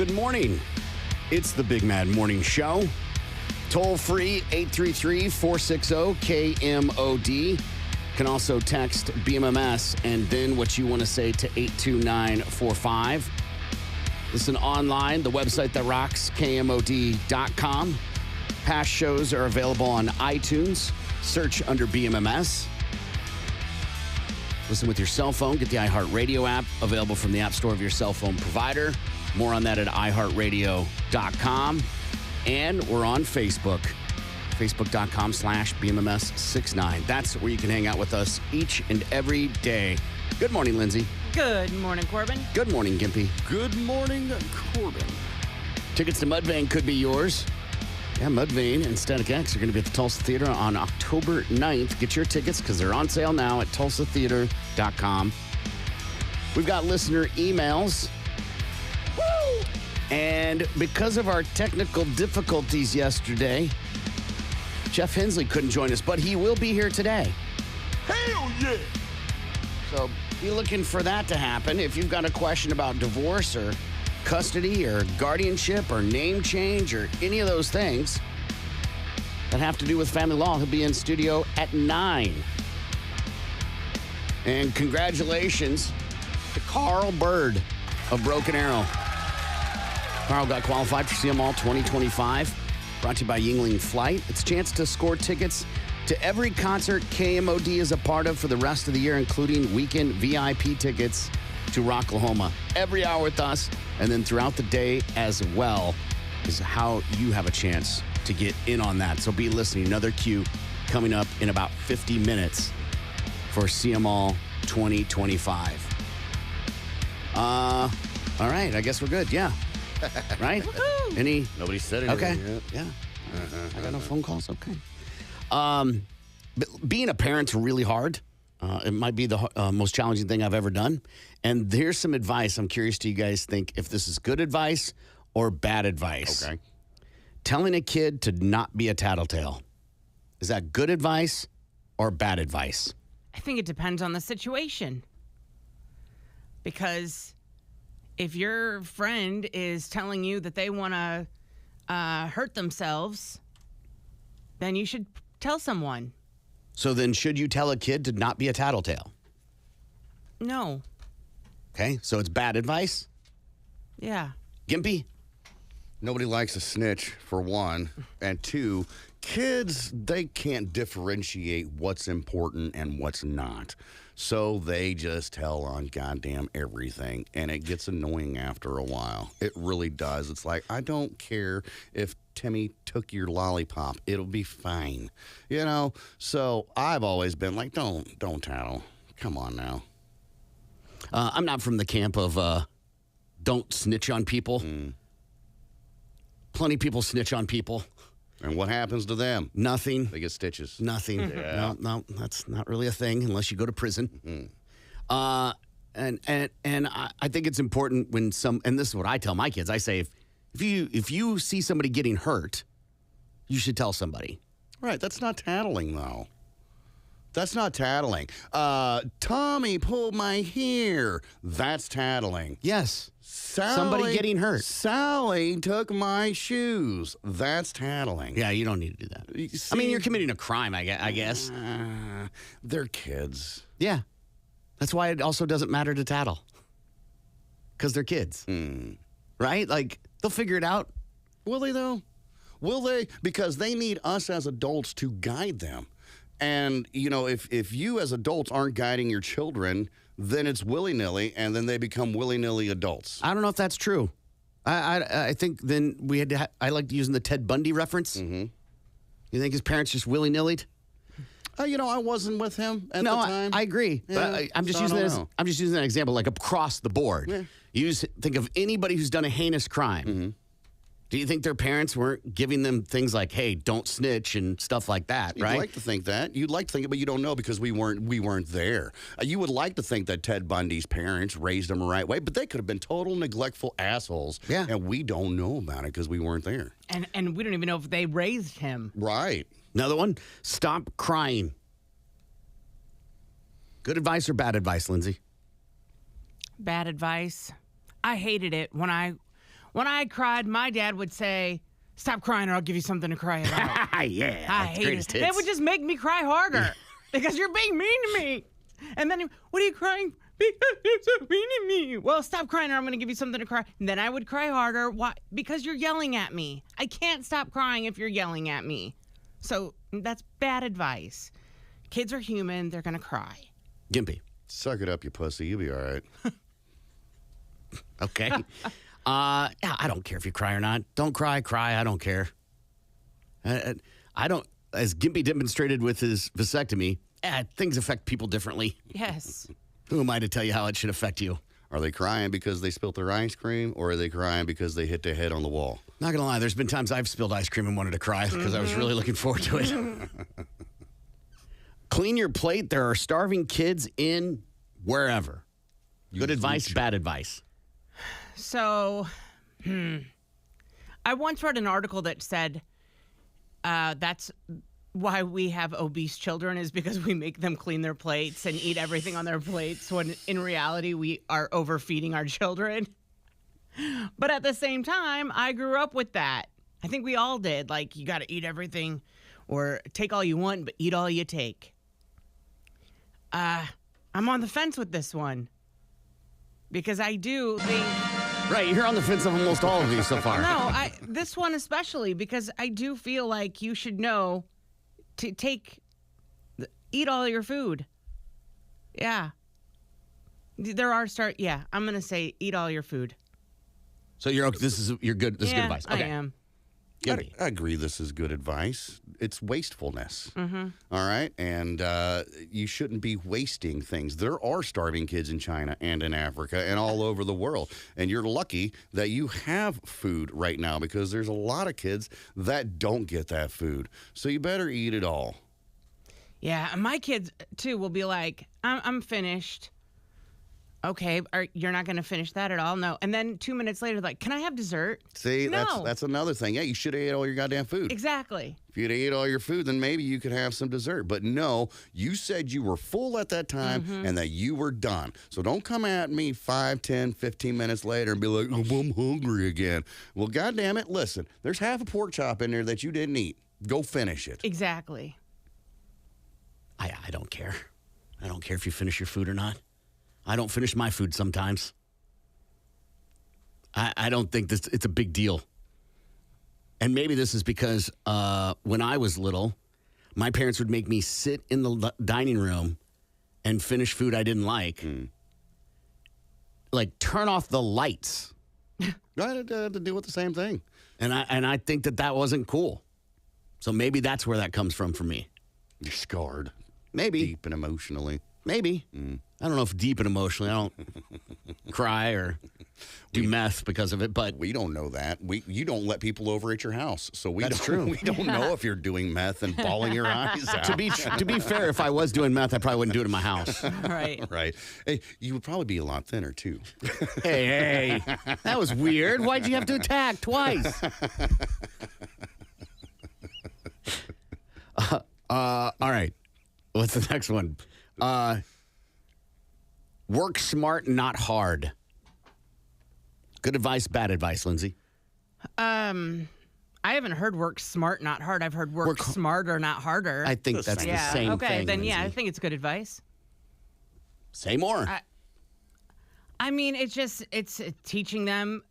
Good morning. It's the Big Mad Morning Show. Toll free 833-460-KMOD. Can also text BMMS and then what you want to say to 82945. Listen online, the website that rocks, KMOD.com. Past shows are available on iTunes. Search under BMMS. Listen with your cell phone. Get the iHeartRadio app, available from the App Store of your cell phone provider. More on that at iHeartRadio.com. And we're on Facebook. Facebook.com/BMMS69. That's where you can hang out with us each and every day. Good morning, Lindsay. Good morning, Corbin. Good morning, Gimpy. Good morning, Corbin. Tickets to Mudvayne could be yours. Yeah, Mudvayne and Static X are going to be at the Tulsa Theater on October 9th. Get your tickets because they're on sale now at tulsatheater.com. We've got listener emails. Woo! And because of our technical difficulties yesterday, Jeff Hensley couldn't join us, but he will be here today. Hell yeah! So be looking for that to happen. If you've got a question about divorce or custody or guardianship or name change or any of those things that have to do with family law, he'll be in studio at 9. And congratulations to Carl Bird of Broken Arrow. Carl got qualified for CMall 2025. Brought to you by Yingling Flight. It's a chance to score tickets to every concert KMOD is a part of for the rest of the year, including weekend VIP tickets to Rocklahoma. Every hour with us, and then throughout the day as well, is how you have a chance to get in on that. So be listening. Another cue coming up in about 50 minutes for CMall 2025. All right, I guess we're good. Yeah. Right? Any? Nobody said anything Okay. yet. Yeah. I got no phone calls. Okay. Being a parent's really hard. It might be the most challenging thing I've ever done. And here's some advice. I'm curious, do you guys think if this is good advice or bad advice? Okay. Telling a kid to not be a tattletale. Is that good advice or bad advice? I think it depends on the situation. Because if your friend is telling you that they want to hurt themselves, then you should tell someone. So then should you tell a kid to not be a tattletale? No. Okay, so it's bad advice? Yeah. Gimpy? Nobody likes a snitch, for one. And two, kids, they can't differentiate what's important and what's not. So they just tell on goddamn everything. And it gets annoying after a while. It really does. It's like, I don't care if Timmy took your lollipop. It'll be fine. You know? So I've always been like, don't tattle. Come on now. I'm not from the camp of don't snitch on people. Plenty of people snitch on people. And what happens to them? Nothing. They get stitches. Nothing. Yeah. No, that's not really a thing unless you go to prison. And I think it's important when and this is what I tell my kids. I say, if you see somebody getting hurt, you should tell somebody. Right. That's not tattling, though. That's not tattling. Tommy pulled my hair. That's tattling. Yes. Somebody getting hurt. Sally took my shoes. That's tattling. Yeah, you don't need to do that. I mean, you're committing a crime, I guess. They're kids. Yeah. That's why it also doesn't matter to tattle. Because they're kids. Right? Like, they'll figure it out. Will they, though? Will they? Because they need us as adults to guide them. And, you know, if you as adults aren't guiding your children, then it's willy-nilly, and then they become willy-nilly adults. I don't know if that's true. I think then we had to I liked using the Ted Bundy reference. You think his parents just willy-nillied? You know, I wasn't with him at the time. I agree. Yeah, but I'm just so I using don't that as, know. I'm just using that example like across the board. Yeah. Think of anybody who's done a heinous crime. Do you think their parents weren't giving them things like, "Hey, don't snitch" and stuff like that? Right? You'd like to think that. You'd like to think it, but you don't know because we weren't there. You would like to think that Ted Bundy's parents raised him the right way, but they could have been total neglectful assholes. Yeah. And we don't know about it because we weren't there. And we don't even know if they raised him. Right. Another one. Stop crying. Good advice or bad advice, Lindsay? Bad advice. I hated it when I When I cried, my dad would say, "Stop crying or I'll give you something to cry about." Yeah. I that's hate greatest it. hits. It would just make me cry harder because you're being mean to me. And then, what are you crying? Because you're so mean to me. Well, stop crying or I'm going to give you something to cry. And then I would cry harder. Why? Because you're yelling at me. I can't stop crying if you're yelling at me. So that's bad advice. Kids are human. They're going to cry. Gimpy. Suck it up, you pussy. You'll be all right. Okay. Yeah, I don't care if you cry or not. Don't cry. I don't care. I don't, as Gimpy demonstrated with his vasectomy, things affect people differently. Yes. Who am I to tell you how it should affect you? Are they crying because they spilt their ice cream, or are they crying because they hit their head on the wall? Not going to lie, there's been times I've spilled ice cream and wanted to cry because I was really looking forward to it. Clean your plate. There are starving kids in wherever. Good advice, bad advice. So, I once read an article that said that's why we have obese children is because we make them clean their plates and eat everything on their plates when in reality we are overfeeding our children. But at the same time, I grew up with that. I think we all did. Like, you got to eat everything or take all you want, but eat all you take. I'm on the fence with this one because I do think... Right, you're on the fence of almost all of these so far. No, this one especially because I do feel like you should know to eat all your food. Yeah. There are I'm going to say eat all your food. So you're good. This is good advice. Okay. I am. Gimpy. I agree this is good advice. It's wastefulness. Mm-hmm. All right? And you shouldn't be wasting things. There are starving kids in China and in Africa and all over the world. And you're lucky that you have food right now because there's a lot of kids that don't get that food. So you better eat it all. Yeah, and my kids, too, will be like, I'm finished. Okay, you're not going to finish that at all? No. And then 2 minutes later, like, can I have dessert? See, No. that's another thing. Yeah, you should have ate all your goddamn food. Exactly. If you'd ate all your food, then maybe you could have some dessert. But no, you said you were full at that time and that you were done. So don't come at me 5, 10, 15 minutes later and be like, oh, I'm hungry again. Well, goddamn it, listen, there's half a pork chop in there that you didn't eat. Go finish it. Exactly. I don't care. I don't care if you finish your food or not. I don't finish my food sometimes. I don't think it's a big deal. And maybe this is because when I was little, my parents would make me sit in the dining room and finish food I didn't like. Like, turn off the lights. I had to deal with the same thing. And I think that wasn't cool. So maybe that's where that comes from for me. You're scarred. Maybe. Deep and emotionally. Maybe. I don't know if deep and emotionally. I don't cry or do meth because of it, but We don't know that. You don't let people over at your house. So That's true. We don't know if you're doing meth and bawling your eyes out. to be fair, if I was doing meth, I probably wouldn't do it in my house. Right. Right. Hey, you would probably be a lot thinner, too. Hey, that was weird. Why'd you have to attack twice? All right. What's the next one? Work smart, not hard. Good advice, bad advice, Lindsay. I haven't heard work smart, not hard. I've heard work smarter, not harder. I think that's the same okay, thing. then Lindsay. I think it's good advice. Say more. I mean, it's teaching them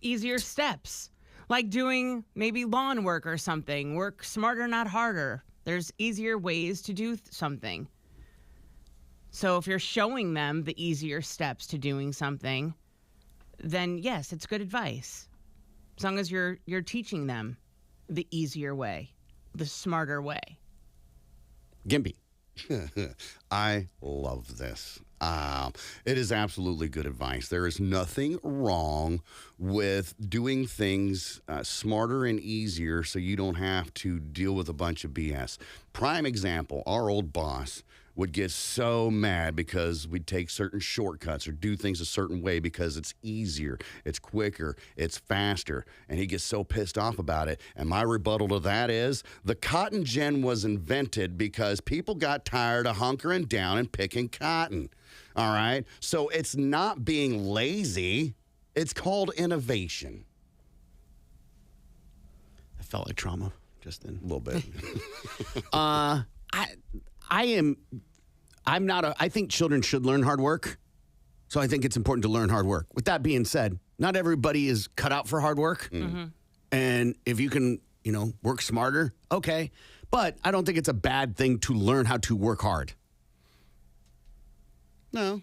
easier steps, like doing maybe lawn work or something. Work smarter, not harder. There's easier ways to do something. So if you're showing them the easier steps to doing something, then yes, it's good advice. As long as you're teaching them the easier way, the smarter way. Gimpy. I love this. It is absolutely good advice. There is nothing wrong with doing things smarter and easier so you don't have to deal with a bunch of BS. Prime example, our old boss would get so mad because we'd take certain shortcuts or do things a certain way because it's easier, it's quicker, it's faster, and he gets so pissed off about it. And my rebuttal to that is the cotton gin was invented because people got tired of hunkering down and picking cotton. All right? So it's not being lazy. It's called innovation. That felt like trauma just then. A little bit. I think children should learn hard work. So I think it's important to learn hard work. With that being said, not everybody is cut out for hard work. Mm-hmm. And if you can, work smarter, okay. But I don't think it's a bad thing to learn how to work hard. No.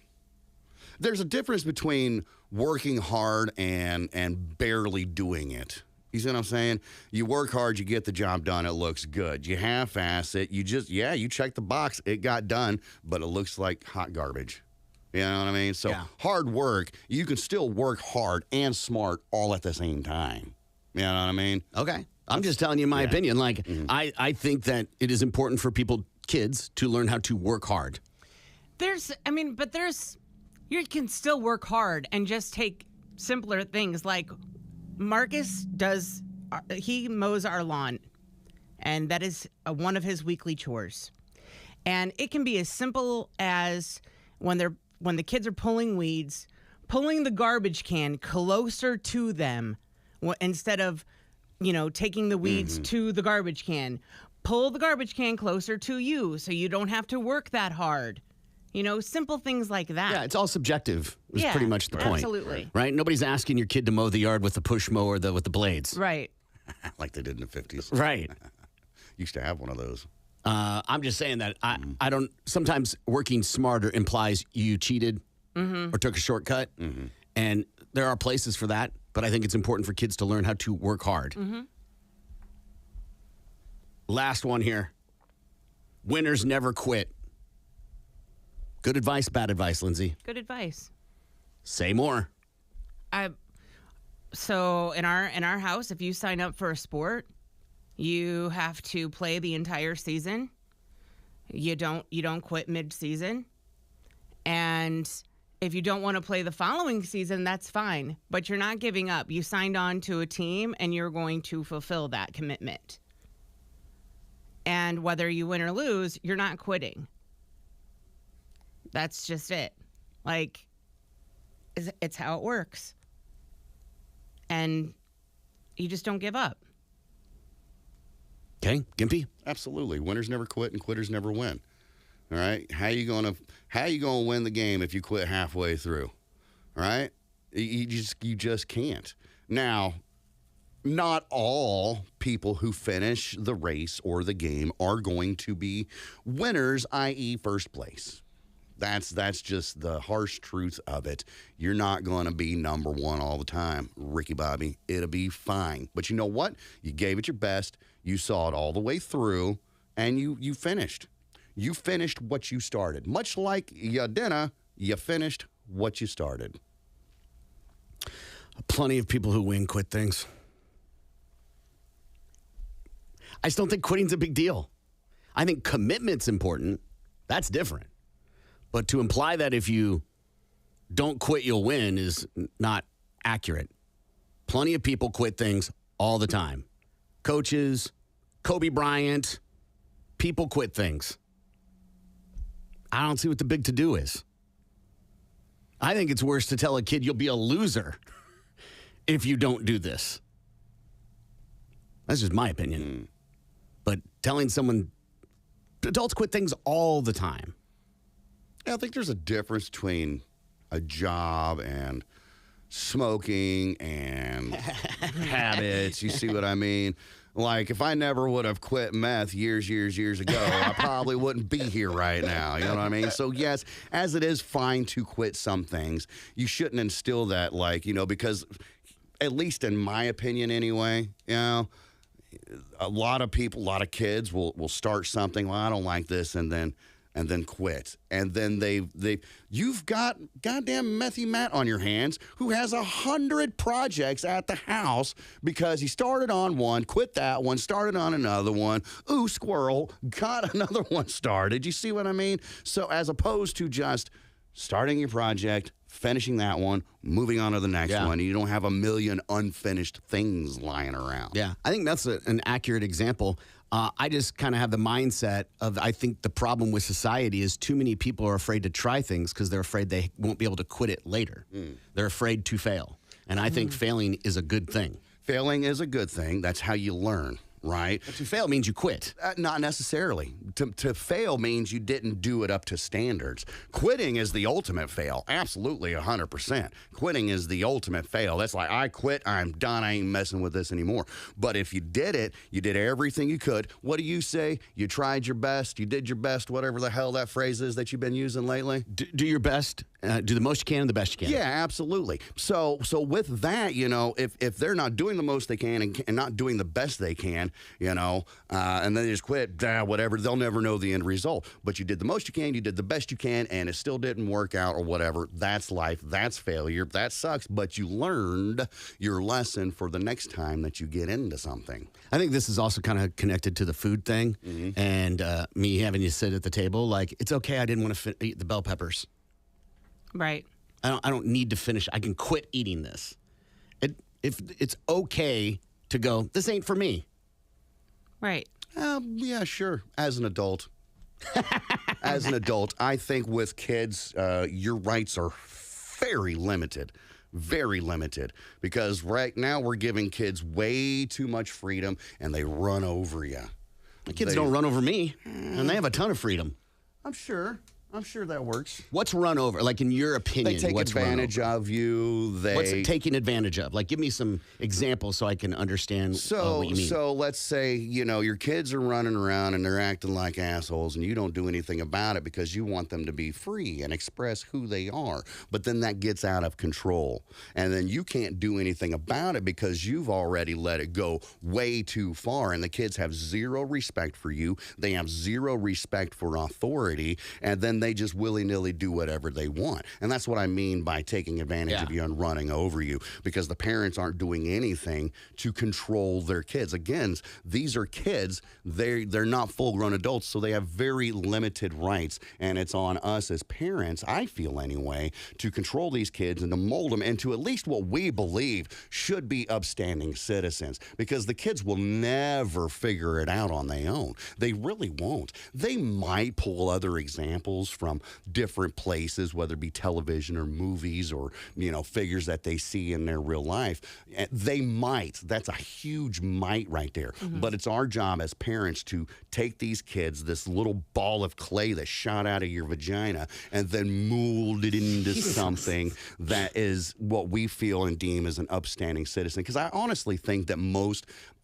There's a difference between working hard and barely doing it. You see what I'm saying? You work hard, you get the job done, it looks good. You half-ass it, you check the box, it got done, but it looks like hot garbage. You know what I mean? So hard work, you can still work hard and smart all at the same time. You know what I mean? Okay. I'm just telling you my opinion. Like, I think that it is important for kids to learn how to work hard. You can still work hard and just take simpler things like Marcus he mows our lawn, and that is one of his weekly chores. And it can be as simple as when the kids are pulling weeds, pulling the garbage can closer to them instead of, taking the weeds to the garbage can. Pull the garbage can closer to you so you don't have to work that hard. Simple things like that. Yeah, it's all subjective is pretty much the point. Absolutely. Right? Nobody's asking your kid to mow the yard with the push mower with the blades. Right. Like they did in the 50s. Right. Used to have one of those. I'm just saying that I don't. Sometimes working smarter implies you cheated or took a shortcut, and there are places for that. But I think it's important for kids to learn how to work hard. Last one here: winners never quit. Good advice, bad advice, Lindsay. Good advice. Say more. So in our house, if you sign up for a sport, you have to play the entire season. You don't quit mid-season. And if you don't want to play the following season, that's fine. But you're not giving up. You signed on to a team and you're going to fulfill that commitment. And whether you win or lose, you're not quitting. That's just it. Like, it's how it works. And you just don't give up. Okay, Gimpy? Absolutely. Winners never quit and quitters never win. All right? How you gonna win the game if you quit halfway through? All right? You just can't. Now, not all people who finish the race or the game are going to be winners, i.e. first place. That's just the harsh truth of it. You're not going to be number one all the time, Ricky Bobby. It'll be fine. But you know what? You gave it your best. You saw it all the way through, and you finished. You finished what you started. Much like your dinner, you finished what you started. Plenty of people who win quit things. I still think quitting's a big deal. I think commitment's important. That's different. But to imply that if you don't quit, you'll win is not accurate. Plenty of people quit things all the time. Coaches, Kobe Bryant, people quit things. I don't see what the big to-do is. I think it's worse to tell a kid you'll be a loser if you don't do this. That's just my opinion. But telling someone, adults quit things all the time. Yeah, I think there's a difference between a job and smoking and habits. You see what I mean? Like, if I never would have quit meth years ago, I probably wouldn't be here right now. You know what I mean? So, yes, as it is fine to quit some things, you shouldn't instill that, because at least in my opinion anyway, a lot of people, a lot of kids will start something. Well, I don't like this, and then quit. And then you've got goddamn Methy Matt on your hands who has 100 projects at the house because he started on one, quit that one, started on another one. Ooh, squirrel, got another one started. You see what I mean? So as opposed to just starting your project, finishing that one, moving on to the next one, you don't have a million unfinished things lying around. Yeah, I think that's an accurate example. I just kind of have the mindset of, I think the problem with society is too many people are afraid to try things because they're afraid they won't be able to quit it later. They're afraid to fail. And I think failing is a good thing. Failing is a good thing. That's how you learn, right? But to fail means you quit. Not necessarily. To fail means you didn't do it up to standards. Quitting is the ultimate fail. Absolutely, 100%. Quitting is the ultimate fail. That's like, I quit, I'm done, I ain't messing with this anymore. But if you did it, you did everything you could. What do you say? You tried your best, you did your best, whatever the hell that phrase is that you've been using lately. Do your best, do the most you can and the best you can. Yeah, absolutely. So with that, if they're not doing the most they can and not doing the best they can, and then they just quit, whatever, they'll never know the end result. But you did the most you can, you did the best you can, and it still didn't work out or whatever. That's life. That's failure. That sucks. But you learned your lesson for the next time that you get into something. I think this is also kind of connected to the food thing and me having you sit at the table. Like, it's okay, I didn't want to eat the bell peppers. Right. I don't need to finish. I can quit eating this. If it's okay to go, this ain't for me. Right. Yeah, sure. As an adult. As an adult, I think with kids, your rights are very limited. Very limited. Because right now we're giving kids way too much freedom and they run over you. The kids don't run over me, and they have a ton of freedom. I'm sure that works. What's run over? Like, in your opinion, They take what's advantage of you. What's it taking advantage of? Like, give me some examples so I can understand what you mean. So let's say, your kids are running around and they're acting like assholes and you don't do anything about it because you want them to be free and express who they are. But then that gets out of control. And then you can't do anything about it because you've already let it go way too far. And the kids have zero respect for you. They have zero respect for authority. And then they just willy-nilly do whatever they want. And that's what I mean by taking advantage of you and running over you, because the parents aren't doing anything to control their kids. Again, these are kids. They're not full-grown adults, so they have very limited rights. And it's on us as parents, I feel anyway, to control these kids and to mold them into at least what we believe should be upstanding citizens, because the kids will never figure it out on their own. They really won't. They might pull other examples from different places, whether it be television or movies or, figures that they see in their real life. They might. That's a huge might right there. But it's our job as parents to take these kids, this little ball of clay that shot out of your vagina, and then mold it into something that is what we feel and deem as an upstanding citizen. Because I honestly think that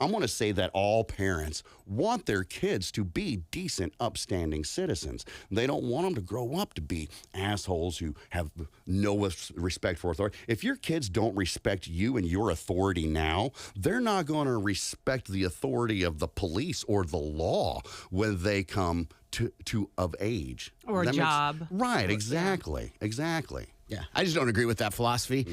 I want to say that all parents want their kids to be decent, upstanding citizens. They don't want them to grow up to be assholes who have no respect for authority. If your kids don't respect you and your authority now, they're not going to respect the authority of the police or the law when they come to of age. Or a job. Right, exactly. Yeah, I just don't agree with that philosophy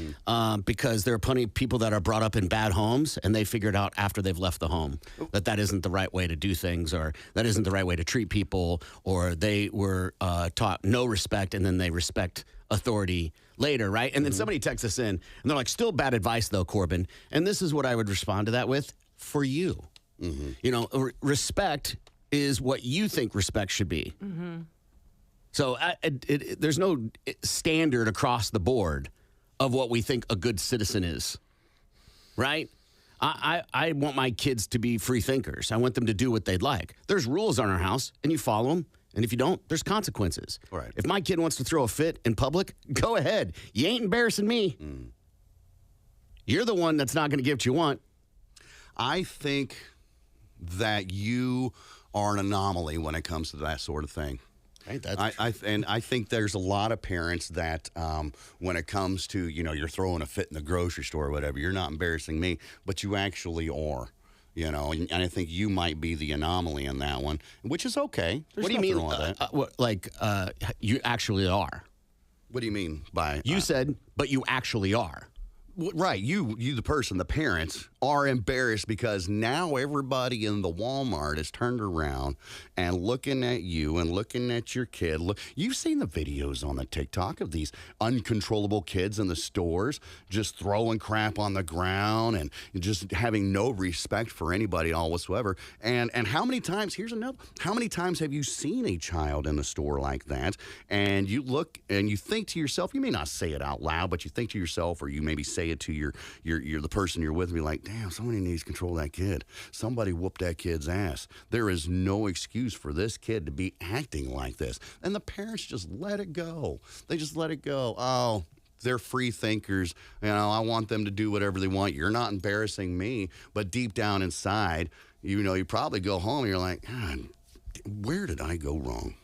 because there are plenty of people that are brought up in bad homes and they figured out after they've left the home that isn't the right way to do things, or that isn't the right way to treat people, or they were taught no respect and then they respect authority later, right? And then somebody texts us in and they're like, still bad advice though, Corbin. And this is what I would respond to that with: for you. Respect is what you think respect should be. So there's no standard across the board of what we think a good citizen is, right? I want my kids to be free thinkers. I want them to do what they'd like. There's rules on our house, and you follow them. And if you don't, there's consequences. Right. If my kid wants to throw a fit in public, go ahead. You ain't embarrassing me. You're the one that's not going to get what you want. I think that you are an anomaly when it comes to that sort of thing. Right, I think there's a lot of parents that when it comes to, you're throwing a fit in the grocery store or whatever, you're not embarrassing me, but you actually are. And I think you might be the anomaly in that one, which is okay. What do you mean? You actually are. What do you mean by? You said, but you actually are. Right. You, the person, the parents are embarrassed because now everybody in the Walmart is turned around and looking at you and looking at your kid. Look, you've seen the videos on the TikTok of these uncontrollable kids in the stores just throwing crap on the ground and just having no respect for anybody all whatsoever. And how many times, here's another, how many times have you seen a child in a store like that and you look and you think to yourself, you may not say it out loud, but you think to yourself, or you maybe say it to your the person you're with, and be like, damn, somebody needs to control that kid. Somebody whooped that kid's ass. There is no excuse for this kid to be acting like this. And the parents just let it go. They just let it go. Oh, they're free thinkers. You know, I want them to do whatever they want. You're not embarrassing me. But deep down inside, you know, you probably go home and you're like, God, where did I go wrong?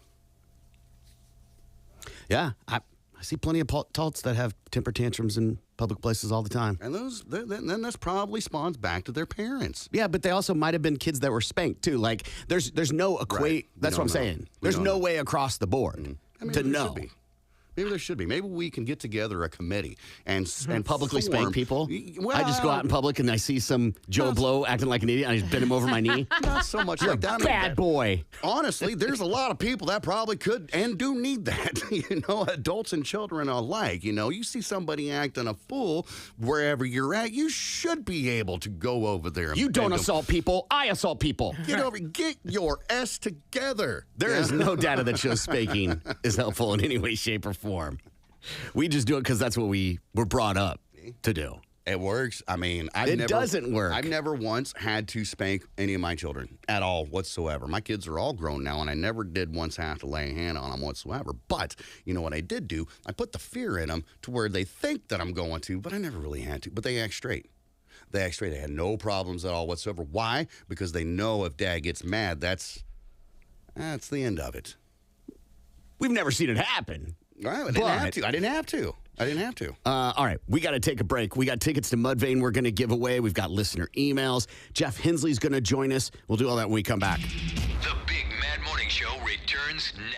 Yeah, I see plenty of adults that have temper tantrums in public places all the time. And then that's probably spawns back to their parents. Yeah, but they also might have been kids that were spanked too. Like there's no equate. Right. That's what I'm saying. There's no way across the board to know. Maybe there should be. Maybe we can get together a committee and Publicly form- spank people. Well, I just go out in public and I see some Joe Blow acting like an idiot. And I just bend him over my knee. Not so much like that. I mean, Bad boy. Honestly, there's a lot of people that probably could and do need that. You know, adults and children alike. You know, you see somebody acting a fool wherever you're at, you should be able to go over there. You don't assault people. I assault people. Get your S together. There is no data that shows spanking is helpful in any way, shape, or form. We just do it because that's what we were brought up to do. It works. I mean, doesn't work. I've never once had to spank any of my children at all whatsoever. My kids are all grown now, and I never did once have to lay a hand on them whatsoever. But you know what I did do? I put the fear in them to where they think that I'm going to, but I never really had to. But they act straight. They act straight. They had no problems at all whatsoever. Why? Because they know if Dad gets mad, that's the end of it. We've never seen it happen. I didn't have to. All right, we got to take a break. We got tickets to Mudvayne we're going to give away. We've got listener emails. Jeff Hensley's going to join us. We'll do all that when we come back. The Big Mad Morning Show returns next.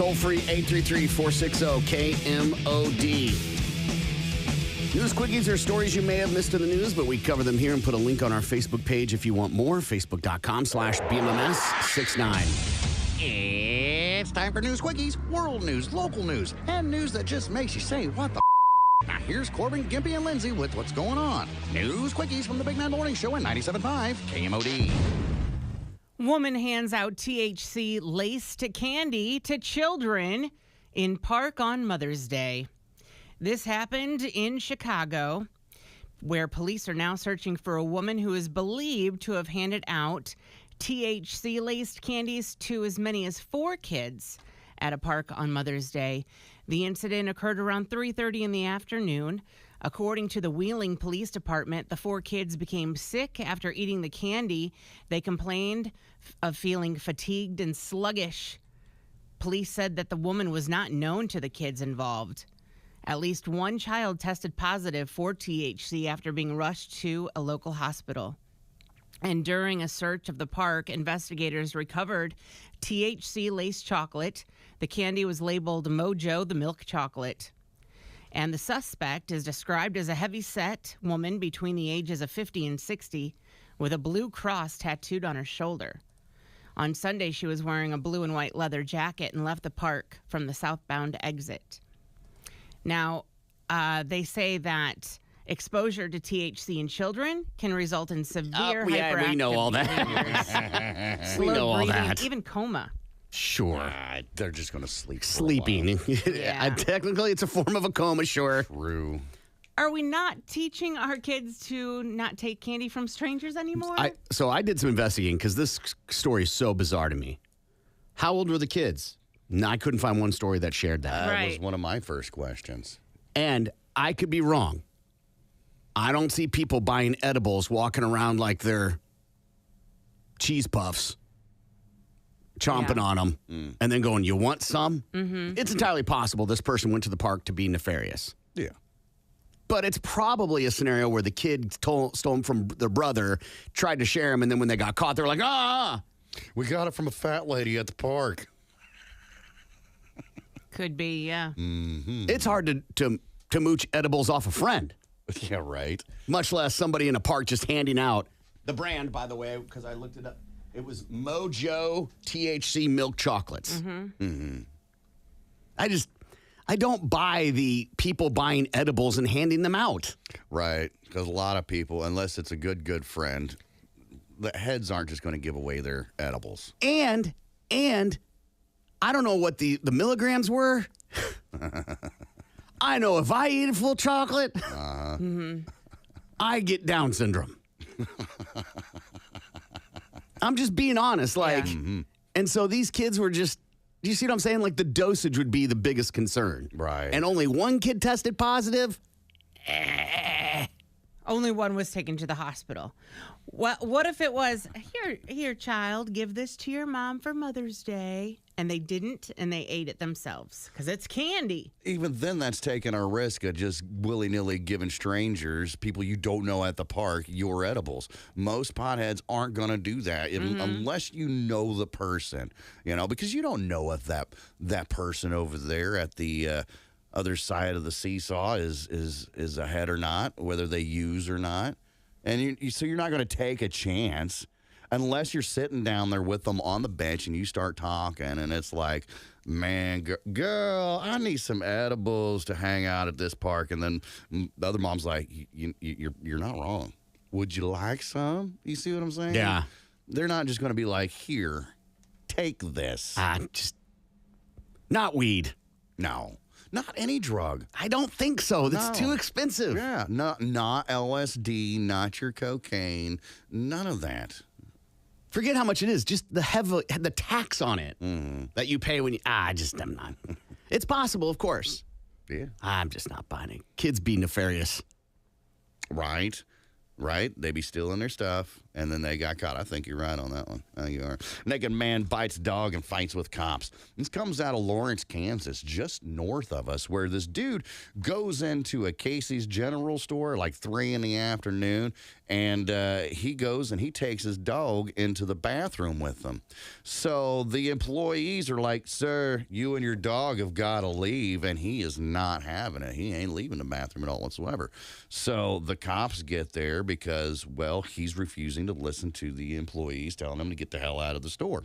Toll free 833-460-KMOD. News quickies are stories you may have missed in the news, but we cover them here and put a link on our Facebook page if you want more. Facebook.com/BMMS69. It's time for News Quickies, world news, local news, and news that just makes you say, what the Now here's Corbin, Gimpy, and Lindsay with what's going on. News Quickies from the Big Man Morning Show at 97.5 KMOD. Woman hands out THC-laced candy to children in park on Mother's Day. This happened in Chicago, where police are now searching for a woman who is believed to have handed out THC-laced candies to as many as 4 kids at a park on Mother's Day. The incident occurred around 3:30 in the afternoon. According to the Wheeling Police Department, the 4 kids became sick after eating the candy. They complained of feeling fatigued and sluggish. Police said that the woman was not known to the kids involved. At least one child tested positive for THC after being rushed to a local hospital. And during a search of the park, investigators recovered THC-laced chocolate. The candy was labeled Mojo, the milk chocolate. And the suspect is described as a heavy-set woman between the ages of 50 and 60 with a blue cross tattooed on her shoulder. On Sunday, she was wearing a blue and white leather jacket and left the park from the southbound exit. Now, they say that exposure to THC in children can result in severe hyperactive we know all that. behaviors, We slow know all breathing, that. even coma. Sure. They're just going to sleep. Sleeping. Yeah. Technically, it's a form of a coma, sure. True. Are we not teaching our kids to not take candy from strangers anymore? So I did some investigating because this story is so bizarre to me. How old were the kids? No, I couldn't find one story that shared that. That Right. was one of my first questions. And I could be wrong. I don't see people buying edibles walking around like they're cheese puffs, chomping Yeah. on them, and then going, you want some? Mm-hmm. It's entirely possible this person went to the park to be nefarious. Yeah. But it's probably a scenario where the kid stole them from their brother, tried to share them, and then when they got caught, they were like, ah! We got it from a fat lady at the park. Could be, yeah. It's hard to mooch edibles off a friend, Yeah, right. much less somebody in a park just handing out. The brand, by the way, because I looked it up, it was Mojo THC milk chocolates. I don't buy the people buying edibles and handing them out. Right. Because a lot of people, unless it's a good friend, the heads aren't just going to give away their edibles. And I don't know what the milligrams were. I know if I eat a full chocolate, I get Down syndrome. I'm just being honest. Like, and so these kids were just, do you see what I'm saying? Like the dosage would be the biggest concern. Right. And only one kid tested positive. Only one was taken to the hospital. What if it was, here, child, give this to your mom for Mother's Day, and they didn't, and they ate it themselves because it's candy. Even then, that's taking a risk of just willy-nilly giving strangers, people you don't know at the park, your edibles. Most potheads aren't going to do that unless you know the person, because you don't know if that person over there at the other side of the seesaw is ahead or not, whether they use or not. And so you're not going to take a chance unless you're sitting down there with them on the bench and you start talking and it's like, man, girl, I need some edibles to hang out at this park. And then the other mom's like, you're not wrong. Would you like some? You see what I'm saying? Yeah. They're not just going to be like, here, take this. Just not weed. No. Not any drug. I don't think so. That's No. too expensive. Yeah, not LSD, not your cocaine, none of that. Forget how much it is. Just the tax on it that you pay when you. I'm not. It's possible, of course. Yeah. I'm just not buying it. Kids be nefarious. Right. right? They be stealing their stuff, and then they got caught. I think you're right on that one. I think you are. Naked man bites dog and fights with cops. This comes out of Lawrence, Kansas, just north of us, where this dude goes into a Casey's General Store like 3 in the afternoon, and he goes and he takes his dog into the bathroom with him. So the employees are like, sir, you and your dog have got to leave, and he is not having it. He ain't leaving the bathroom at all whatsoever. So the cops get there because, well, he's refusing to listen to the employees telling him to get the hell out of the store.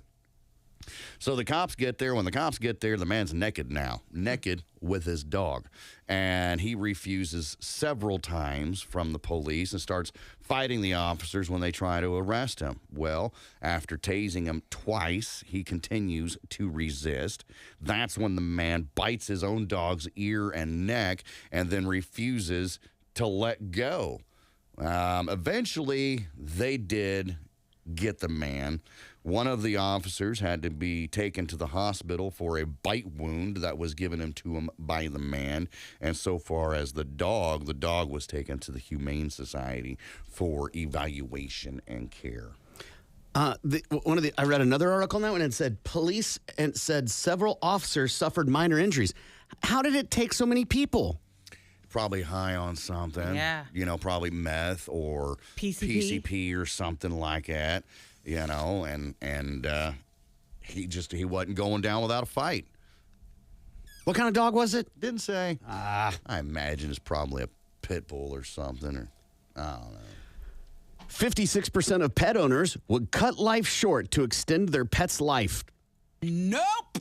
So the cops get there. When the cops get there, the man's naked now, naked with his dog. And he refuses several times from the police and starts fighting the officers when they try to arrest him. Well, after tasing him twice, he continues to resist. That's when the man bites his own dog's ear and neck and then refuses to let go. Eventually, they did get the man. One of the officers had to be taken to the hospital for a bite wound that was given to him by the man. And so far as the dog was taken to the Humane Society for evaluation and care. I read another article on that one and it said police and said several officers suffered minor injuries. How did it take so many people? Probably high on something. Yeah. Probably meth or PCP or something like that. And he wasn't going down without a fight. What kind of dog was it? Didn't say. I imagine it's probably a pit bull or something, or I don't know. 56% of pet owners would cut life short to extend their pet's life. Nope.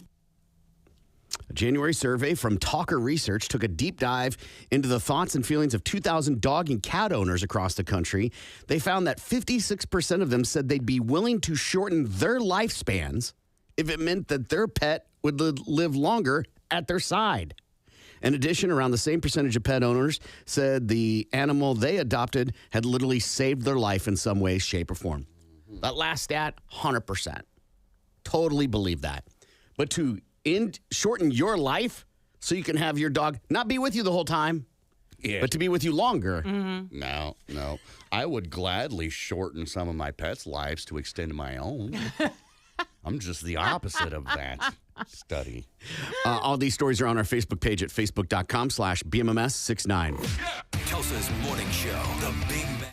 A January survey from Talker Research took a deep dive into the thoughts and feelings of 2,000 dog and cat owners across the country. They found that 56% of them said they'd be willing to shorten their lifespans if it meant that their pet would live longer at their side. In addition, around the same percentage of pet owners said the animal they adopted had literally saved their life in some way, shape, or form. That last stat, 100%. Totally believe that. But to shorten your life so you can have your dog not be with you the whole time, but to be with you longer. Mm-hmm. No. I would gladly shorten some of my pets' lives to extend my own. I'm just the opposite of that study. All these stories are on our Facebook page at facebook.com/BMMS69. Tulsa's morning show, The Big Man.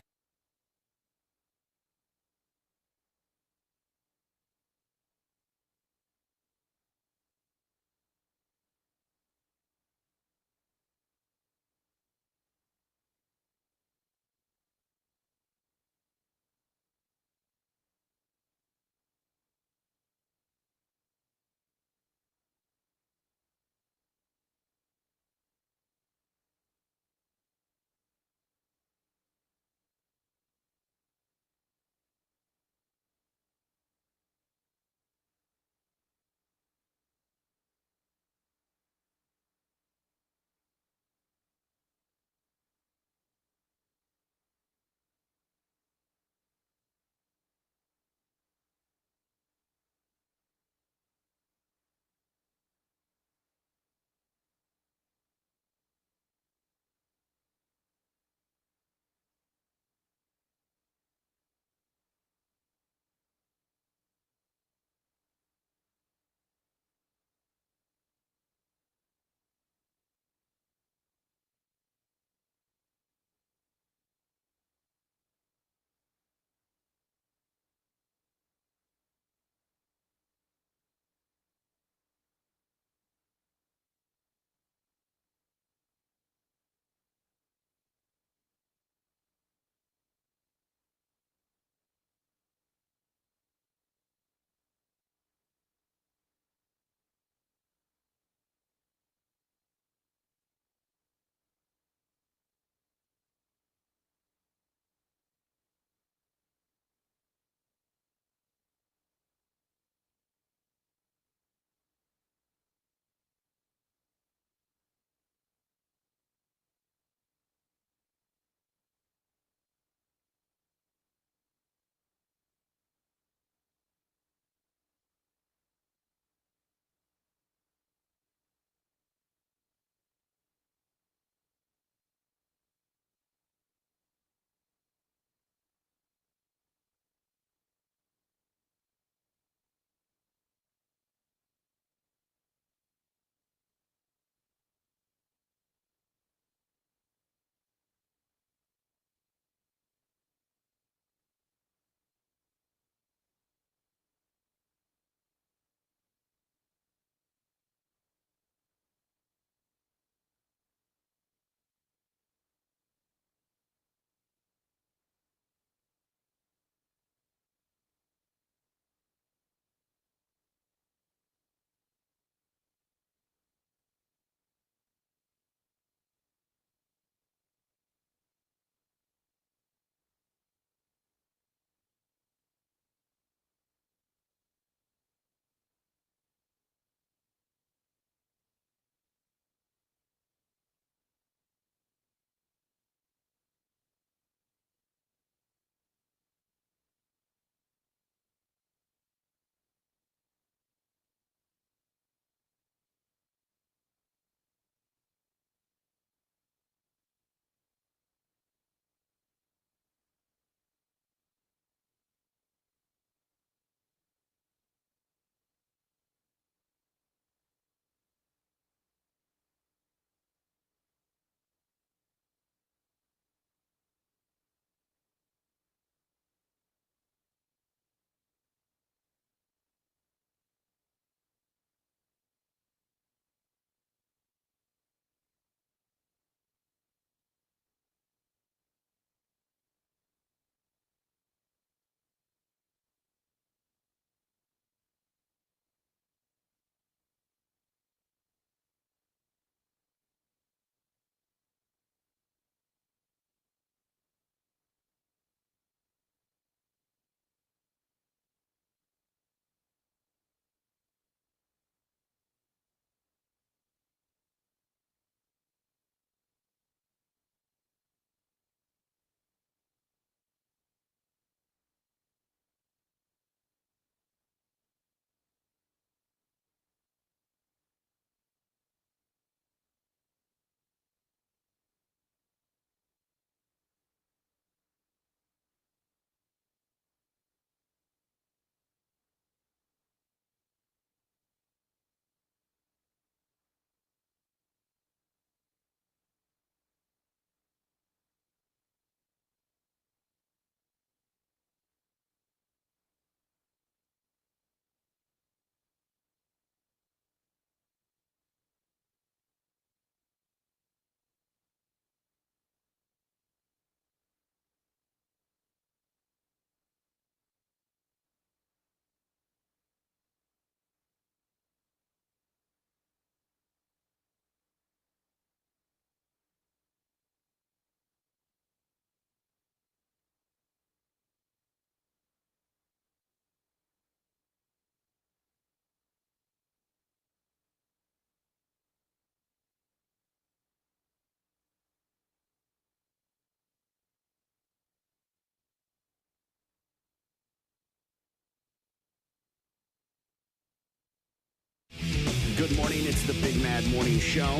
Good morning. It's the Big Mad Morning Show.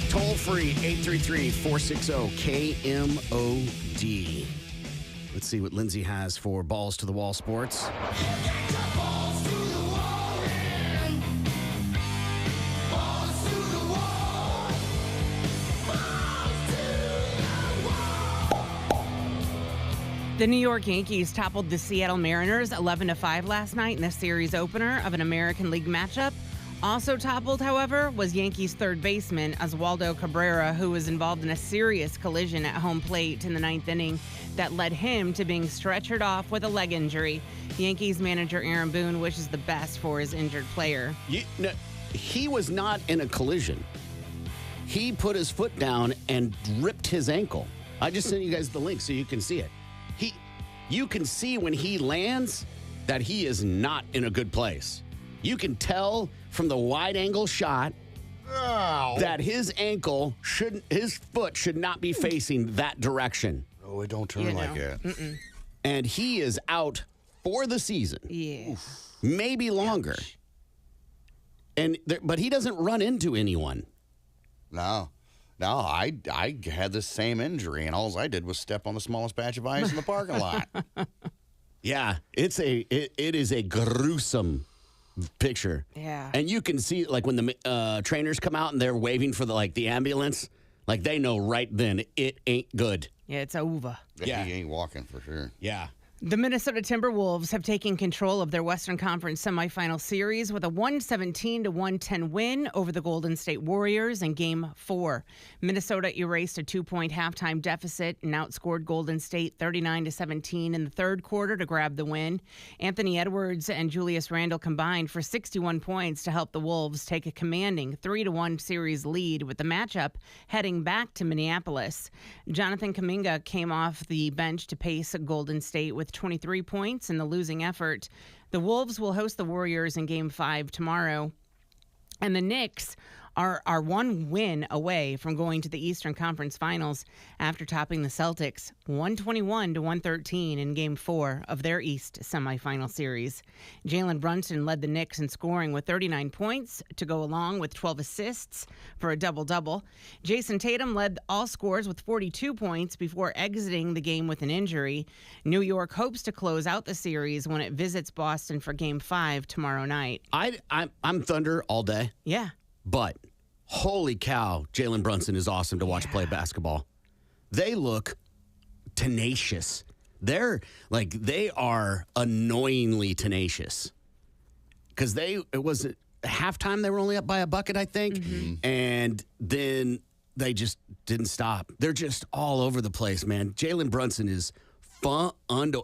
Toll free 833-460-KMOD. Let's see what Lindsay has for Balls to the Wall Sports. The New York Yankees toppled the Seattle Mariners 11-5 last night in the series opener of an American League matchup. Also toppled, however, was Yankees third baseman Oswaldo Cabrera, who was involved in a serious collision at home plate in the ninth inning that led him to being stretchered off with a leg injury. Yankees manager Aaron Boone wishes the best for his injured player. He was not in a collision. He put his foot down and ripped his ankle. I just sent you guys the link so you can see it. You can see when he lands that he is not in a good place. You can tell from the wide angle shot that his foot should not be facing that direction. Oh, it don't turn like that. And he is out for the season. Yeah. Maybe longer. But he doesn't run into anyone. No, I had the same injury, and all I did was step on the smallest patch of ice in the parking lot. Yeah, it is a gruesome picture. Yeah. And you can see, like, when the trainers come out and they're waving for the ambulance, like, they know right then it ain't good. Yeah, it's over. Yeah. He ain't walking for sure. Yeah. The Minnesota Timberwolves have taken control of their Western Conference semifinal series with a 117-110 win over the Golden State Warriors in Game 4. Minnesota erased a 2-point halftime deficit and outscored Golden State 39-17 in the third quarter to grab the win. Anthony Edwards and Julius Randle combined for 61 points to help the Wolves take a commanding 3-1 series lead, with the matchup heading back to Minneapolis. Jonathan Kuminga came off the bench to pace Golden State with 23 points in the losing effort. The Wolves will host the Warriors in Game 5 tomorrow. And the Knicks are one win away from going to the Eastern Conference Finals after topping the Celtics 121-113 in Game 4 of their East semifinal series. Jalen Brunson led the Knicks in scoring with 39 points to go along with 12 assists for a double-double. Jason Tatum led all scores with 42 points before exiting the game with an injury. New York hopes to close out the series when it visits Boston for Game 5 tomorrow night. I'm Thunder all day. Yeah. But holy cow, Jalen Brunson is awesome to watch play basketball. They look tenacious. They are annoyingly tenacious. Because it was at halftime, they were only up by a bucket, I think. Mm-hmm. And then they just didn't stop. They're just all over the place, man. Jalen Brunson is fun.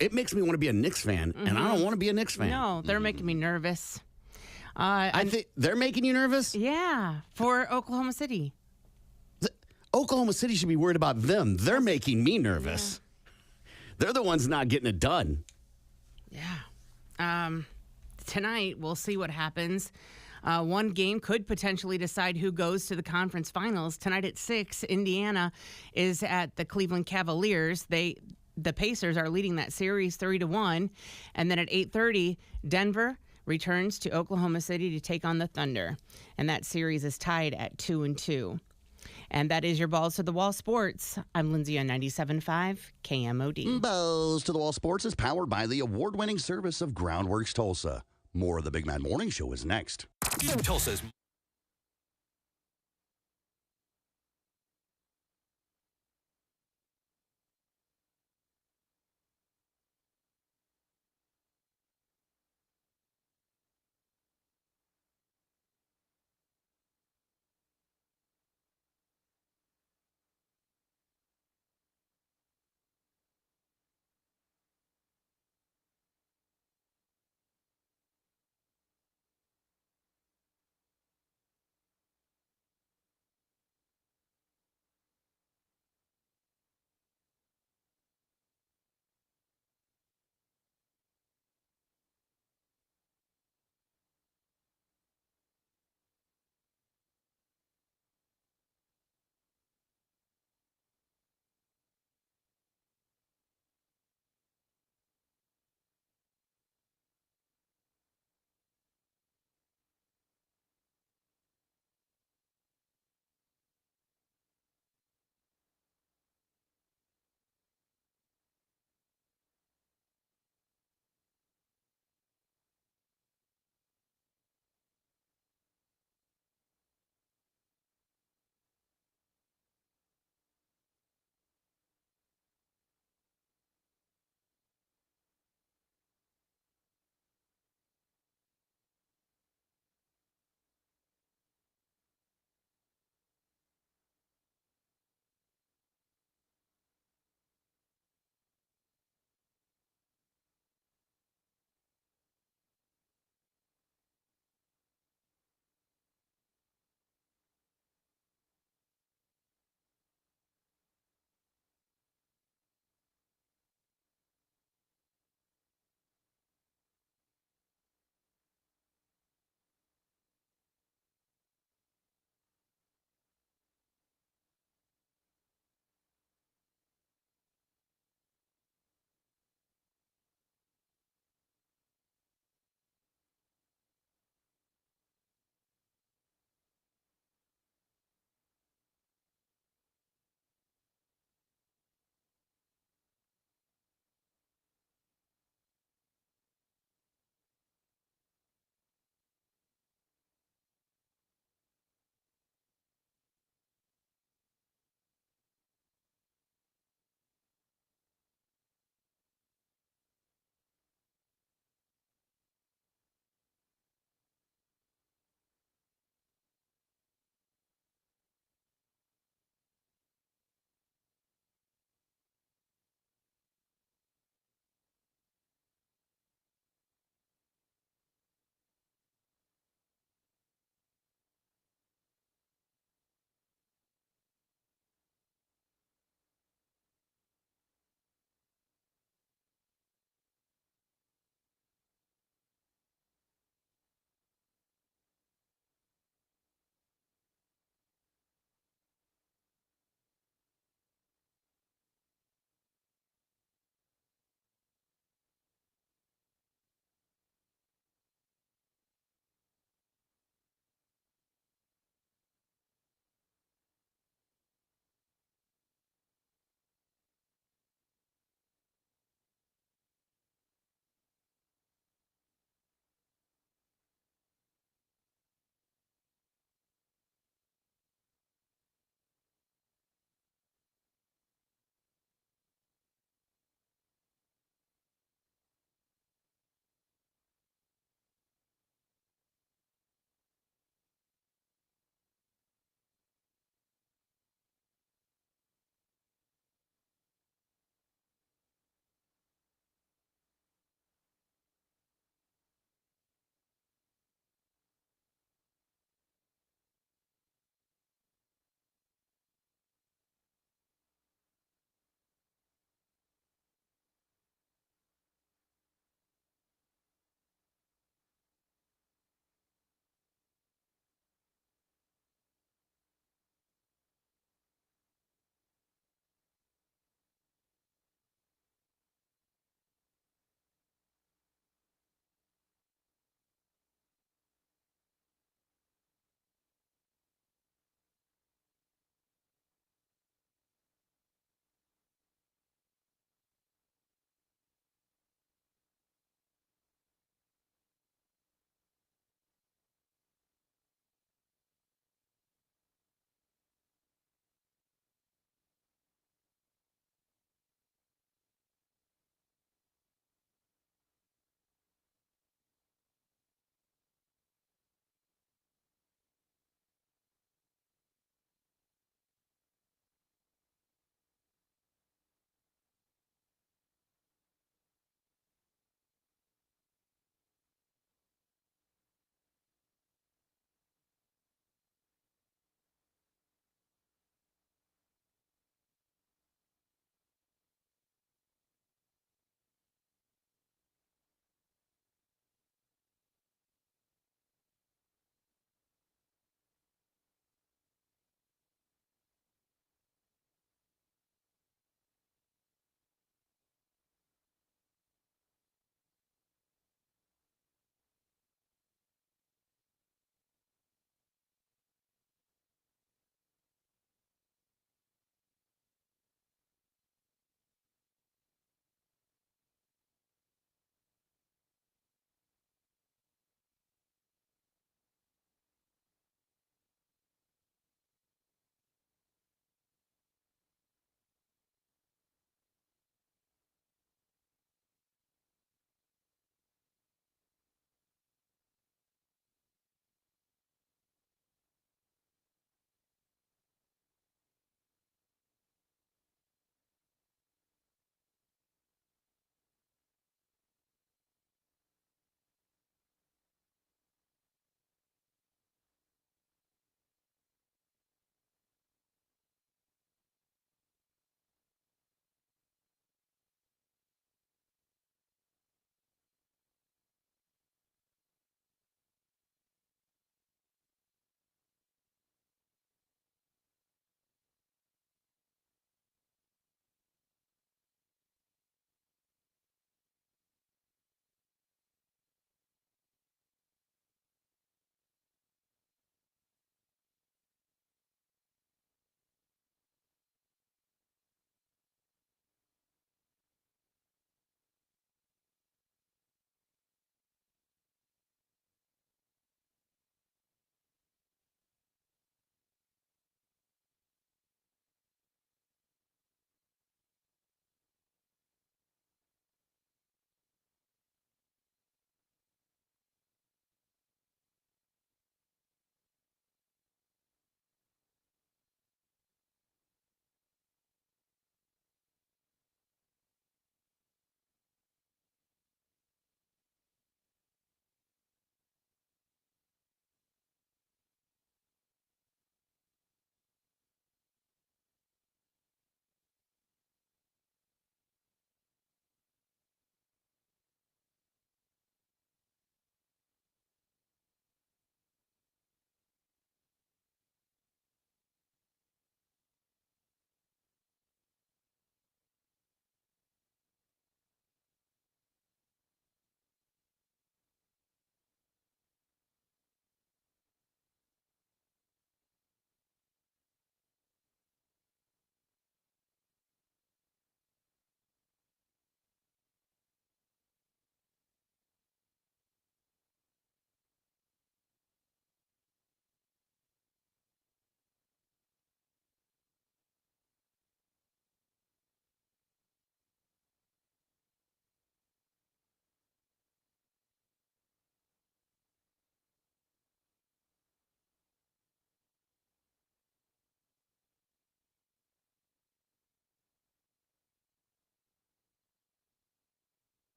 It makes me want to be a Knicks fan, and I don't want to be a Knicks fan. No, they're making me nervous. I think they're making you nervous? Yeah, for Oklahoma City. Oklahoma City should be worried about them. They're making me nervous. Yeah. They're the ones not getting it done. Yeah. Tonight, we'll see what happens. One game could potentially decide who goes to the conference finals. Tonight at 6, Indiana is at the Cleveland Cavaliers. The Pacers are leading that series 3-1. And then at 8:30, Denver returns to Oklahoma City to take on the Thunder. And that series is tied at 2-2. And that is your Balls to the Wall Sports. I'm Lindsay on 97.5 KMOD. Balls to the Wall Sports is powered by the award-winning service of Groundworks Tulsa. More of the Big Mad Morning Show is next. Tulsa's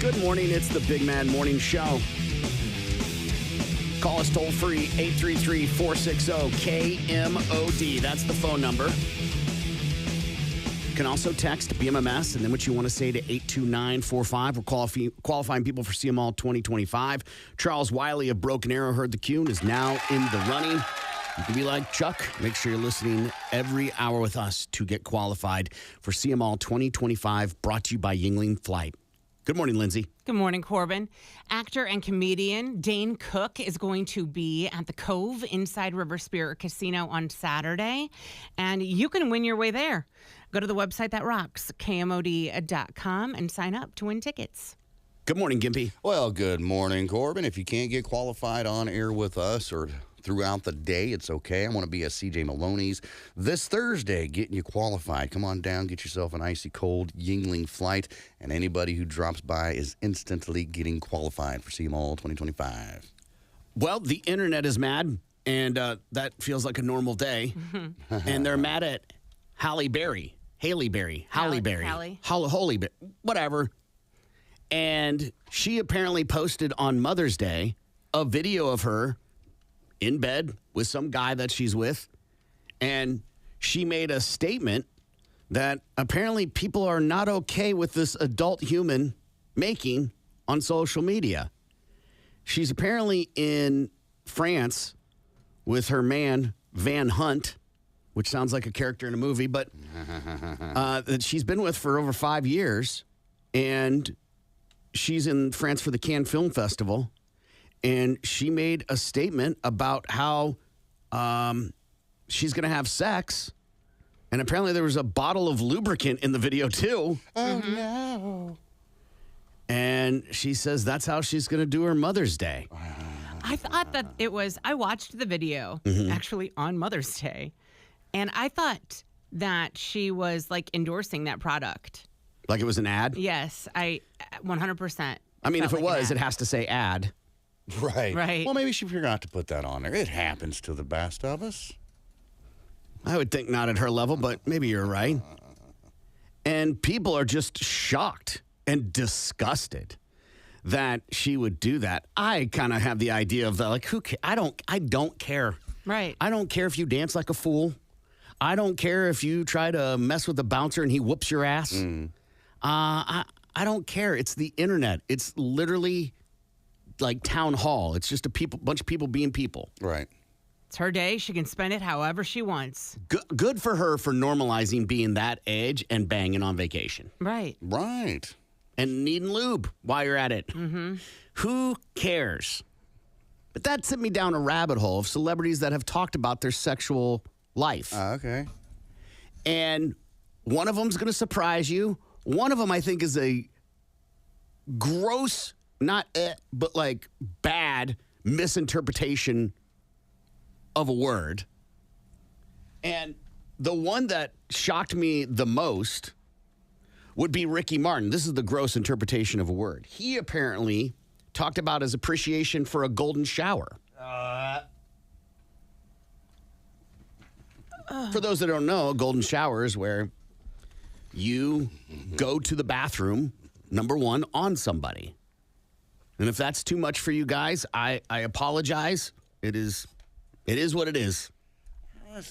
Good morning. It's the Big Mad Morning Show. Call us toll free, 833-460-KMOD. That's the phone number. You can also text BMMS and then what you want to say to 82945. We're qualifying people for CMall 2025. Charles Wiley of Broken Arrow heard the cue and is now in the running. You can be like Chuck. Make sure you're listening every hour with us to get qualified for CMall 2025, brought to you by Yingling Flight. Good morning, Lindsay. Good morning, Corbin. Actor and comedian Dane Cook is going to be at the Cove inside River Spirit Casino on Saturday, and you can win your way there. Go to the website that rocks, KMOD.com, and sign up to win tickets. Good morning, Gimpy. Well, good morning, Corbin. If you can't get qualified on air with us or throughout the day, it's okay. I want to be at CJ Maloney's this Thursday, getting you qualified. Come on down, get yourself an icy cold Yingling Flight, and anybody who drops by is instantly getting qualified for CMall 2025. Well, the internet is mad, and that feels like a normal day. And they're mad at Halle Berry, whatever. And she apparently posted on Mother's Day a video of her in bed with some guy that she's with. And she made a statement that apparently people are not okay with this adult human making on social media. She's apparently in France with her man, Van Hunt, which sounds like a character in a movie, but that she's been with for over 5 years. And she's in France for the Cannes Film Festival. And she made a statement about how she's going to have sex. And apparently there was a bottle of lubricant in the video, too. Oh, no. And she says that's how she's going to do her Mother's Day. I thought that I watched the video actually on Mother's Day, and I thought that she was like endorsing that product. Like it was an ad? Yes, I 100%. I mean, if it was, it it has to say ad. Right. Right. Well, maybe she forgot to put that on there. It happens to the best of us. I would think not at her level, but maybe you're right. And people are just shocked and disgusted that she would do that. I kind of have the idea of that, like, I don't care. Right. I don't care if you dance like a fool. I don't care if you try to mess with the bouncer and he whoops your ass. I don't care. It's the internet. It's literally like town hall. It's just bunch of people being people. Right. It's her day. She can spend it however she wants. Good for her for normalizing being that age and banging on vacation. Right. Right. And needing lube while you're at it. Who cares? But that sent me down a rabbit hole of celebrities that have talked about their sexual life. Okay. And one of them's going to surprise you. One of them, I think, is a gross, but like bad misinterpretation of a word. And the one that shocked me the most would be Ricky Martin. This is the gross interpretation of a word. He apparently talked about his appreciation for a golden shower. For those that don't know, a golden shower is where you go to the bathroom, number one, on somebody. And if that's too much for you guys, I apologize. It is what it is.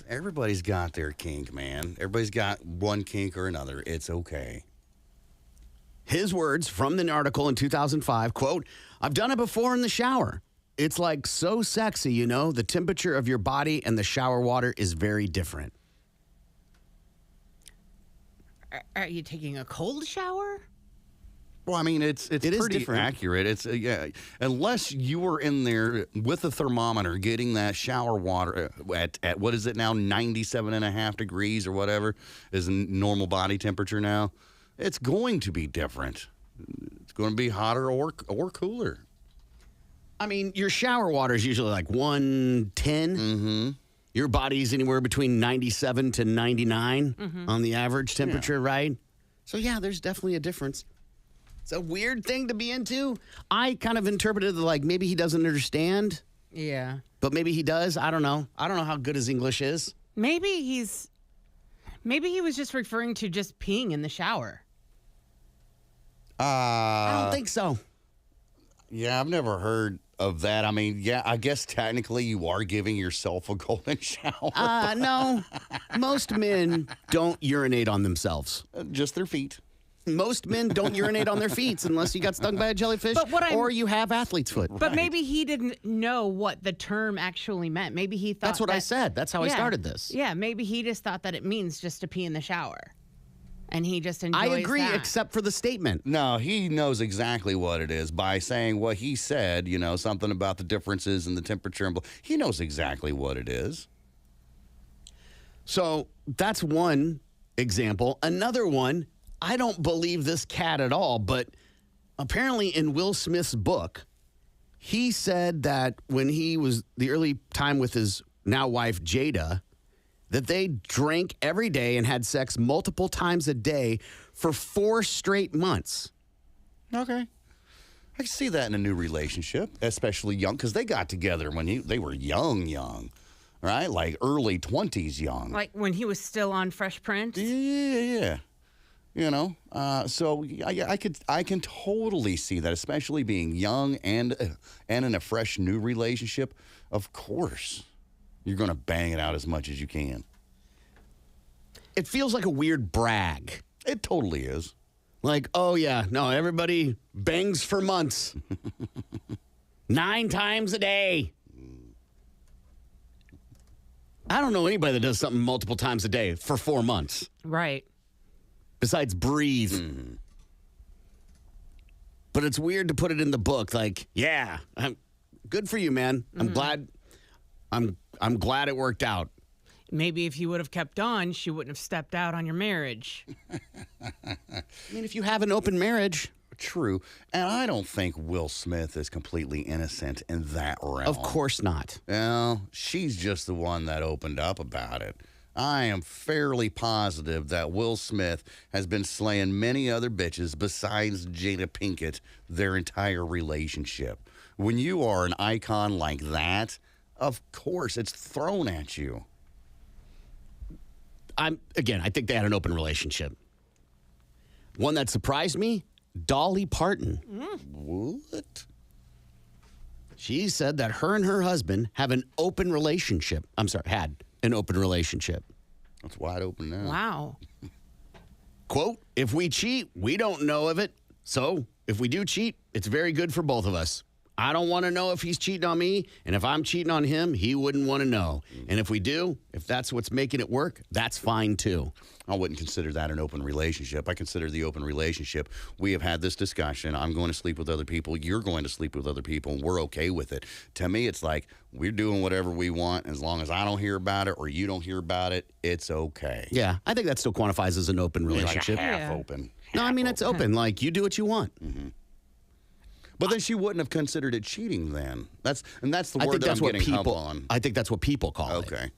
Everybody's got their kink, man. Everybody's got one kink or another. It's okay. His words from the article in 2005, quote, "I've done it before in the shower. It's like so sexy, you know, the temperature of your body and the shower water is very different." Are you taking a cold shower? Well, I mean, it is pretty different. accurate. It's yeah, unless you were in there with a thermometer getting that shower water at what is it now, 97.5 degrees or whatever is normal body temperature now. It's going to be different. It's going to be hotter or cooler. I mean, your shower water is usually like 110. Mm-hmm. Your body's anywhere between 97 to 99 on the average temperature, right? So, yeah, there's definitely a difference. It's a weird thing to be into. I kind of interpreted it like maybe he doesn't understand, Yeah. but maybe he does. I don't know. I don't know how good his English is. Maybe he was just referring to just peeing in the shower. I don't think so. Yeah, I've never heard of that. I mean, yeah, I guess technically you are giving yourself a golden shower. No. Most men don't urinate on themselves. Just their feet. Most men don't urinate on their feet unless you got stung by a jellyfish But what I'm- or you have athlete's foot. But maybe he didn't know what the term actually meant. Maybe he thought That's what I said. That's how I started this. Yeah, maybe he just thought that it means just to pee in the shower. And he just enjoys I agree, that. except for the statement. No, he knows exactly what it is by saying what he said, something about the differences in the temperature. And he knows exactly what it is. So that's one example. Another one, I don't believe this cat at all, but apparently in Will Smith's book, he said that when he was the early time with his now wife, Jada, that they drank every day and had sex multiple times a day for 4 straight months. Okay. I can see that in a new relationship, especially young, because they got together when they were young, right? Like early 20s young. Like when he was still on Fresh Prince. Yeah. So I can totally see that, especially being young and in a fresh new relationship. Of course, you're going to bang it out as much as you can. It feels like a weird brag. It totally is. Like, oh yeah, no, everybody bangs for months. 9 times a day. I don't know anybody that does something multiple times a day for 4 months. Right. Besides Breathe. But it's weird to put it in the book. Like, yeah, good for you, man. I'm glad. I'm glad it worked out. Maybe if you would have kept on, she wouldn't have stepped out on your marriage. I mean, if you have an open marriage. True. And I don't think Will Smith is completely innocent in that realm. Of course not. Well, she's just the one that opened up about it. I am fairly positive that Will Smith has been slaying many other bitches besides Jada Pinkett their entire relationship. When you are an icon like that, of course it's thrown at you. I think they had an open relationship. One that surprised me, Dolly Parton. What? She said that her and her husband have an open relationship. Had an open relationship. It's wide open now. Wow. Quote, if we cheat, we don't know of it. So if we do cheat, it's very good for both of us. I don't want to know if he's cheating on me. And if I'm cheating on him, he wouldn't want to know. And if we do, if that's what's making it work, that's fine too. I wouldn't consider that an open relationship. I consider the open relationship. We have had this discussion. I'm going to sleep with other people. You're going to sleep with other people. And we're okay with it. To me, it's like we're doing whatever we want. As long as I don't hear about it or you don't hear about it, it's okay. Yeah, I think that still qualifies as an open relationship. Like half open. No, I mean, it's open. Like, you do what you want. But then she wouldn't have considered it cheating then. That's the I word think that that's I'm what getting people. hump on. I think that's what people call it. Okay.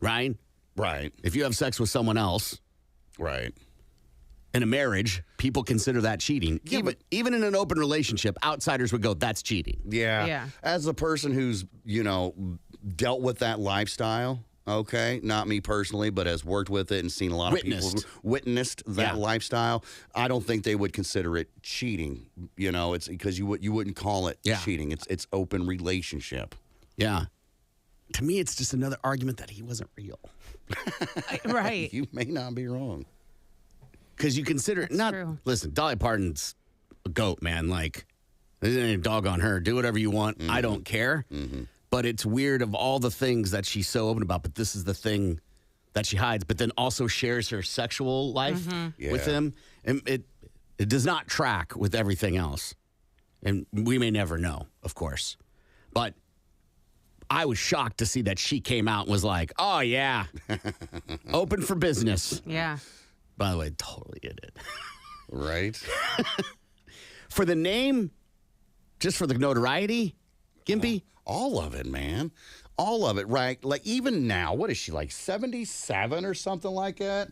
Right? Right. If you have sex with someone else Right. in a marriage, people consider that cheating. Yeah, even in an open relationship, outsiders would go, "That's cheating." Yeah. Yeah. As a person who's, dealt with that lifestyle, okay, not me personally, but has worked with it and seen a lot of people witnessed that lifestyle, I don't think they would consider it cheating. It's because you wouldn't call it cheating. It's open relationship. Yeah. To me, it's just another argument that he wasn't real. Right. You may not be wrong. Because you consider it not. true. Listen, Dolly Parton's a goat, man. Like, there's any dog on her. Do whatever you want. I don't care. But it's weird of all the things that she's so open about. But this is the thing that she hides. But then also shares her sexual life with him. And it does not track with everything else. And we may never know, of course. But I was shocked to see that she came out and was like, "Oh yeah, open for business." Yeah. By the way, totally did it. Right? For the name, just for the notoriety, Gimpy. All of it, man. All of it, right? Like, even now, what is she, like 77 or something like that?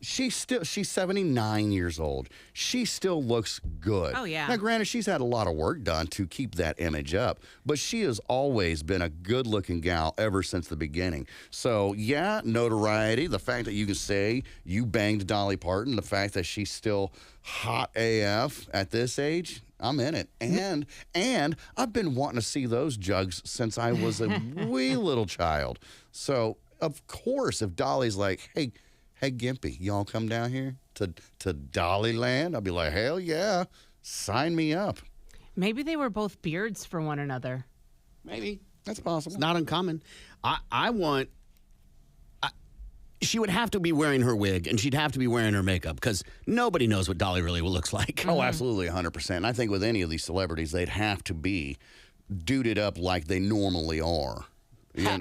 she's 79 years old. She still looks good. Oh, yeah. Now, granted, she's had a lot of work done to keep that image up, but she has always been a good-looking gal ever since the beginning. So, yeah, notoriety, the fact that you can say you banged Dolly Parton, the fact that she's still hot AF at this age, I'm in it. And I've been wanting to see those jugs since I was a wee little child. So, of course, if Dolly's like, hey, Gimpy, y'all come down here to Dollyland? I'll be like, hell yeah, sign me up. Maybe they were both beards for one another. Maybe. That's possible. It's not uncommon. She would have to be wearing her wig, and she'd have to be wearing her makeup, because nobody knows what Dolly really looks like. Oh, absolutely, 100%. And I think with any of these celebrities, they'd have to be duded up like they normally are. Yeah.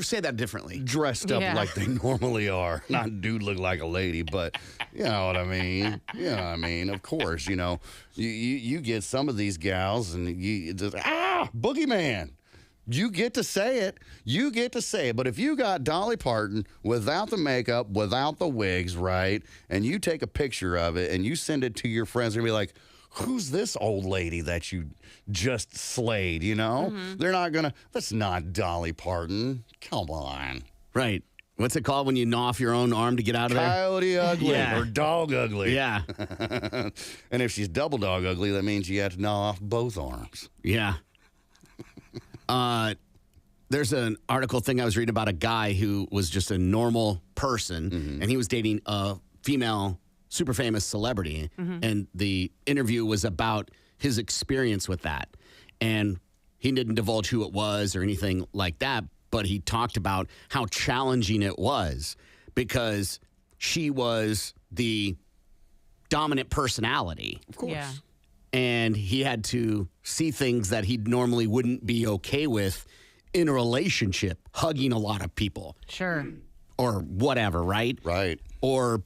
Say that differently. Dressed up like they normally are. Not dude look like a lady, but you know what I mean. You know what I mean. Of course, you get some of these gals and you just, boogeyman. You get to say it. You get to say it. But if you got Dolly Parton without the makeup, without the wigs, right, and you take a picture of it and you send it to your friends and be like, who's this old lady that you just slayed, They're not going to, that's not Dolly Parton. Come on. Right. What's it called when you gnaw off your own arm to get out of there? Coyote ugly Yeah. or dog ugly. Yeah. And if she's double dog ugly, that means you have to gnaw off both arms. Yeah. There's an article thing I was reading about a guy who was just a normal person, and he was dating a female super famous celebrity, and the interview was about his experience with that. And he didn't divulge who it was or anything like that, but he talked about how challenging it was because she was the dominant personality. Of course. Yeah. And he had to see things that he normally wouldn't be okay with in a relationship, hugging a lot of people. Sure. Or whatever, right? Right. Or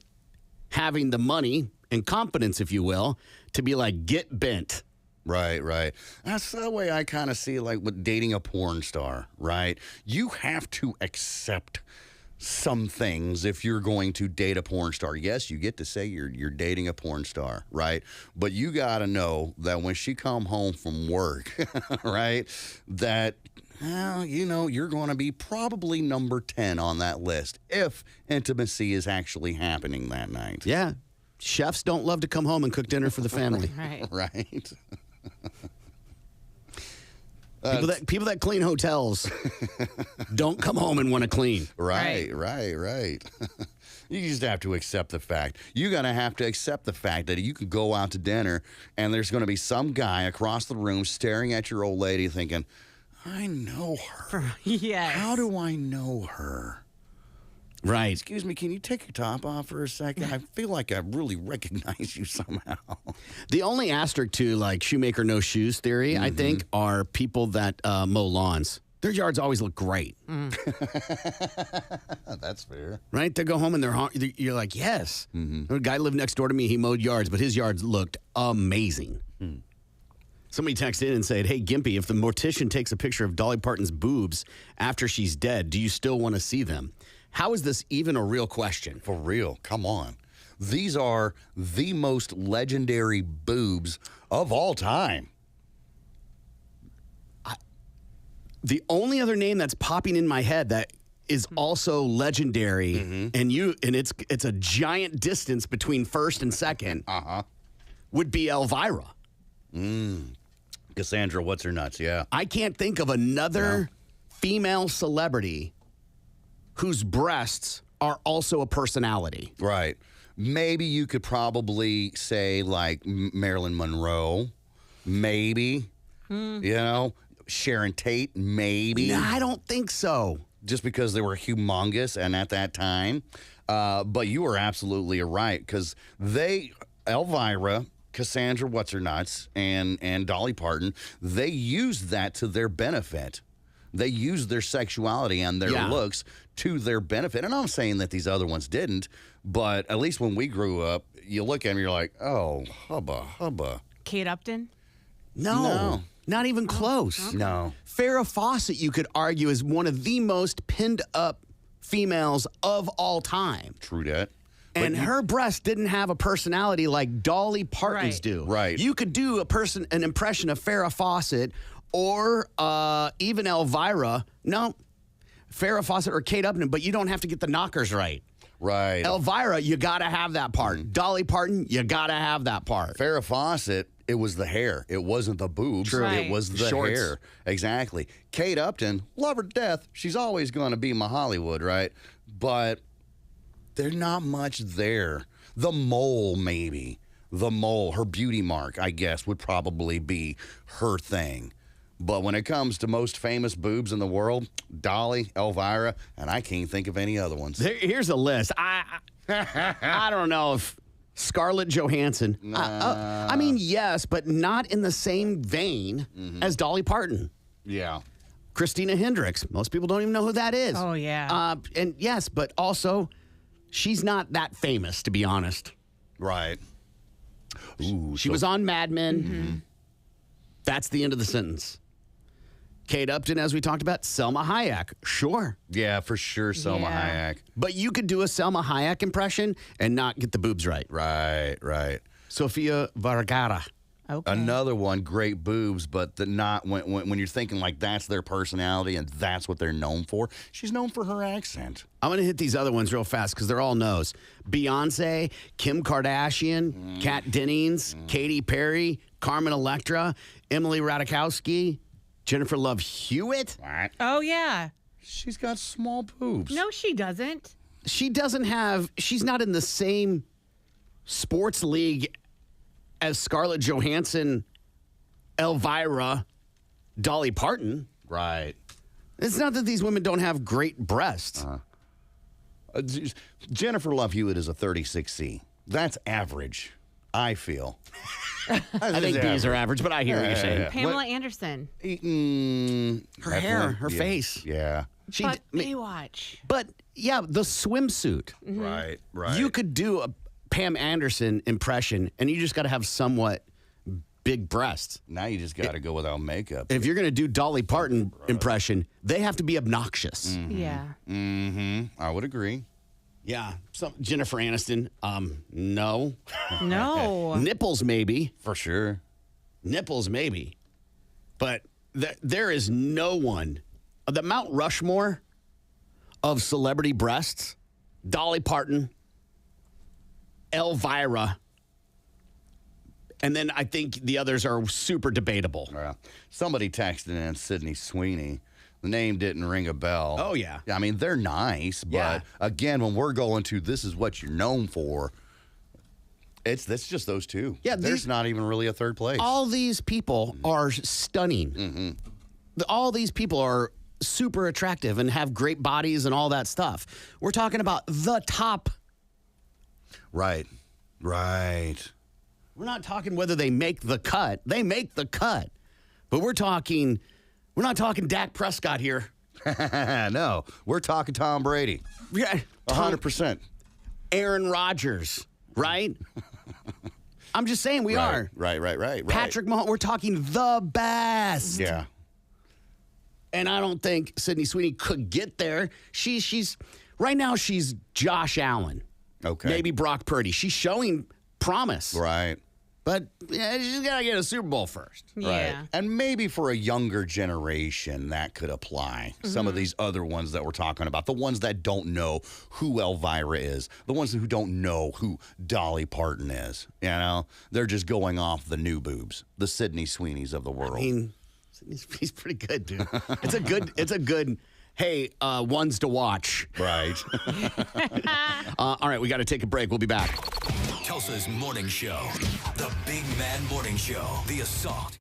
having the money and confidence, if you will, to be like, get bent. Right, right. That's the way I kind of see it, like with dating a porn star, right? You have to accept some things if you're going to date a porn star. Yes, you get to say you're dating a porn star, right? But you got to know that when she come home from work, right, that, well, you're going to be probably number 10 on that list if intimacy is actually happening that night. Yeah. Chefs don't love to come home and cook dinner for the family. Right. Right. People that clean hotels don't come home and want to clean. Right. You just have to accept the fact. You're going to have to accept the fact that you can go out to dinner and there's going to be some guy across the room staring at your old lady thinking, I know her. Yes. How do I know her? Right. Excuse me, can you take your top off for a second? I feel like I really recognize you somehow. The only asterisk to like shoemaker no shoes theory, I think, are people that mow lawns. Their yards always look great. That's fair. Right? They go home and you're like, yes. A guy lived next door to me. He mowed yards, but his yards looked amazing. Somebody texted in and said, hey, Gimpy, if the mortician takes a picture of Dolly Parton's boobs after she's dead, do you still want to see them? How is this even a real question? For real, come on. These are the most legendary boobs of all time. The only other name that's popping in my head that is also legendary, and it's a giant distance between first and second, would be Elvira. Cassandra, what's her nuts? Yeah. I can't think of another female celebrity whose breasts are also a personality. Right. Maybe you could probably say like Marilyn Monroe. Maybe. Sharon Tate. Maybe. No, I don't think so. Just because they were humongous and at that time. But you were absolutely right because Elvira, Cassandra What's-Her-Nuts, and Dolly Parton, they used that to their benefit. They used their sexuality and their looks to their benefit. And I'm saying that these other ones didn't, but at least when we grew up, you look at them, you're like, oh, hubba. Kate Upton? No. Not even close. Okay. No. Farrah Fawcett, you could argue, is one of the most pinned up females of all time. True that. And her breasts didn't have a personality like Dolly Parton's Right. do. Right. You could do an impression of Farrah Fawcett or even Elvira. No, Farrah Fawcett or Kate Upton, but you don't have to get the knockers right. Right. Elvira, you got to have that part. Dolly Parton, you got to have that part. Farrah Fawcett, it was the hair. It wasn't the boobs. True. Right. It was the Shorts. hair. Exactly. Kate Upton, love her to death. She's always going to be my Hollywood, right? But there's not much there. The mole, maybe. The mole, her beauty mark, I guess, would probably be her thing. But when it comes to most famous boobs in the world, Dolly, Elvira, and I can't think of any other ones. Here's a list. I don't know if Scarlett Johansson. I mean, yes, but not in the same vein as Dolly Parton. Yeah. Christina Hendricks. Most people don't even know who that is. Oh, yeah. And yes, but also, she's not that famous, to be honest. Right. Ooh, She was on Mad Men. That's the end of the sentence. Kate Upton, as we talked about, Selma Hayek. Sure. Yeah, for sure, Selma Yeah. Hayek. But you could do a Selma Hayek impression and not get the boobs right. Right. Sofia Vergara. Okay. Another one, great boobs, but not when you're thinking like that's their personality and that's what they're known for. She's known for her accent. I'm going to hit these other ones real fast because they're all no's. Beyonce, Kim Kardashian, Kat Dennings, Katy Perry, Carmen Electra, Emily Ratajkowski, Jennifer Love Hewitt. Right. Oh, yeah. She's got small boobs. No, she doesn't. She's not in the same sports league as Scarlett Johansson, Elvira, Dolly Parton. Right. It's not that these women don't have great breasts. Jennifer Love Hewitt is a 36C. That's average, I feel. I think B's are average, but I hear what you're saying. Yeah. Pamela Anderson. Her hair, her yeah, face. Yeah. But Baywatch. But yeah, the swimsuit. Right. You could do a Pam Anderson impression, and you just got to have somewhat big breasts. Now you just got to go without makeup. If you're going to do Dolly Parton impression, they have to be obnoxious. Yeah. I would agree. Yeah. Jennifer Aniston, no. No. Nipples, maybe. For sure. Nipples, maybe. But there is no one. The Mount Rushmore of celebrity breasts, Dolly Parton, Elvira, and then I think the others are super debatable. Somebody texted in Sydney Sweeney. The name didn't ring a bell. Oh, yeah. I mean, they're nice, but Yeah. again, when we're going to this is what you're known for, that's just those two. Yeah, there's not even really a third place. All these people are stunning. All these people are super attractive and have great bodies and all that stuff. We're talking about the top. Right. We're not talking whether they make the cut. They make the cut. But we're not talking Dak Prescott here. No, we're talking Tom Brady. Yeah, 100%. Aaron Rodgers, right? I'm just saying we are. Right. Patrick Mahomes, we're talking the best. Yeah. And I don't think Sydney Sweeney could get there. She's right now she's Josh Allen. Okay. Maybe Brock Purdy. She's showing promise. Right. But yeah, she's got to get a Super Bowl first. Yeah. Right. And maybe for a younger generation, that could apply. Some of these other ones that we're talking about, the ones that don't know who Elvira is, the ones who don't know who Dolly Parton is, they're just going off the new boobs, the Sydney Sweeneys of the world. I mean, he's pretty good, dude. It's a good, hey, ones to watch. Right. All right, we got to take a break. We'll be back. Tulsa's Morning Show. The Big Man Morning Show. The Assault.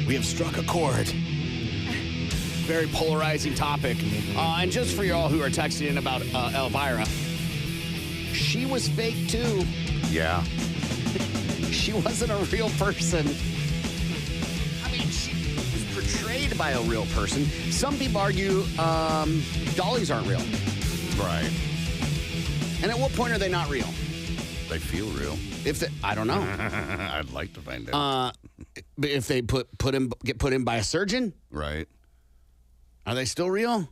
We have struck a chord. Very polarizing topic. And just for y'all who are texting in about Elvira, she was fake too. Yeah. She wasn't a real person. I mean, she was portrayed by a real person. Some people argue dollies aren't real. Right. And at what point are they not real? They feel real. I don't know. I'd like to find out. If they get put in by a surgeon, Right. are they still real?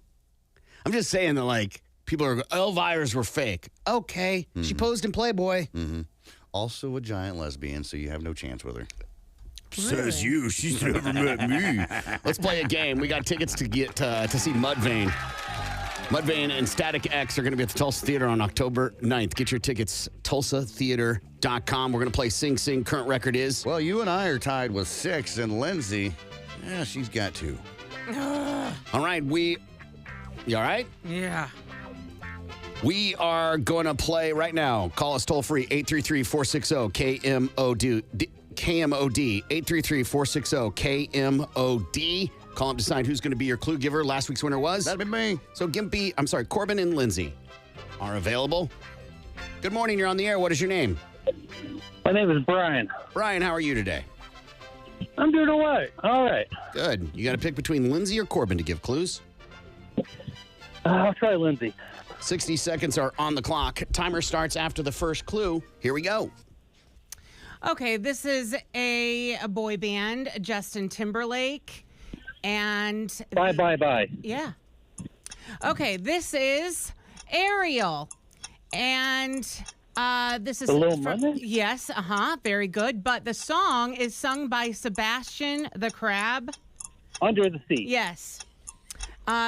I'm just saying that, like, people are, Elvira's were fake. Okay. She posed in Playboy. Also a giant lesbian, so you have no chance with her. Says you. She's never met me. Let's play a game. We got tickets to get to see Mudvayne. Mudvayne and Static X are going to be at the Tulsa Theater on October 9th. Get your tickets, tulsatheater.com. We're going to play Sing Sing. Current record is... Well, you and I are tied with 6, and Lindsay, she's got 2. All right, you all right? Yeah. We are going to play right now. Call us toll free, 833-460-KMOD. KMOD, 833-460-KMOD. Call and decide who's going to be your clue giver. Last week's winner was? That'd be me. So Corbin and Lindsay are available. Good morning, you're on the air. What is your name? My name is Brian. Brian, how are you today? I'm doing all right. All right. Good. You got to pick between Lindsay or Corbin to give clues. I'll try Lindsay. 60 seconds are on the clock. Timer starts after the first clue. Here we go. Okay, this is a boy band, Justin Timberlake, and Bye. yeah. Okay, this is Ariel, and this is The Little Mermaid? Yes, very good. But the song is sung by Sebastian the Crab. Under the Sea. Yes.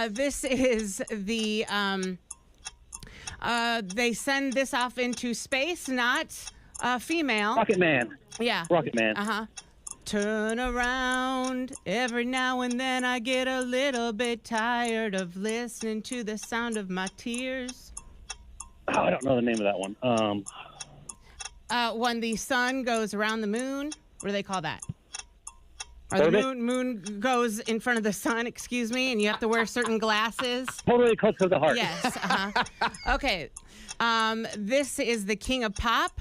This is the they send this off into space, not female. Rocket Man. Yeah. Rocket Man. Turn around. Every now and then I get a little bit tired of listening to the sound of my tears. Oh, I don't know the name of that one. When the sun goes around the moon, what do they call that? Or the Orbit? moon goes in front of the sun, excuse me, and you have to wear certain glasses. Totally Close to the Heart. Yes. Okay. This is the King of Pop,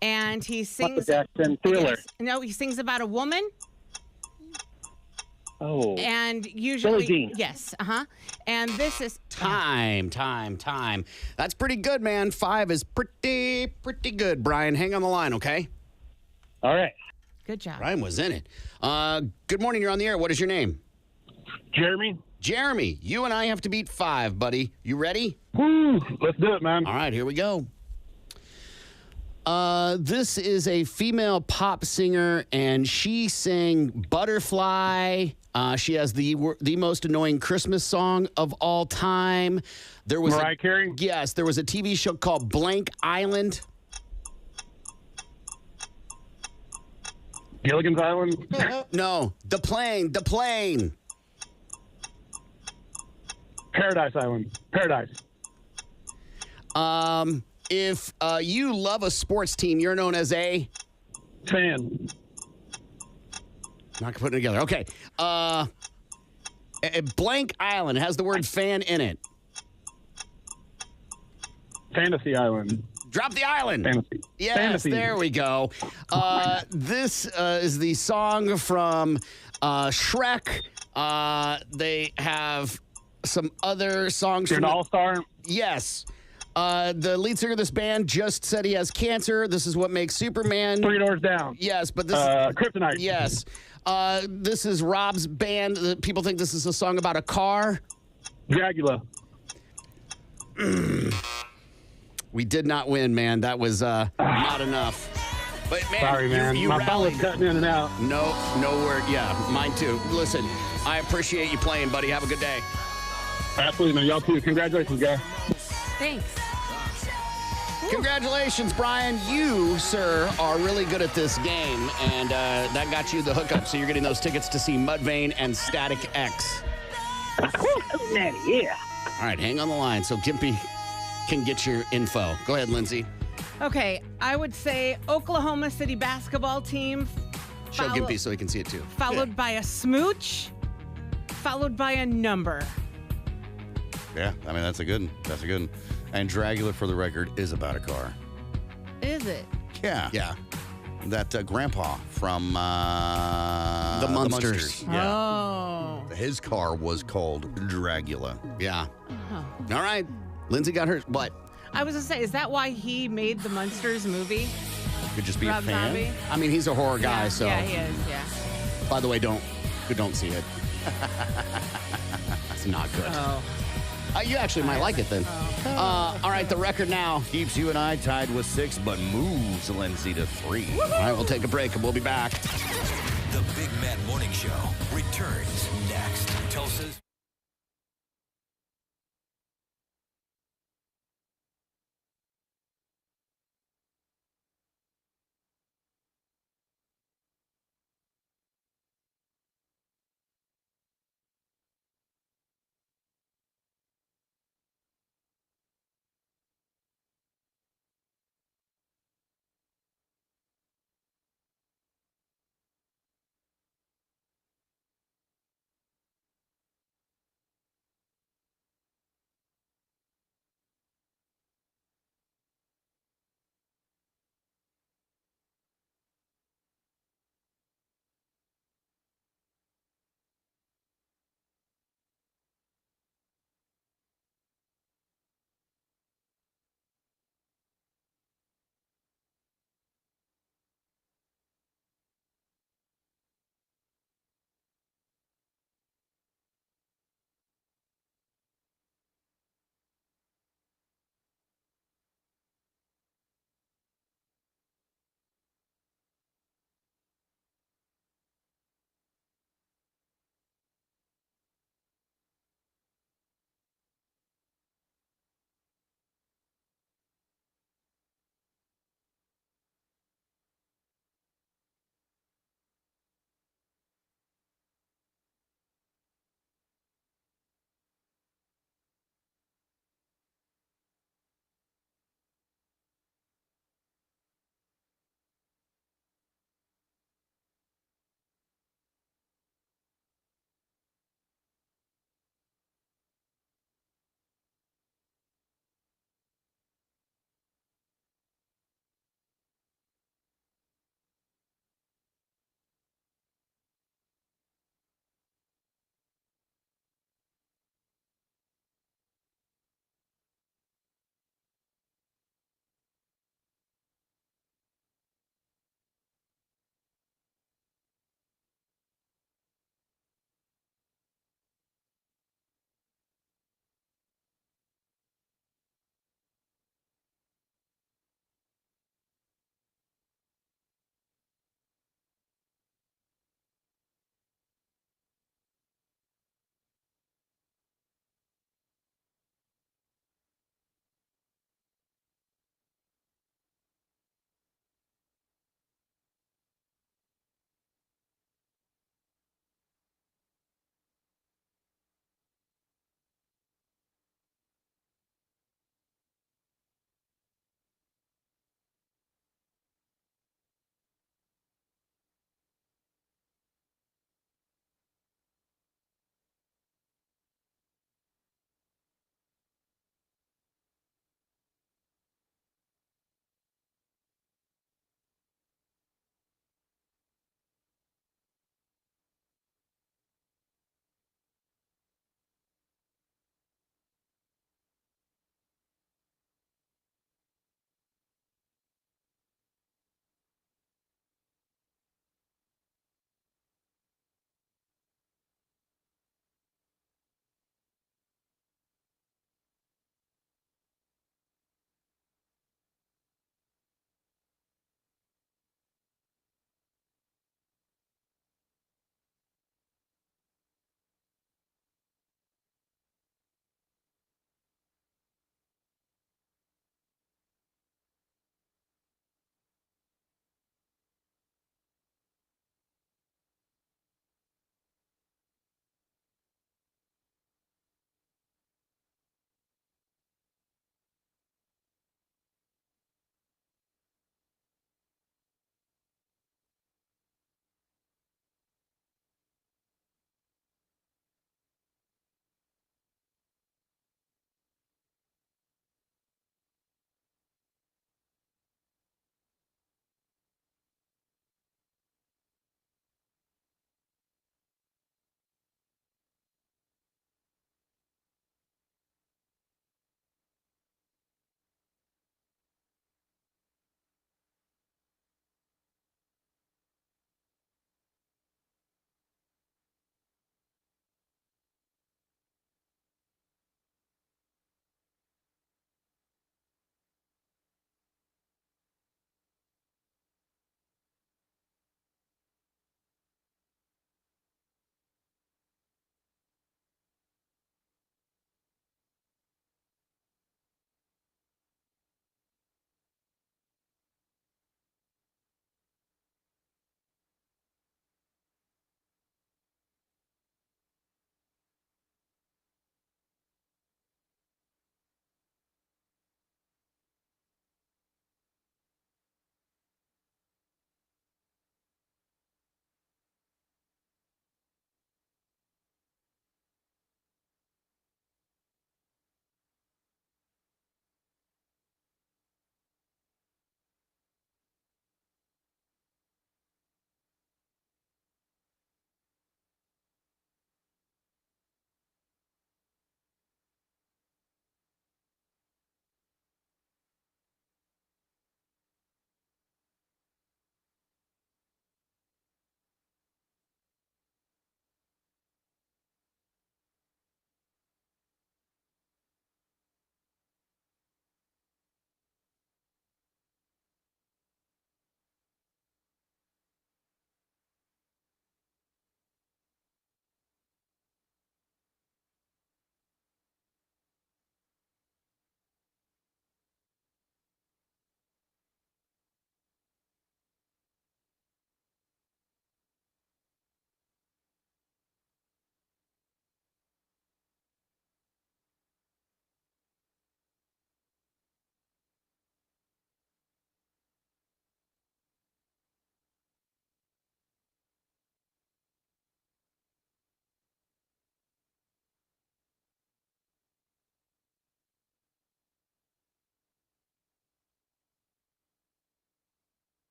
and he sings. Michael Jackson. Thriller. Yes. No, he sings about a woman, Oh. and usually. Billie Jean. Yes. And this is. Time. That's pretty good, man. 5 is pretty good, Brian. Hang on the line, okay? All right. Good job. Brian was in it. Good morning, you're on the air. What is your name? Jeremy. Jeremy, you and I have to beat 5, buddy. You ready? Woo. Let's do it, man. All right, here we go. This is a female pop singer, and she sang Butterfly. She has the most annoying Christmas song of all time. There was Mariah Carey? Yes, there was a TV show called Blank Island. Gilligan's Island. No, the plane. Paradise Island. Paradise. If you love a sports team, you're known as a... Fan. Not putting it together. Okay. A Blank Island has the word fan in it. Fantasy Island. Drop the island. Fantasy. Yes, Fantasy. there we go. This is the song from Shrek. They have some other songs. You're an all-star? Yes. The lead singer of this band just said he has cancer. This is what makes Superman. 3 Doors Down. Yes, but this Kryptonite. Yes. This is Rob's band. People think this is a song about a car. Dracula. We did not win, man. That was not enough. But man, Sorry, man. you My phone was rallied. cutting in and out. No word. Yeah, mine too. Listen, I appreciate you playing, buddy. Have a good day. Absolutely, man. Y'all too. Congratulations, guys. Thanks. Congratulations, Brian. You, sir, are really good at this game, and that got you the hookup. So you're getting those tickets to see Mudvayne and Static X. Yeah. All right, hang on the line so Gimpy can get your info. Go ahead, Lindsay. Okay, I would say Oklahoma City basketball team Show Follow- Gimpy so he can see it too. followed by a smooch, followed by a number. Yeah, I mean, that's a good one. That's a good one. And Dragula, for the record, is about a car. Is it? Yeah. Yeah. That grandpa from The Munsters. Yeah. Oh. His car was called Dragula. Yeah. All right. Lindsay got her. What? I was gonna say, is that why he made the Munsters movie? Could just be Rob a fan. Zombie? I mean, he's a horror guy, Yeah, so. yeah, he is. Yeah. By the way, don't see it. It's not good. Oh. You actually might like it then. All right, the record now. Keeps you and I tied with 6, but moves Lindsay to 3. All right, we'll take a break and we'll be back. The Big Mad Morning Show returns next. Tulsa's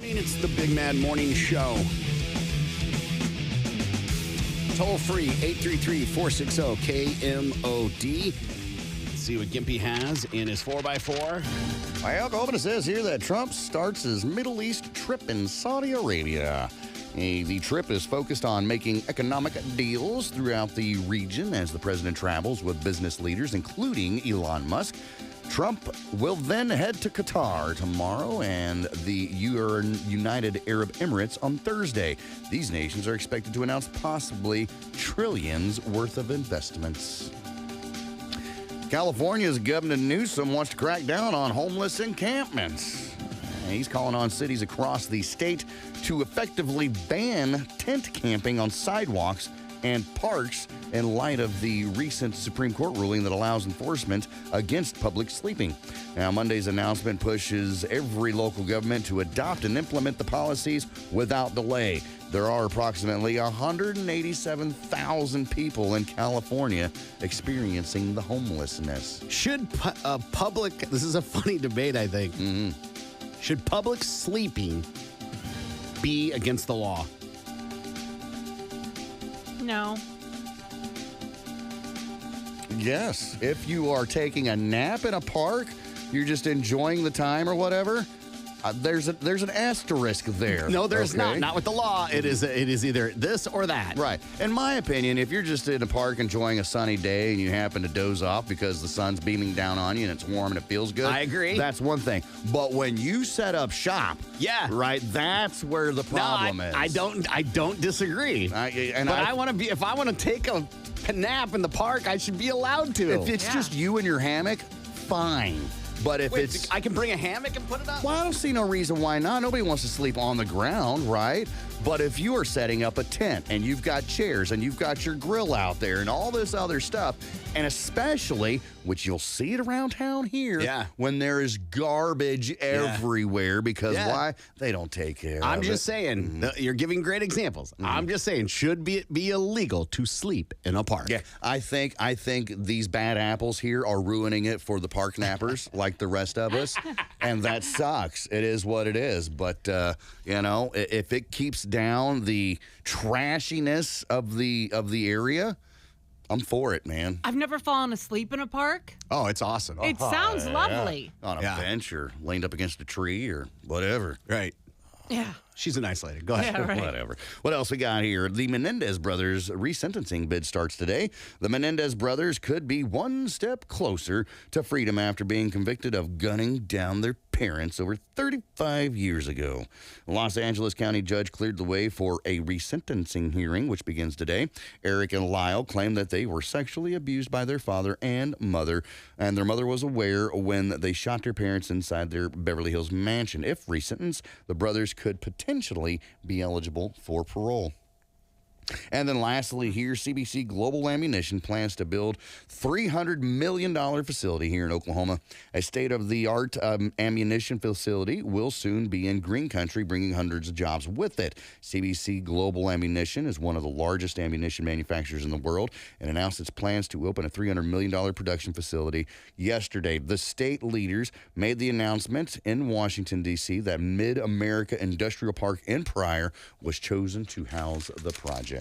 It's the Big Mad Morning Show. Toll free, 833-460-KMOD. Let's see what Gimpy has in his 4x4. Well, Goldman says here that Trump starts his Middle East trip in Saudi Arabia. The trip is focused on making economic deals throughout the region as the president travels with business leaders, including Elon Musk. Trump will then head to Qatar tomorrow and the United Arab Emirates on Thursday. These nations are expected to announce possibly trillions worth of investments. California's Governor Newsom wants to crack down on homeless encampments. He's calling on cities across the state to effectively ban tent camping on sidewalks and parks in light of the recent Supreme Court ruling that allows enforcement against public sleeping. Now, Monday's announcement pushes every local government to adopt and implement the policies without delay. There are approximately 187,000 people in California experiencing the homelessness. Should public, this is a funny debate, I think. Should public sleeping be against the law? No. Yes. If you are taking a nap in a park, you're just enjoying the time or whatever, there's an asterisk there. No, there's okay? not. Not with the law. It is either this or that. Right. In my opinion, if you're just in a park enjoying a sunny day and you happen to doze off because the sun's beaming down on you and it's warm and it feels good. I agree. That's one thing. But when you set up shop, yeah, right, that's where the problem is. I don't disagree. I want to be, if I want to take a nap in the park, I should be allowed to. If it's just you and your hammock, fine. But if I can bring a hammock and put it up? Well, I don't see no reason why not. Nobody wants to sleep on the ground, right? But if you are setting up a tent and you've got chairs and you've got your grill out there and all this other stuff, and especially, which you'll see it around town here, when there is garbage everywhere because why? They don't take care of it. I'm just saying, you're giving great examples. I'm just saying, should be illegal to sleep in a park? Yeah, I think these bad apples here are ruining it for the park nappers like the rest of us, and that sucks. It is what it is. But, if it keeps down the trashiness of the area, I'm for it, man. I've never fallen asleep in a park. Oh, it's awesome. It sounds lovely. On a bench or leaned up against a tree or whatever. Right. Yeah. She's a nice lady. Go ahead. Yeah, right. Whatever. What else we got here? The Menendez brothers resentencing bid starts today. The Menendez brothers could be one step closer to freedom after being convicted of gunning down their parents over 35 years ago. A Los Angeles County judge cleared the way for a resentencing hearing, which begins today. Eric and Lyle claimed that they were sexually abused by their father and mother, and their mother was aware when they shot their parents inside their Beverly Hills mansion. If resentenced, the brothers could potentially be eligible for parole. And then lastly here, CBC Global Ammunition plans to build $300 million facility here in Oklahoma. A state-of-the-art ammunition facility will soon be in green country, bringing hundreds of jobs with it. CBC Global Ammunition is one of the largest ammunition manufacturers in the world and announced its plans to open a $300 million production facility yesterday. The state leaders made the announcement in Washington, D.C. that Mid-America Industrial Park in Pryor was chosen to house the project.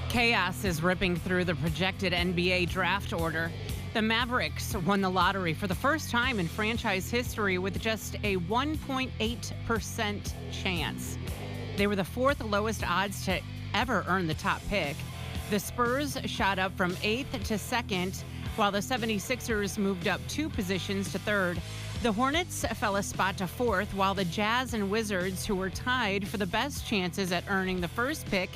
Chaos is ripping through the projected NBA draft order. The Mavericks won the lottery for the first time in franchise history with just a 1.8% chance. They were the fourth lowest odds to ever earn the top pick. The Spurs shot up from 8th to 2nd, while the 76ers moved up 2 positions to 3rd. The Hornets fell a spot to 4th, while the Jazz and Wizards, who were tied for the best chances at earning the first pick,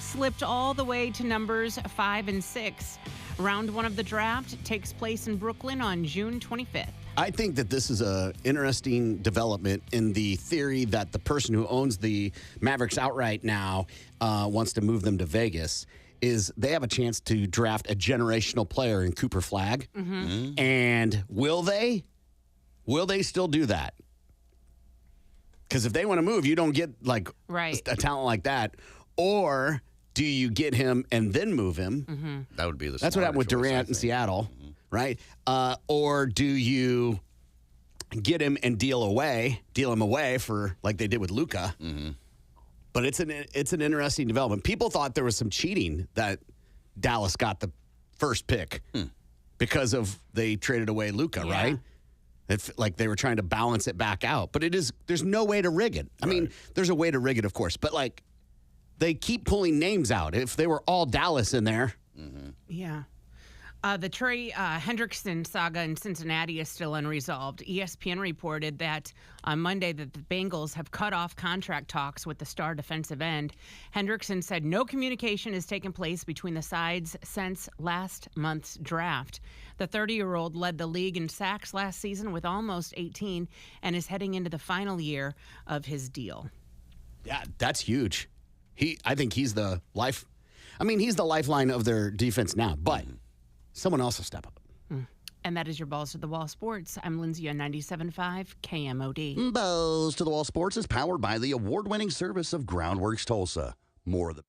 slipped all the way to numbers 5 and 6. Round 1 of the draft takes place in Brooklyn on June 25th. I think that this is an interesting development in the theory that the person who owns the Mavericks outright now wants to move them to Vegas. Is they have a chance to draft a generational player in Cooper Flagg. And will they? Will they still do that? Because if they want to move, you don't get like Right. a talent like that. Or do you get him and then move him? That would be the That's what happened with smarter choice, I Durant in think. Seattle, right? Or do you get him and deal him away for like they did with Luka? But it's an interesting development. People thought there was some cheating that Dallas got the first pick because of they traded away Luka, Yeah. right? Like they were trying to balance it back out. But there's no way to rig it. I mean, there's a way to rig it, of course. But like they keep pulling names out. If they were all Dallas in there. Yeah. The Trey Hendrickson saga in Cincinnati is still unresolved. ESPN reported that on Monday that the Bengals have cut off contract talks with the star defensive end. Hendrickson said no communication has taken place between the sides since last month's draft. The 30-year-old led the league in sacks last season with almost 18 and is heading into the final year of his deal. Yeah, that's huge. I think he's the he's the lifeline of their defense now, but someone else will step up. And that is your Balls to the Wall Sports. I'm Lindsay on 97.5 KMOD. Balls to the Wall Sports is powered by the award-winning service of Groundworks Tulsa. More of the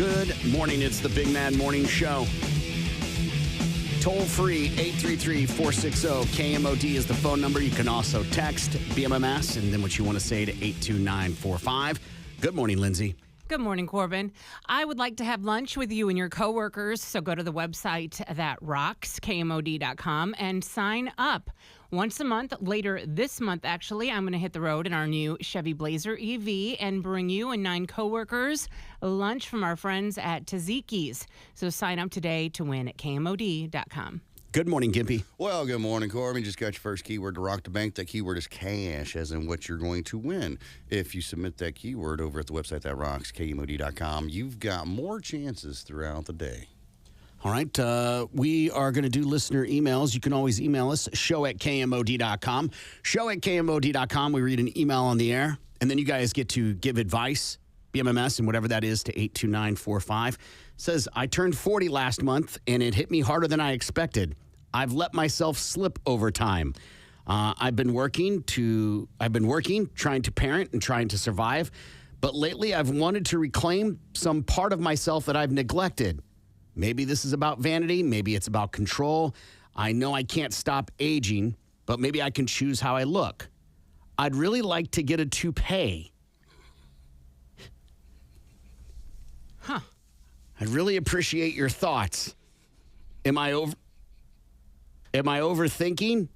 Good morning. It's the Big Mad Morning Show. Toll free 833-460-KMOD is the phone number. You can also text BMMS and then what you want to say to 82945. Good morning, Lindsay. Good morning, Corbin. I would like to have lunch with you and your coworkers, so go to the website that rocks, KMOD.com, and sign up. Once a month, later this month, actually, I'm going to hit the road in our new Chevy Blazer EV and bring you and 9 coworkers lunch from our friends at Taziki's. So sign up today to win at KMOD.com. Good morning, Gimpy. Well, good morning, Corbin. Just got your first keyword to rock the bank. That keyword is cash, as in what you're going to win. If you submit that keyword over at the website that rocks, KMOD.com, you've got more chances throughout the day. All right, we are going to do listener emails. You can always email us, show@KMOD.com. Show@KMOD.com. We read an email on the air, and then you guys get to give advice, BMMS, and whatever that is, to 82945. Says, I turned 40 last month, and it hit me harder than I expected. I've let myself slip over time. I've been working, trying to parent and trying to survive. But lately, I've wanted to reclaim some part of myself that I've neglected. Maybe this is about vanity. Maybe it's about control. I know I can't stop aging, but maybe I can choose how I look. I'd really like to get a toupee. Huh. I'd really appreciate your thoughts. Am I overthinking?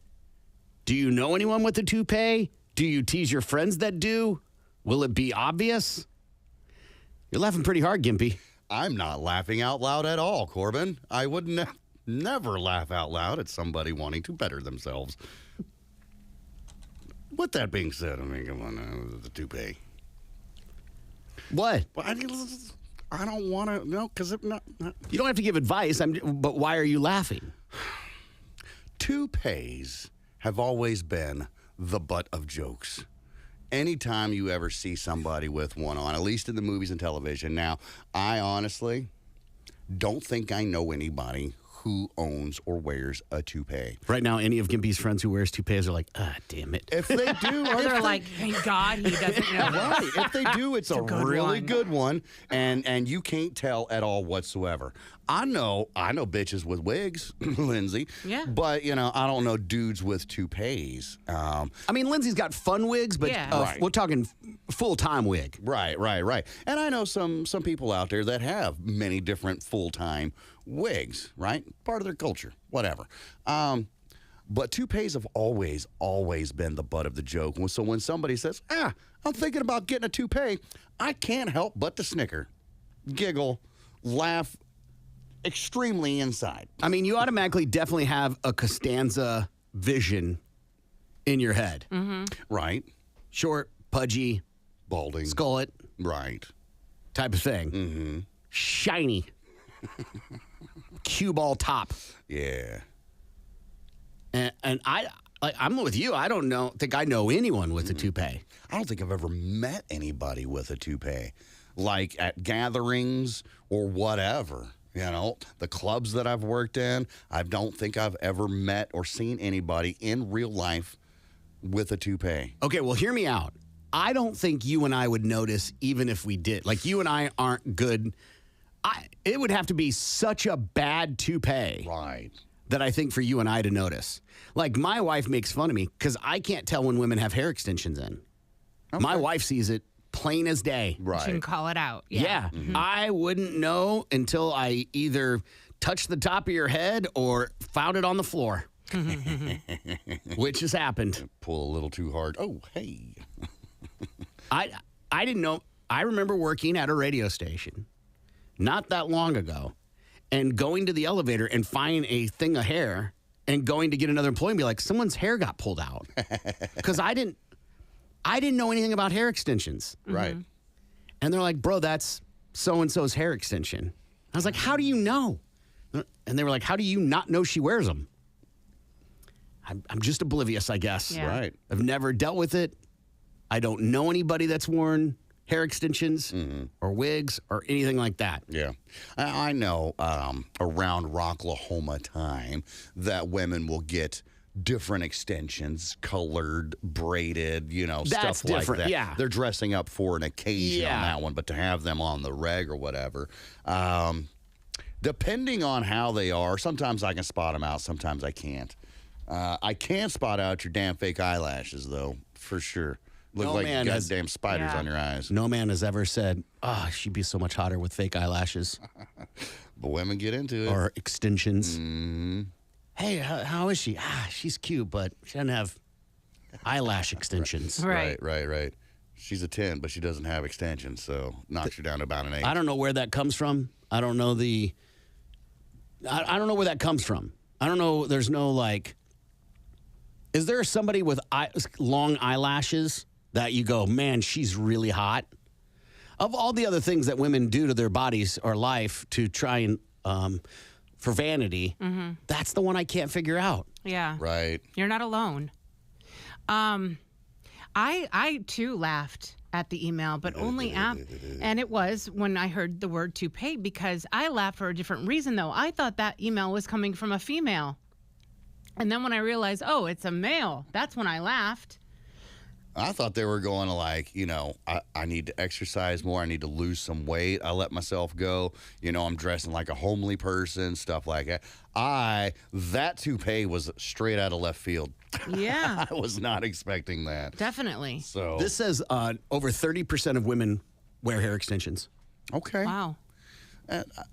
Do you know anyone with a toupee? Do you tease your friends that do? Will it be obvious? You're laughing pretty hard, Gimpy. I'm not laughing out loud at all, Corbin. I would never laugh out loud at somebody wanting to better themselves. With that being said, I mean, come on, the toupee. What? Well, I don't want to, no, because not. You don't have to give advice, but why are you laughing? Toupees have always been the butt of jokes. Anytime you ever see somebody with one on, at least in the movies and television. Now, I honestly don't think I know anybody who owns or wears a toupee. Right now, any of Gimpy's friends who wears toupees are like, damn it. If they do, Or they're like, thank God he doesn't know. right. If they do, it's a good really one. good one, and you can't tell at all whatsoever. I know bitches with wigs, Lindsay. Yeah. But, I don't know dudes with toupees. I mean, Lindsay's got fun wigs, but Yeah. Right. we're talking full-time wig. Right. And I know some people out there that have many different full-time wigs, right? Part of their culture, whatever. But toupees have always been the butt of the joke. So when somebody says, I'm thinking about getting a toupee, I can't help but to snicker, giggle, laugh extremely inside. I mean, you automatically definitely have a Costanza vision in your head. Right. Short, pudgy, Balding. skullet Right. type of thing. Shiny. Cue ball top. Yeah. And I'm with you. I don't think I know anyone with a toupee. I don't think I've ever met anybody with a toupee, like at gatherings or whatever. The clubs that I've worked in, I don't think I've ever met or seen anybody in real life with a toupee. Okay, well, hear me out. I don't think you and I would notice even if we did. Like, you and I aren't good. It would have to be such a bad toupee. Right. That I think for you and I to notice. Like, my wife makes fun of me because I can't tell when women have hair extensions in. Okay. My wife sees it plain as day. You can Right. call it out. Yeah. I wouldn't know until I either touched the top of your head or found it on the floor. Which has happened. Pull a little too hard. Oh, hey. I didn't know. I remember working at a radio station not that long ago and going to the elevator and finding a thing of hair and going to get another employee and be like, someone's hair got pulled out. Because I didn't know anything about hair extensions. Right. And they're like, bro, that's so-and-so's hair extension. I was like, how do you know? And they were like, how do you not know she wears them? I'm just oblivious, I guess. Yeah. Right. I've never dealt with it. I don't know anybody that's worn hair extensions or wigs or anything like that. Yeah. I know around Rocklahoma time that women will get different extensions, colored, braided, That's stuff like different, that. yeah. They're dressing up for an occasion on that one, but to have them on the reg or whatever, depending on how they are, sometimes I can spot them out, sometimes I can't. I can spot out your damn fake eyelashes, though, for sure. Look like goddamn spiders on your eyes. No man has ever said, she'd be so much hotter with fake eyelashes. But women get into it. Or extensions. Mm-hmm. Hey, how is she? She's cute, but she doesn't have eyelash extensions. Right. Right. She's a 10, but she doesn't have extensions, so knocks her down to about an 8. I don't know where that comes from. I don't know I don't know where that comes from. I don't know. There's no is there somebody with long eyelashes that you go, man, she's really hot? Of all the other things that women do to their bodies or life to try and, for vanity, that's the one I can't figure out. Yeah. Right. You're not alone. I too laughed at the email, but only and it was when I heard the word toupee, because I laughed for a different reason, though. I thought that email was coming from a female. And then when I realized, it's a male, that's when I laughed. I thought they were going to I need to exercise more. I need to lose some weight. I let myself go. I'm dressing like a homely person, stuff like that. That toupee was straight out of left field. Yeah. I was not expecting that. Definitely. So This says over 30% of women wear hair extensions. okay. Wow.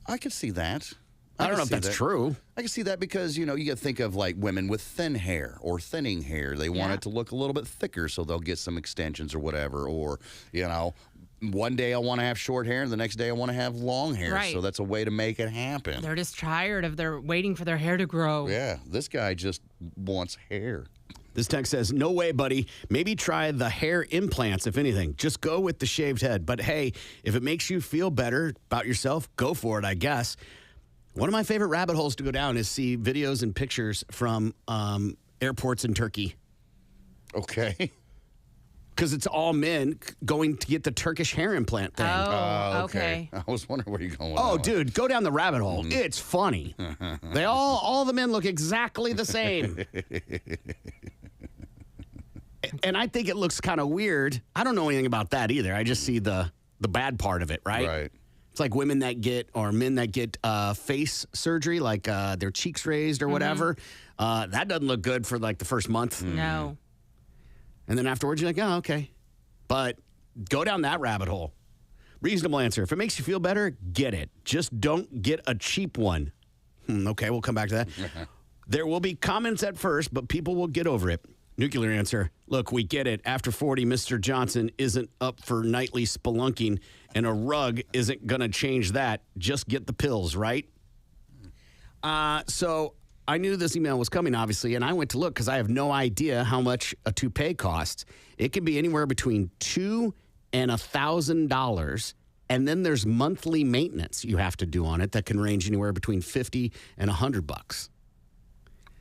I could see that. I don't know if can see that's that. true. I can see that because, you got to think of women with thin hair or thinning hair. They want Yeah. it to look a little bit thicker, so they'll get some extensions or whatever. Or, one day I want to have short hair and the next day I want to have long hair. Right. So that's a way to make it happen. They're just tired of waiting for their hair to grow. Yeah, this guy just wants hair. This text says, no way, buddy. Maybe try the hair implants, if anything. Just go with the shaved head. But hey, if it makes you feel better about yourself, go for it, I guess. One of my favorite rabbit holes to go down is see videos and pictures from airports in Turkey. Okay. Because it's all men going to get the Turkish hair implant thing. Oh, okay. I was wondering where you're going with Oh, that one. dude, go down the rabbit hole. It's funny. They all the men look exactly the same. And I think it looks kind of weird. I don't know anything about that either. I just see the bad part of it, right? Right. It's like women that get, or men that get face surgery, like their cheeks raised or whatever. That doesn't look good for the first month. No. And then afterwards, you're like, oh, okay. But go down that rabbit hole. Reasonable answer. If it makes you feel better, get it. Just don't get a cheap one. Okay, we'll come back to that. There will be comments at first, but people will get over it. Nuclear answer. Look, we get it. After 40, Mr. Johnson isn't up for nightly spelunking, and a rug isn't going to change that. Just get the pills, right? So I knew this email was coming, obviously, and I went to look because I have no idea how much a toupee costs. It can be anywhere between $2,000 and $1,000, and then there's monthly maintenance you have to do on it that can range anywhere between $50 and $100.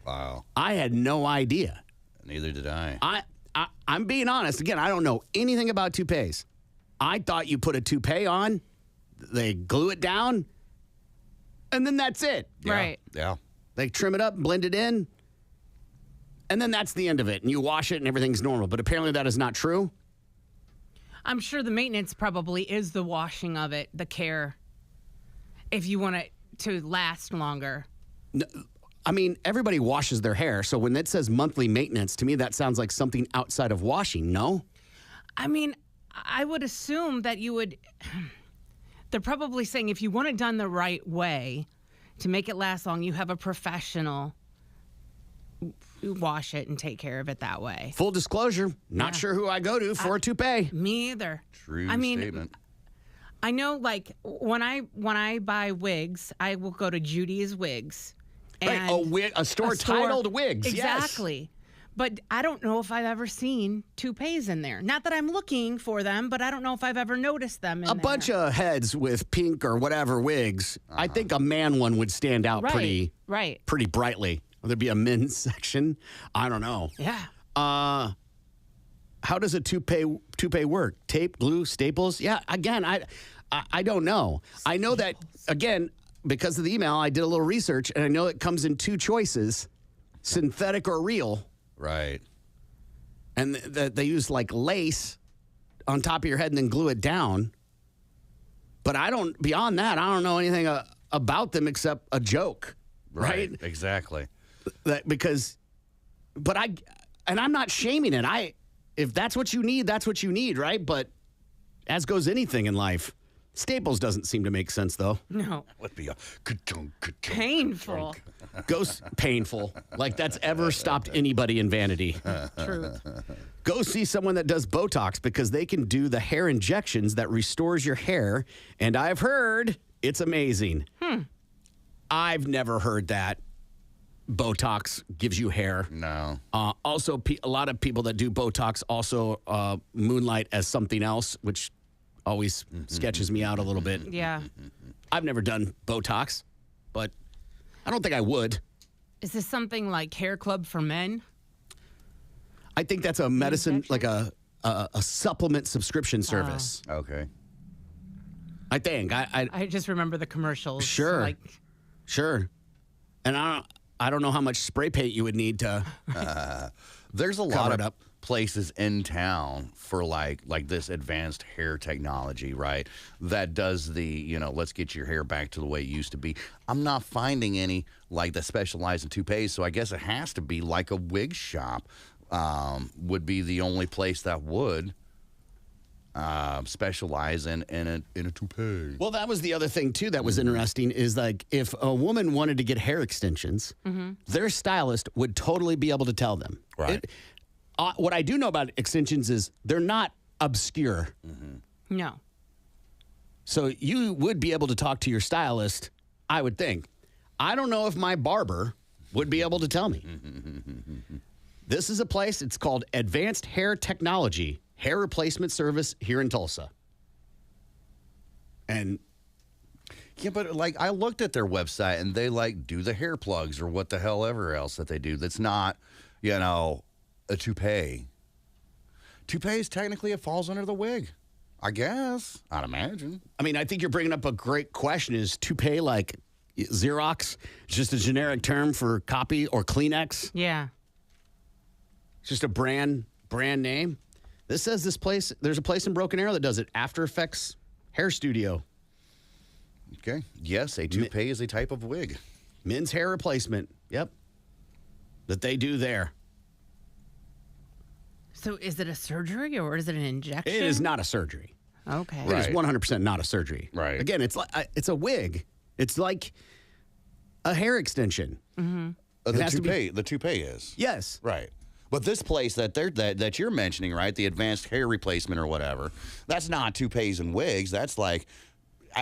Wow. I had no idea. Neither did I. I'm being honest. Again, I don't know anything about toupees. I thought you put a toupee on, they glue it down, and then that's it. Yeah. Right. Yeah. They trim it up, blend it in, and then that's the end of it. And you wash it and everything's normal. But apparently that is not true. I'm sure the maintenance probably is the washing of it, the care, if you want it to last longer. I mean, everybody washes their hair. So when it says monthly maintenance, to me, that sounds like something outside of washing, no? I mean, I would assume that you would. They're probably saying if you want it done the right way to make it last long, you have a professional wash it and take care of it that way. Full disclosure, not sure who I go to for a toupee. Me either. True I mean, statement. I know, when I buy wigs, I will go to Judy's Wigs. Right, a store titled Wigs. Yes. Exactly. But I don't know if I've ever seen toupees in there. Not that I'm looking for them, but I don't know if I've ever noticed them in A there. bunch of heads with pink or whatever wigs. I think a man one would stand out right. pretty brightly. Would there be a men's section? I don't know. Yeah. How does a toupee work? Tape, glue, staples? Yeah, again, I don't know. I know that, again, because of the email, I did a little research, and I know it comes in two choices. synthetic or real, Right. and they use like lace on top of your head and then glue it down. But beyond that, I don't know anything about them except a joke, right? Exactly. I'm not shaming it. If that's what you need, that's what you need, right? But as goes anything in life, Staples doesn't seem to make sense, though. No. Would be a Painful. Painful. Like that's ever stopped anybody in vanity. Truth. Go see someone that does Botox because they can do the hair injections that restores your hair. And I've heard it's amazing. I've never heard that Botox gives you hair. No. Also, a lot of people that do Botox also moonlight as something else, which always sketches me out a little bit. Yeah. I've never done Botox, but I don't think I would. Is this something like Hair Club for men? I think that's a medicine, like a supplement subscription service. Okay. I think. I just remember the commercials. Sure. Like, Sure. And I don't know how much spray paint you would need to. There's a Cover lot it of up. places in town for like this advanced hair technology, right? That does the, let's get your hair back to the way it used to be. I'm not finding any like that specialize in toupees, so I guess it has to be like a wig shop. Would be the only place that would specialize in a toupee. Well, that was the other thing, too, that was interesting is like if a woman wanted to get hair extensions, their stylist would totally be able to tell them. Right. What I do know about extensions is they're not obscure. no. So you would be able to talk to your stylist, I would think. I don't know if my barber would be able to tell me. This is a place, it's called Advanced Hair Technology, hair replacement service here in Tulsa. And Yeah, but like I looked at their website and they like do the hair plugs or what the hell ever else that they do. That's not, a toupee. Toupees technically it falls under the wig, I guess. I'd imagine. I mean, I think you're bringing up a great question. Is toupee like Xerox just a generic term for copy or Kleenex? Yeah. Just a brand name? This says there's a place in Broken Arrow that does it. After Effects Hair Studio. Okay. Yes, a toupee is a type of wig. Men's hair replacement. Yep. That they do there. So is it a surgery or is it an injection? It is not a surgery. Okay. It is Right. 100% not a surgery. Right. Again, it's a wig. It's like a hair extension. It has to be- The toupee is. Yes. Right. But this place that you're mentioning, right, the advanced hair replacement or whatever, that's not toupees and wigs. That's like,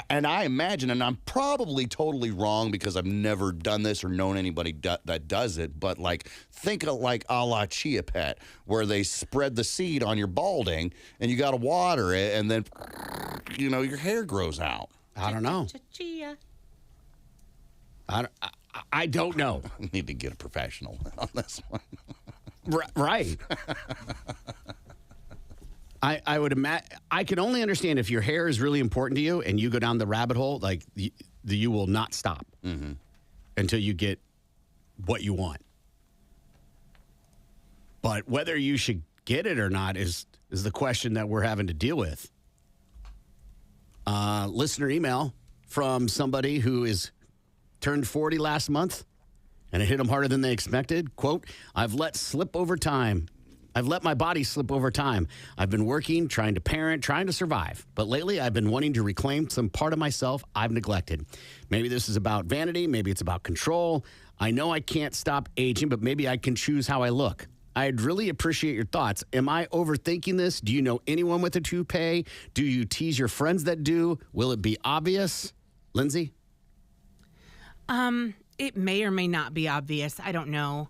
and I imagine, and I'm probably totally wrong because I've never done this or known anybody that does it, but like, think of like a la Chia Pet, where they spread the seed on your balding and you got to water it and then, your hair grows out. I don't know. Chia. I don't know. I need to get a professional on this one. Right. I would imagine. I can only understand if your hair is really important to you and you go down the rabbit hole, like you will not stop until you get what you want. But whether you should get it or not is the question that we're having to deal with. Listener email from somebody who is turned 40 last month, and it hit them harder than they expected. Quote, I've let my body slip over time. I've been working, trying to parent, trying to survive. But lately, I've been wanting to reclaim some part of myself I've neglected. Maybe this is about vanity. Maybe it's about control. I know I can't stop aging, but maybe I can choose how I look. I'd really appreciate your thoughts. Am I overthinking this? Do you know anyone with a toupee? Do you tease your friends that do? Will it be obvious? Lindsay? It may or may not be obvious. I don't know.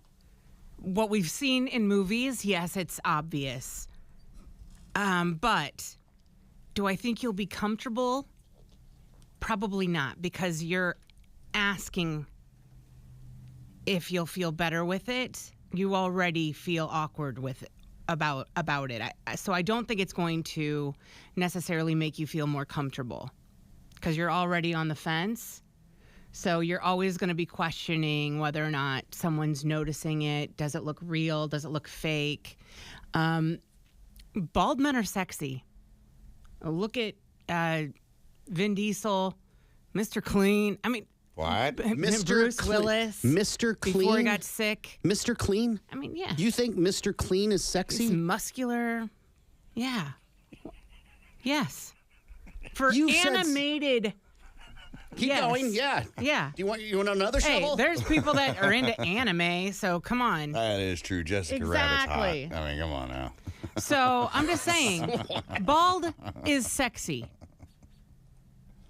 What we've seen in movies, yes, it's obvious. But do I think you'll be comfortable? Probably not, because you're asking if you'll feel better with it. You already feel awkward with it, about it. So I don't think it's going to necessarily make you feel more comfortable, because you're already on the fence. So you're always going to be questioning whether or not someone's noticing it. Does it look real? Does it look fake? Bald men are sexy. Look at Vin Diesel, Mr. Clean. I mean, What? Bruce Willis. Mr. Clean? Before he got sick. Mr. Clean? I mean, yeah. You think Mr. Clean is He's sexy? muscular. Yeah. Yes. For You said- animated. Keep yes. going. Yeah. Yeah. Do you want another Hey, shovel? there's people that are into anime, so come on. That is true. Jessica Exactly. Rabbit's hot. I mean, come on now. So I'm just saying, bald is sexy.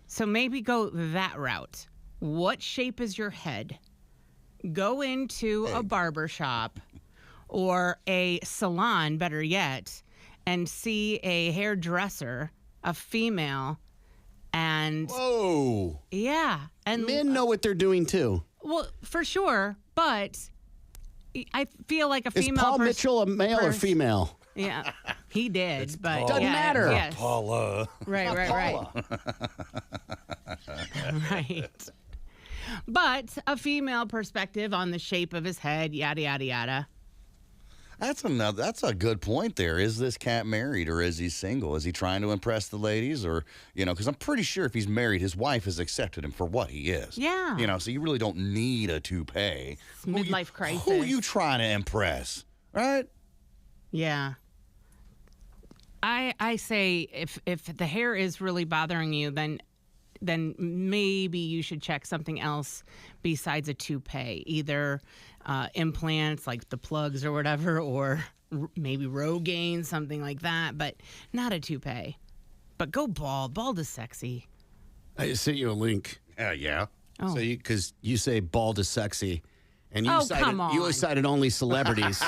So maybe go that route. What shape is your head? Go into a barber shop or a salon, better yet, and see a hairdresser, a female, and Whoa. yeah, and Men know what they're doing too. well, for sure, but I feel like a Is female. Paul Mitchell a male or pers- female? Yeah, he did, but Doesn't yeah, matter. Yes. Paula. Right. Right. But a female perspective on the shape of his head, yada yada yada. That's a good point there. Is this cat married or is he single? Is he trying to impress the ladies or, because I'm pretty sure if he's married, his wife has accepted him for what he is. Yeah. So you really don't need a toupee. Midlife crisis. Who you trying to impress? Right? Yeah. I say if the hair is really bothering you, then maybe you should check something else besides a toupee, either implants like the plugs or whatever, or maybe Rogaine, something like that, but not a toupee. But go bald. Bald is sexy. I just sent you a link. Yeah. Oh. So because you say bald is sexy, and you Oh, cited, come on. you cited only celebrities.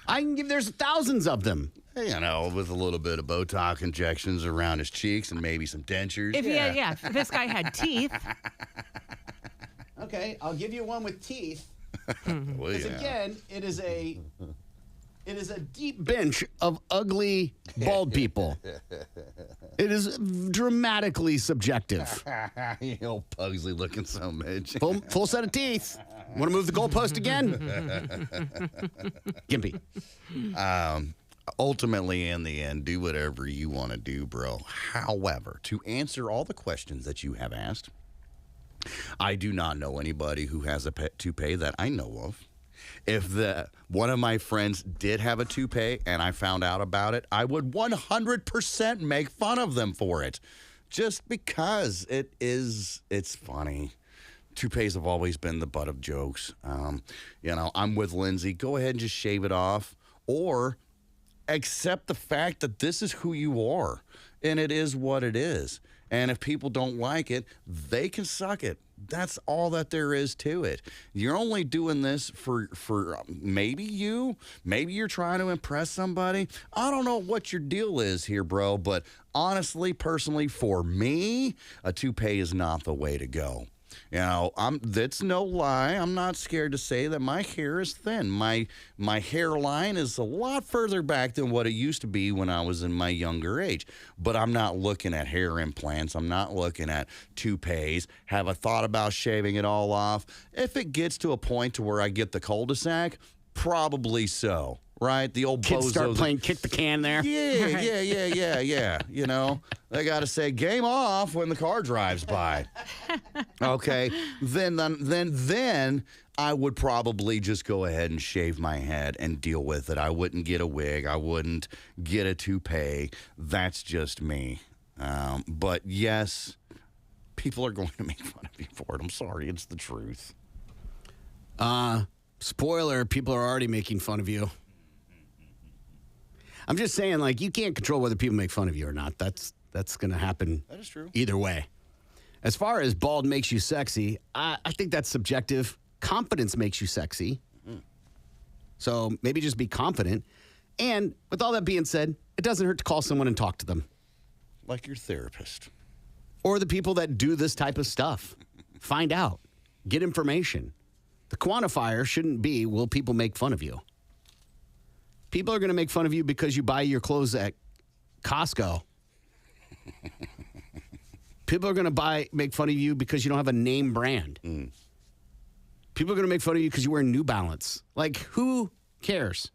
There's thousands of them. With a little bit of Botox injections around his cheeks and maybe some dentures. If this guy had teeth, Okay, I'll give you one with teeth. Well, Because yeah. again, it is a deep bench of ugly bald people. It is dramatically subjective. Old Pugsley looking so much. Full set of teeth. Want to move the goalpost again? Gimpy. Ultimately, in the end, do whatever you want to do, bro. However, to answer all the questions that you have asked, I do not know anybody who has a toupee that I know of. If one of my friends did have a toupee and I found out about it, I would 100% make fun of them for it. Just because it's funny. Toupees have always been the butt of jokes. I'm with Lindsay. Go ahead and just shave it off. Or accept the fact that this is who you are. And it is what it is. And if people don't like it, they can suck it. That's all that there is to it. You're only doing this for maybe you're trying to impress somebody. I don't know what your deal is here, bro, but honestly, personally, for me, a toupee is not the way to go. That's no lie. I'm not scared to say that my hair is thin. My hairline is a lot further back than what it used to be when I was in my younger age. But I'm not looking at hair implants. I'm not looking at toupees. Have I thought about shaving it all off? If it gets to a point to where I get the cul-de-sac, probably so. Right? The old Kids start bozos. playing kick the can there. Yeah. They got to say game off when the car drives by. Okay. Then I would probably just go ahead and shave my head and deal with it. I wouldn't get a wig. I wouldn't get a toupee. That's just me. But yes, people are going to make fun of me for it. I'm sorry. It's the truth. Spoiler, people are already making fun of you. I'm just saying, you can't control whether people make fun of you or not. That's going to happen. That is true. Either way. As far as bald makes you sexy, I think that's subjective. Confidence makes you sexy. So maybe just be confident. And with all that being said, it doesn't hurt to call someone and talk to them. Like your therapist. Or the people that do this type of stuff. Find out. Get information. The quantifier shouldn't be, will people make fun of you? People are going to make fun of you because you buy your clothes at Costco. People are going to make fun of you because you don't have a name brand. People are going to make fun of you because you wear New Balance. Like, who cares?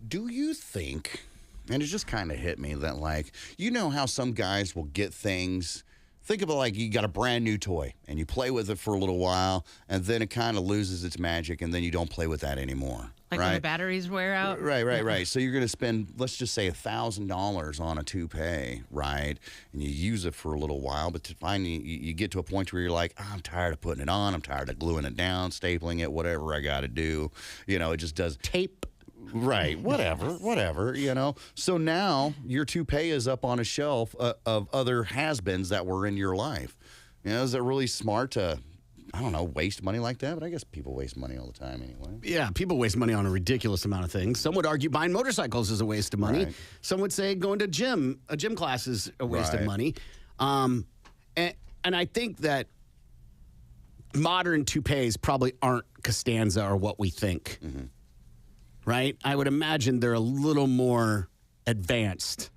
Do you think, and it just kind of hit me that, like, you know how some guys will get things, think of it like you got a brand new toy and you play with it for a little while and then it kind of loses its magic and then you don't play with that anymore. Like right? when the batteries wear out? Right. So you're going to spend, let's just say, $1,000 on a toupee, right? And you use it for a little while, but finally you get to a point where you're like, I'm tired of putting it on. I'm tired of gluing it down, stapling it, whatever I got to do. You know, it just does. Tape. Right, whatever, you know. So now your toupee is up on a shelf of other has-beens that were in your life. You know, is it really smart to, I don't know, waste money like that? But I guess people waste money all the time anyway. Yeah, people waste money on a ridiculous amount of things. Some would argue buying motorcycles is a waste of money. Right. Some would say going to a gym class is a waste of Right. money. And I think that modern toupees probably aren't Costanza or what we think. Right? I would imagine they're a little more advanced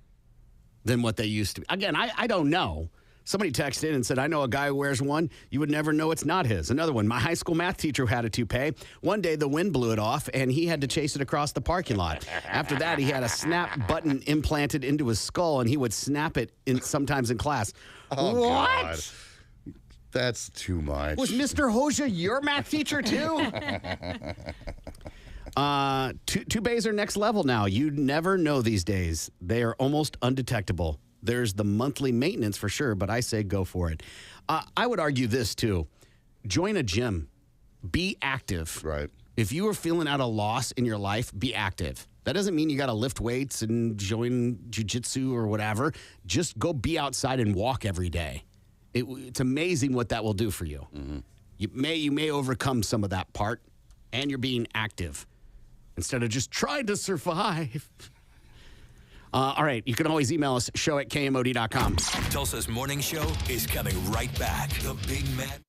than what they used to be. Again, I don't know. Somebody texted in and said, I know a guy who wears one. You would never know it's not his. Another one, my high school math teacher had a toupee. One day the wind blew it off and he had to chase it across the parking lot. After that, he had a snap button implanted into his skull and he would snap it sometimes in class. Oh, What? God. That's too much. Was Mr. Hoja your math teacher too? Toupees are next level now. You never know these days. They are almost undetectable. There's the monthly maintenance for sure, but I say go for it. I would argue this too. Join a gym. Be active. Right. If you are feeling out a loss in your life, be active. That doesn't mean you got to lift weights and join jiu-jitsu or whatever. Just go be outside and walk every day. It's amazing what that will do for you. You may overcome some of that part, and you're being active instead of just trying to survive. All right, you can always email us, show@kmod.com. Tulsa's morning show is coming right back. The Big Man.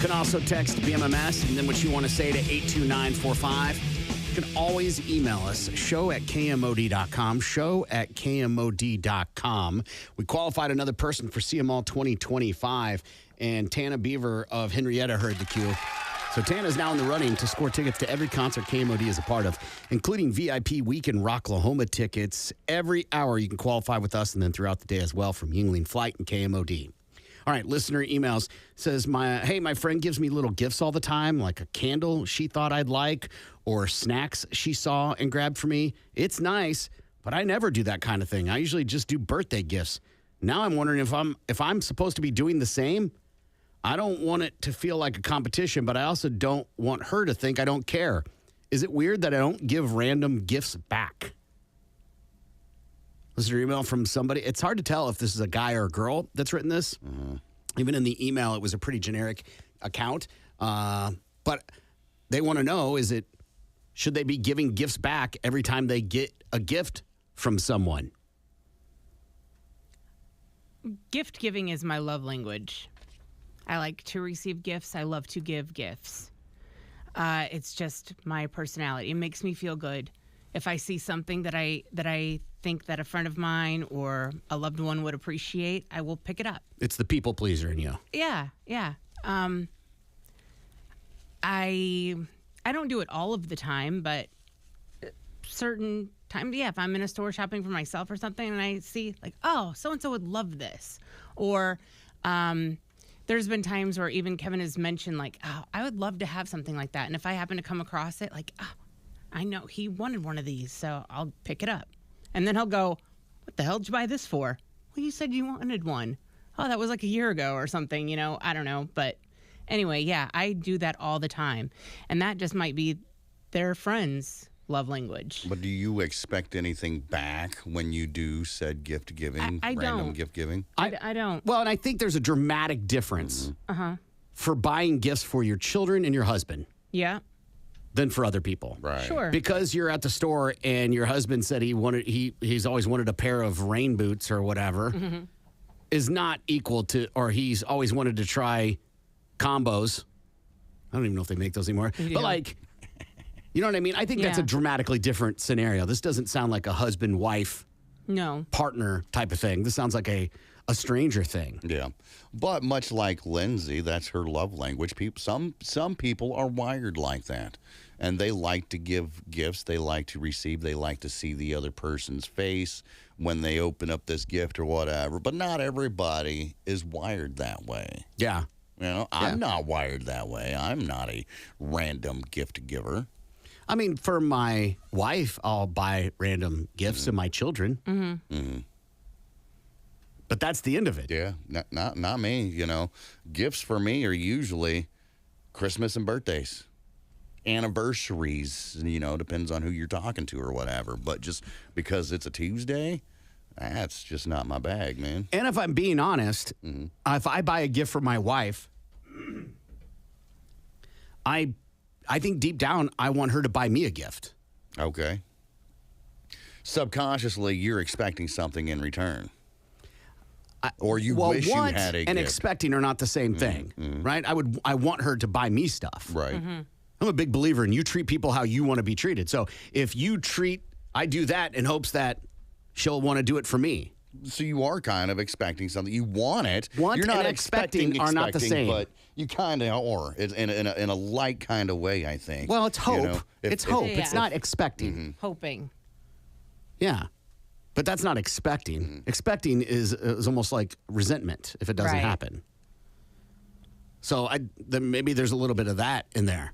can also text BMMS and then what you want to say to 82945. You can always email us, show@kmod.com, show@kmod.com. We qualified another person for CMall 2025, and Tana Beaver of Henrietta heard the cue. So Tana's now in the running to score tickets to every concert KMOD is a part of, including VIP Weekend Rocklahoma tickets. Every hour you can qualify with us, and then throughout the day as well from Yingling Flight and KMOD. All right, listener emails says, my friend gives me little gifts all the time, like a candle she thought I'd like or snacks she saw and grabbed for me. It's nice, but I never do that kind of thing. I usually just do birthday gifts. Now I'm wondering if I'm supposed to be doing the same. I don't want it to feel like a competition, but I also don't want her to think I don't care. Is it weird that I don't give random gifts back? Listener email from somebody. It's hard to tell if this is a guy or a girl that's written this. Even in the email, it was a pretty generic account. But they want to know, should they be giving gifts back every time they get a gift from someone? Gift giving is my love language. I like to receive gifts. I love to give gifts. It's just my personality. It makes me feel good. If I see something that I think that a friend of mine or a loved one would appreciate, I will pick it up. It's the people pleaser in you. Yeah. I don't do it all of the time, but certain times, if I'm in a store shopping for myself or something and I see like, oh, so-and-so would love this. Or there's been times where even Kevin has mentioned like, oh, I would love to have something like that. And if I happen to come across it, like, oh, I know he wanted one of these, so I'll pick it up. And then he'll go, what the hell did you buy this for? Well, you said you wanted one. Oh, that was like a year ago or something, I don't know. But anyway, yeah, I do that all the time. And that just might be their friends' love language. But do you expect anything back when you do said gift giving, I random don't. gift giving? I don't. Well, and I think there's a dramatic difference for buying gifts for your children and your husband Yeah, than for other people. Right. sure. Because you're at the store and your husband said he's always wanted a pair of rain boots or whatever is not equal to, or he's always wanted to try combos. I don't even know if they make those anymore. You But do. like, you know what I mean? I think that's a Yeah. dramatically different scenario. This doesn't sound like a husband-wife No. partner type of thing. This sounds like a stranger thing. Yeah. But much like Lindsay, that's her love language. Some people are wired like that. And they like to give gifts. They like to receive. They like to see the other person's face when they open up this gift or whatever. But not everybody is wired that way. Yeah. I'm not wired that way. I'm not a random gift giver. I mean, for my wife, I'll buy random gifts to my children. But that's the end of it. Yeah, not me. Gifts for me are usually Christmas and birthdays, anniversaries. Depends on who you're talking to or whatever. But just because it's a Tuesday, that's just not my bag, man. And if I'm being honest, if I buy a gift for my wife, I think deep down I want her to buy me a gift. Okay. Subconsciously, you're expecting something in return. Or you wish you want had a and gift. expecting are not the same thing, right? I want her to buy me stuff. Right. I'm a big believer in you treat people how you want to be treated. So if I do that in hopes that she'll want to do it for me. So you are kind of expecting something. You want it. Want You're not and expecting are not the same. But you kind of are. It's in a light kind of way, I think. Well, it's hope. It's hope. Yeah. It's not expecting. Hoping. Yeah. But that's not expecting. Expecting is almost like resentment if it doesn't Right. happen. So then maybe there's a little bit of that in there.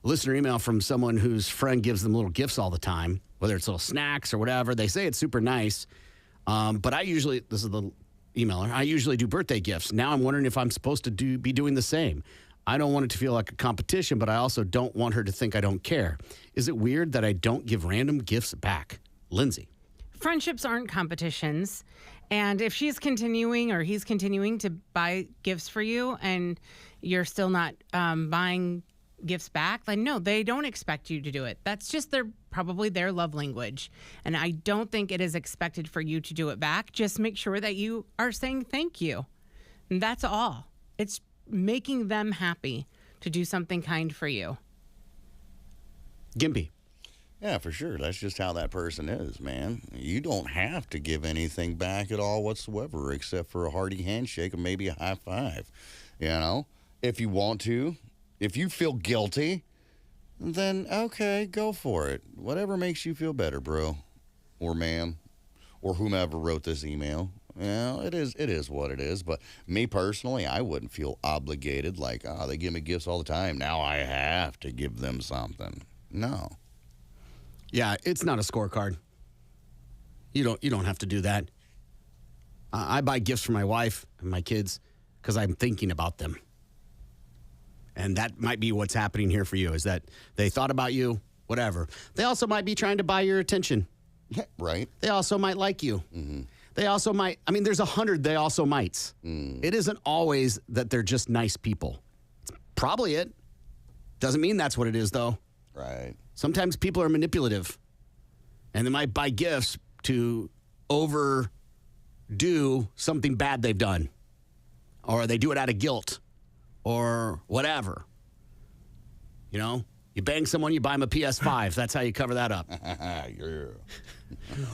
Listener email from someone whose friend gives them little gifts all the time, whether it's little snacks or whatever. They say it's super nice. But this is the emailer, I usually do birthday gifts. Now I'm wondering if I'm supposed to be doing the same. I don't want it to feel like a competition, but I also don't want her to think I don't care. Is it weird that I don't give random gifts back? Lindsay. Friendships aren't competitions. And if she's continuing or he's continuing to buy gifts for you and you're still not buying gifts back, like, no, they don't expect you to do it. That's just probably their love language. And I don't think it is expected for you to do it back. Just make sure that you are saying thank you. And that's all. It's making them happy to do something kind for you. Gimpy. Yeah, for sure. That's just how that person is, man. You don't have to give anything back at all whatsoever except for a hearty handshake and maybe a high five. You know, if you want to, if you feel guilty, then okay, go for it. Whatever makes you feel better, bro or ma'am or whomever wrote this email. Yeah, it is what it is. But me personally, I wouldn't feel obligated like, oh, they give me gifts all the time. Now I have to give them something. No. Yeah, it's not a scorecard. You don't have to do that. I buy gifts for my wife and my kids because I'm thinking about them. And that might be what's happening here for you, is that they thought about you, whatever. They also might be trying to buy your attention. Right. They also might like you. Mm-hmm. They also might, there's 100 they also mights. It isn't always that they're just nice people. It's probably it. Doesn't mean that's what it is, though. Right. Sometimes people are manipulative, and they might buy gifts to overdo something bad they've done, or they do it out of guilt, or whatever. You know, you bang someone, you buy them a PS5. That's how you cover that up. Yeah.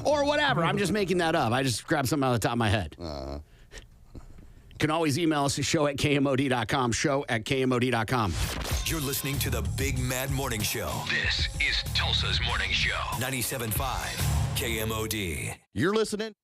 Or whatever. I'm just making that up. I just grabbed something out of the top of my head. You can always email us at show@kmod.com, show@kmod.com. You're listening to the Big Mad Morning Show. This is Tulsa's Morning Show. 97.5 KMOD. You're listening.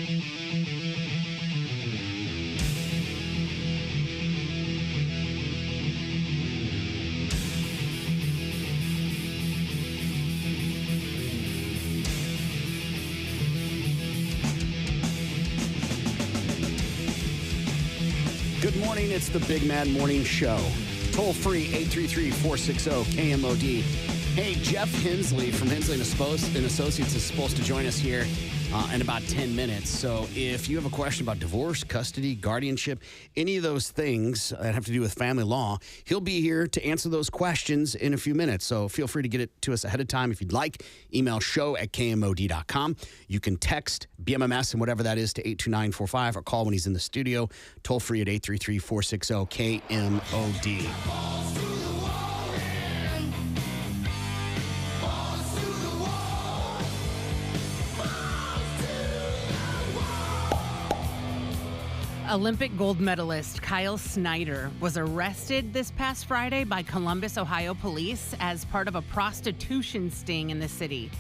Good morning. It's the Big Mad Morning Show. Toll free 833-460-KMOD. Hey, Jeff Hensley from Hensley and Associates is supposed to join us here in about 10 minutes. So if you have a question about divorce, custody, guardianship, any of those things that have to do with family law, he'll be here to answer those questions in a few minutes. So feel free to get it to us ahead of time if you'd like. Email show@kmod.com. You can text BMMS and whatever that is to 82945 or call when he's in the studio. Toll free at 833-460-KMOD. Olympic gold medalist Kyle Snyder was arrested this past Friday by Columbus, Ohio police as part of a prostitution sting in the city.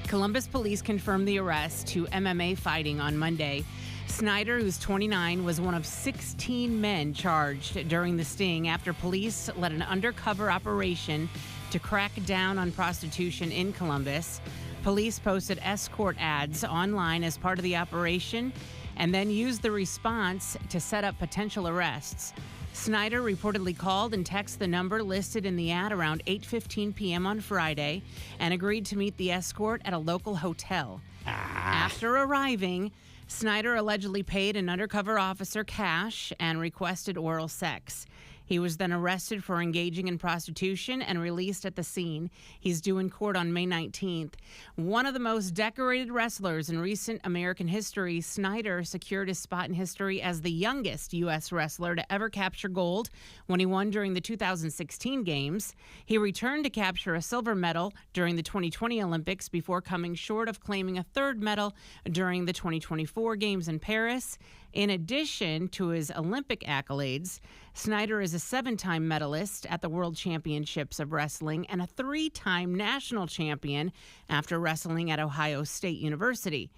Columbus police confirmed the arrest to MMA Fighting on Monday. Snyder, who's 29, was one of 16 men charged during the sting after police led an undercover operation to crack down on prostitution in Columbus. Police posted escort ads online as part of the operation and then used the response to set up potential arrests. Snyder reportedly called and texted the number listed in the ad around 8:15 p.m. on Friday and agreed to meet the escort at a local hotel. After arriving, Snyder allegedly paid an undercover officer cash and requested oral sex. He was then arrested for engaging in prostitution and released at the scene. He's due in court on May 19th. One of the most decorated wrestlers in recent American history, Snyder secured his spot in history as the youngest U.S. wrestler to ever capture gold when he won during the 2016 Games. He returned to capture a silver medal during the 2020 Olympics before coming short of claiming a third medal during the 2024 Games in Paris. In addition to his Olympic accolades, Snyder is a 7-time medalist at the World Championships of Wrestling and a 3-time national champion after wrestling at Ohio State University.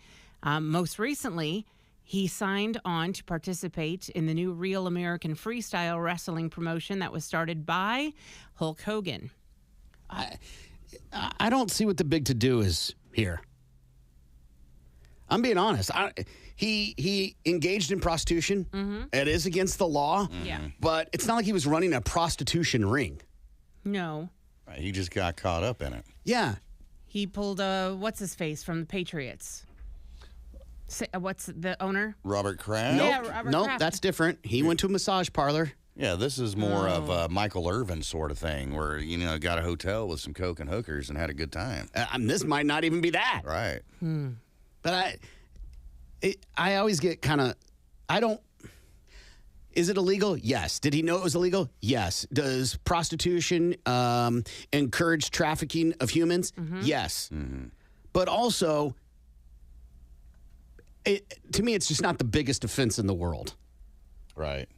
Most recently, he signed on to participate in the new Real American Freestyle Wrestling promotion that was started by Hulk Hogan. I don't see what the big to-do is here. I'm being honest. He engaged in prostitution. Mm-hmm. It is against the law. Yeah. But it's not like he was running a prostitution ring. No. Right, he just got caught up in it. Yeah. He pulled what's his face from the Patriots? What's the owner? Robert Kraft? Yeah, Robert Nope, Kraft. that's different. He went to a massage parlor. Yeah, this is more of a Michael Irvin sort of thing where, got a hotel with some coke and hookers and had a good time. This might not even be that. Right. But I always get kind of, is it illegal? Yes. Did he know it was illegal? Yes. Does prostitution encourage trafficking of humans? Mm-hmm. Yes. Mm-hmm. But also, to me, it's just not the biggest offense in the world. Right.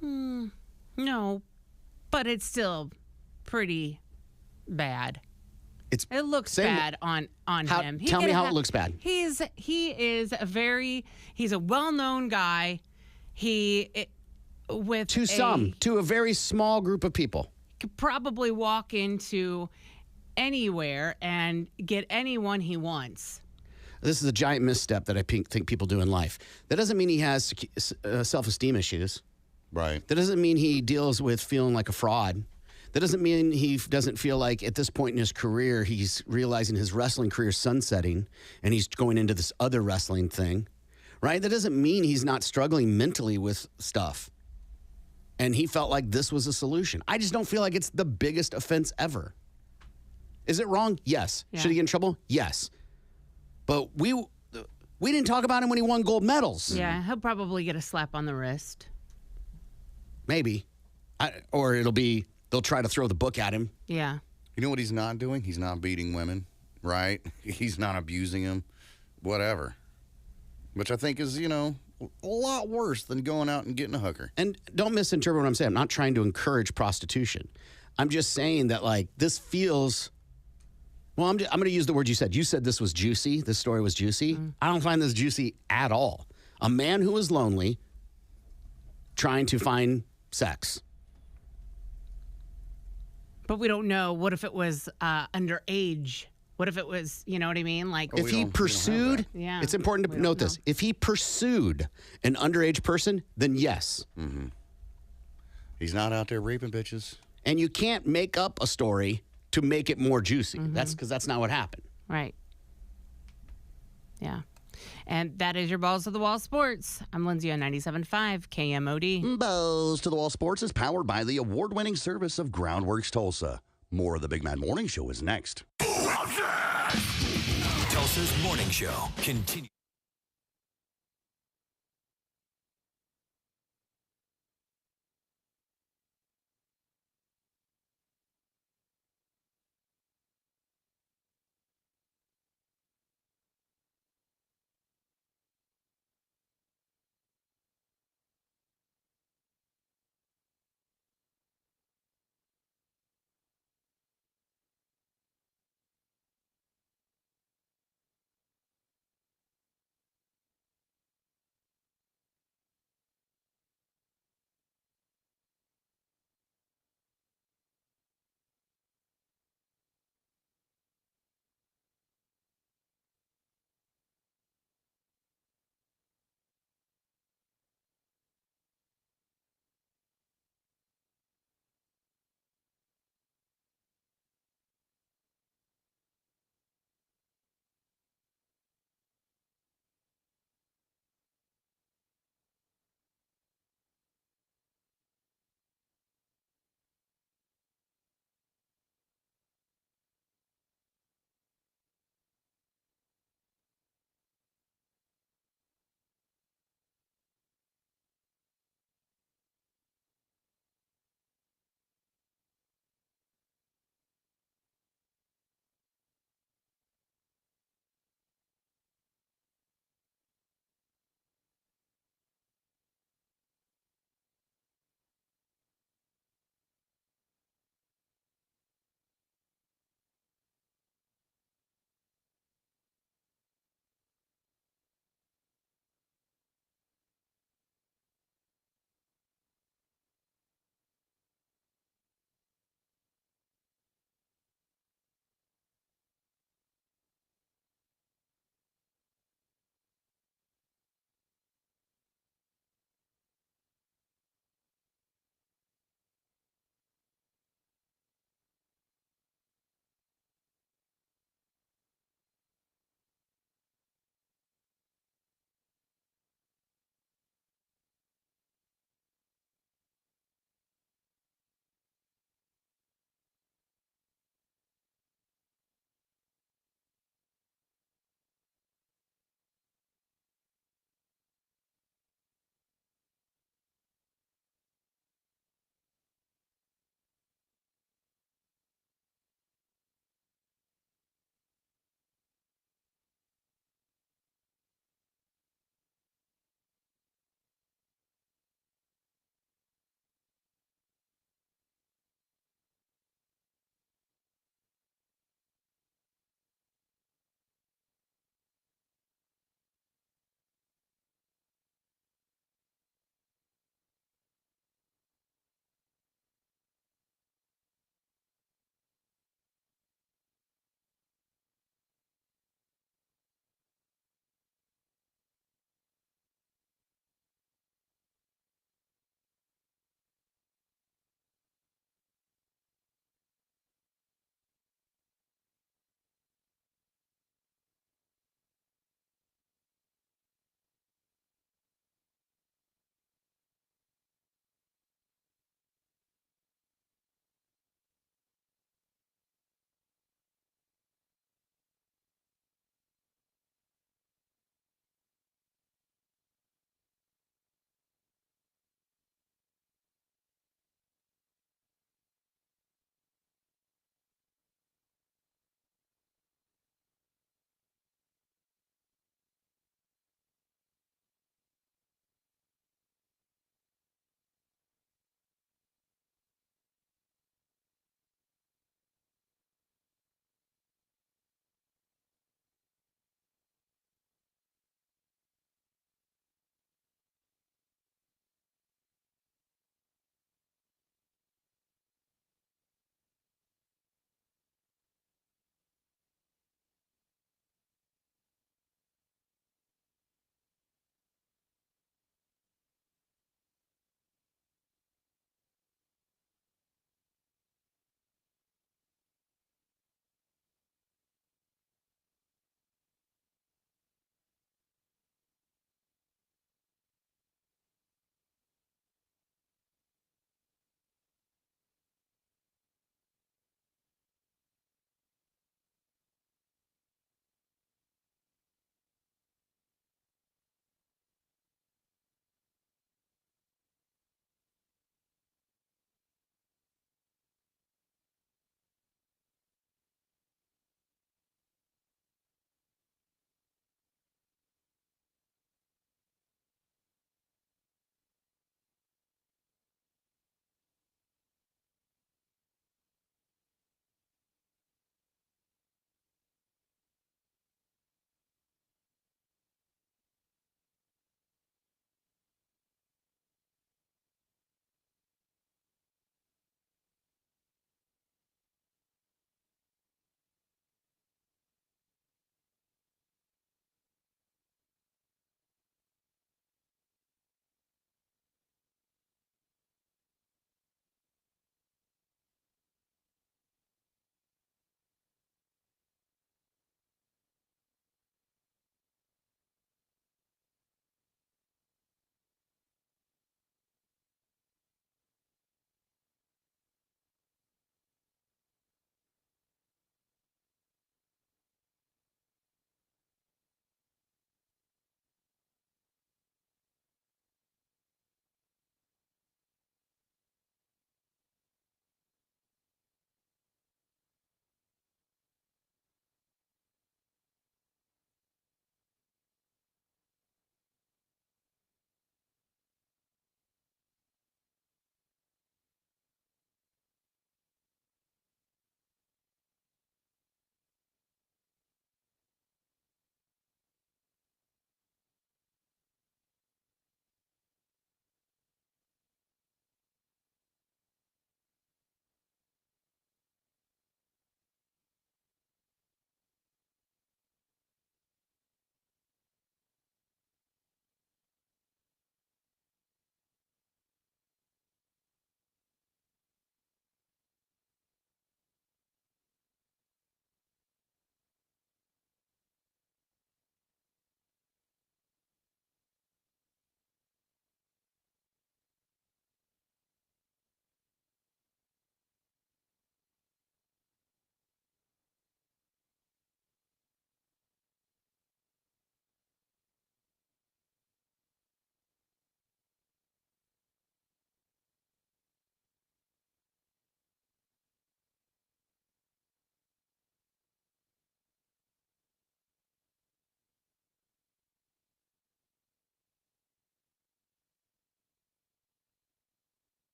No, but it's still pretty bad. It looks bad on him. Tell me how it looks bad. He's a well-known guy. To a very small group of people. Could probably walk into anywhere and get anyone he wants. This is a giant misstep that I think people do in life. That doesn't mean he has self-esteem issues. Right. That doesn't mean he deals with feeling like a fraud. That doesn't mean he doesn't feel like at this point in his career, he's realizing his wrestling career is sunsetting and he's going into this other wrestling thing, right? That doesn't mean he's not struggling mentally with stuff. And he felt like this was a solution. I just don't feel like it's the biggest offense ever. Is it wrong? Yes. Yeah. Should he get in trouble? Yes. But we didn't talk about him when he won gold medals. Yeah, he'll probably get a slap on the wrist. Maybe. Or they'll try to throw the book at him. Yeah. You know what he's not doing? He's not beating women, right? He's not abusing them, whatever. Which I think is, a lot worse than going out and getting a hooker. And don't misinterpret what I'm saying. I'm not trying to encourage prostitution. I'm just saying that, this feels Well, I'm going to use the word you said. You said this was juicy. This story was juicy. I don't find this juicy at all. A man who is lonely trying to find sex. But we don't know. What if it was underage? What if it was, you know what I mean? Like, If he pursued, Yeah, it's important we to don't note this. know. If he pursued an underage person, then yes. He's not out there raping bitches. And you can't make up a story to make it more juicy. That's because that's not what happened. Right. Yeah. And that is your Balls to the Wall Sports. I'm Lindsay on 97.5 KMOD. Balls to the Wall Sports is powered by the award-winning service of Groundworks Tulsa. More of the Big Mad Morning Show is next. Tulsa's Morning Show. Continue.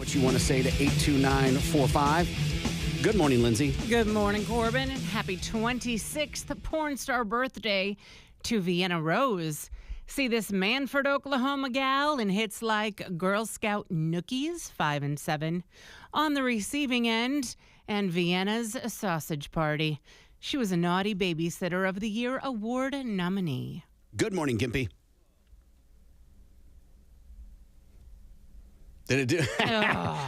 What you want to say to 82945. Good morning, Lindsay. Good morning, Corbin. Happy 26th porn star birthday to Vienna Rose. See this Manford, Oklahoma gal in hits like Girl Scout Nookies 5 and 7 on the receiving end and Vienna's Sausage Party. She was a Naughty Babysitter of the Year award nominee. Good morning, Gimpy. Did it do?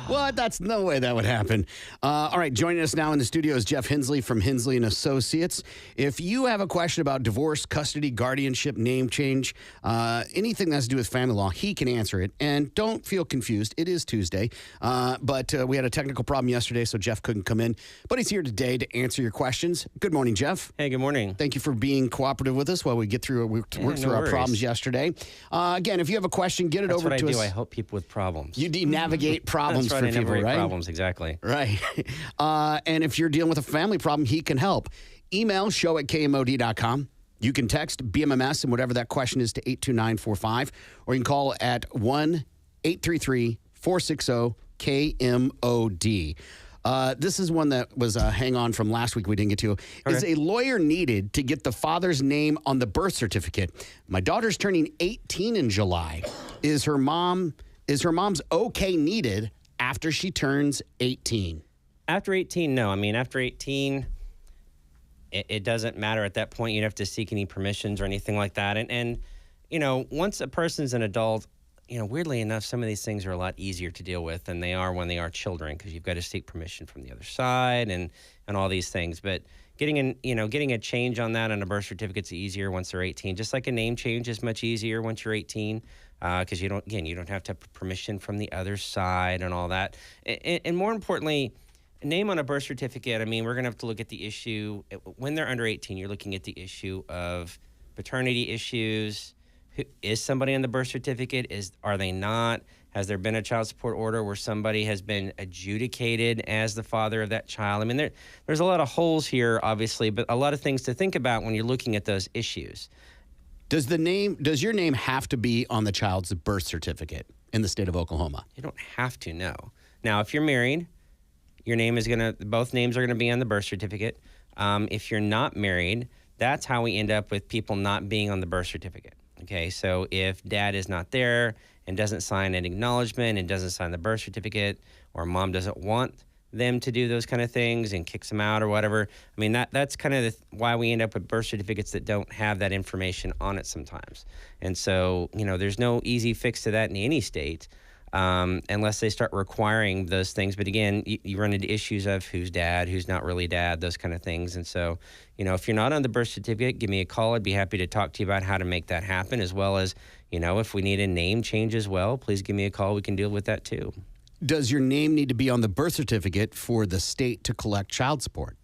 What? That's no way that would happen. All right, joining us now in the studio is Jeff Hensley from Hensley and Associates. If you have a question about divorce, custody, guardianship, name change, anything that has to do with family law, he can answer it. And don't feel confused. It is Tuesday, but we had a technical problem yesterday, so Jeff couldn't come in. But he's here today to answer your questions. Good morning, Jeff. Hey, good morning. Thank you for being cooperative with us while we get through. We worked through our problems yesterday. Again, if you have a question, get it That's over what to I us. do. I help people with problems. You navigate problems That's right, for I people, navigate right? problems, exactly. Right. And if you're dealing with a family problem, he can help. Email show@kmod.com. You can text BMMS and whatever that question is to 82945, or you can call at 1-833-460-KMOD. This is one that was a hang on from last week we didn't get to. Is a lawyer needed to get the father's name on the birth certificate? My daughter's turning 18 in July. Is her mom's okay needed after she turns 18? After 18, no. I mean, after 18, it doesn't matter at that point. You don't have to seek any permissions or anything like that. And you know, once a person's an adult, you know, weirdly enough, some of these things are a lot easier to deal with than they are when they are children, because you've got to seek permission from the other side and all these things. But getting a change on that on a birth certificate's easier once they're 18. Just like a name change is much easier once you're 18, because you don't have to have permission from the other side and all that. And more importantly, a name on a birth certificate, I mean, we're going to have to look at the issue. When they're under 18, you're looking at the issue of paternity issues. Is somebody on the birth certificate? Are they not? Has there been a child support order where somebody has been adjudicated as the father of that child? I mean, there's a lot of holes here, obviously, but a lot of things to think about when you're looking at those issues. Does your name have to be on the child's birth certificate in the state of Oklahoma? You don't have to, no. Now, if you're married, both names are gonna be on the birth certificate. If you're not married, that's how we end up with people not being on the birth certificate. Okay, so if dad is not there and doesn't sign an acknowledgement and doesn't sign the birth certificate, or mom doesn't want them to do those kind of things and kicks them out or whatever, I mean, that's kind of why we end up with birth certificates that don't have that information on it sometimes. And so, you know, there's no easy fix to that in any state, unless they start requiring those things. But again, you run into issues of who's dad, who's not really dad, those kind of things. And so, you know, if you're not on the birth certificate, give me a call. I'd be happy to talk to you about how to make that happen, as well as, you know, if we need a name change as well, please give me a call. We can deal with that too. Does your name need to be on the birth certificate for the state to collect child support?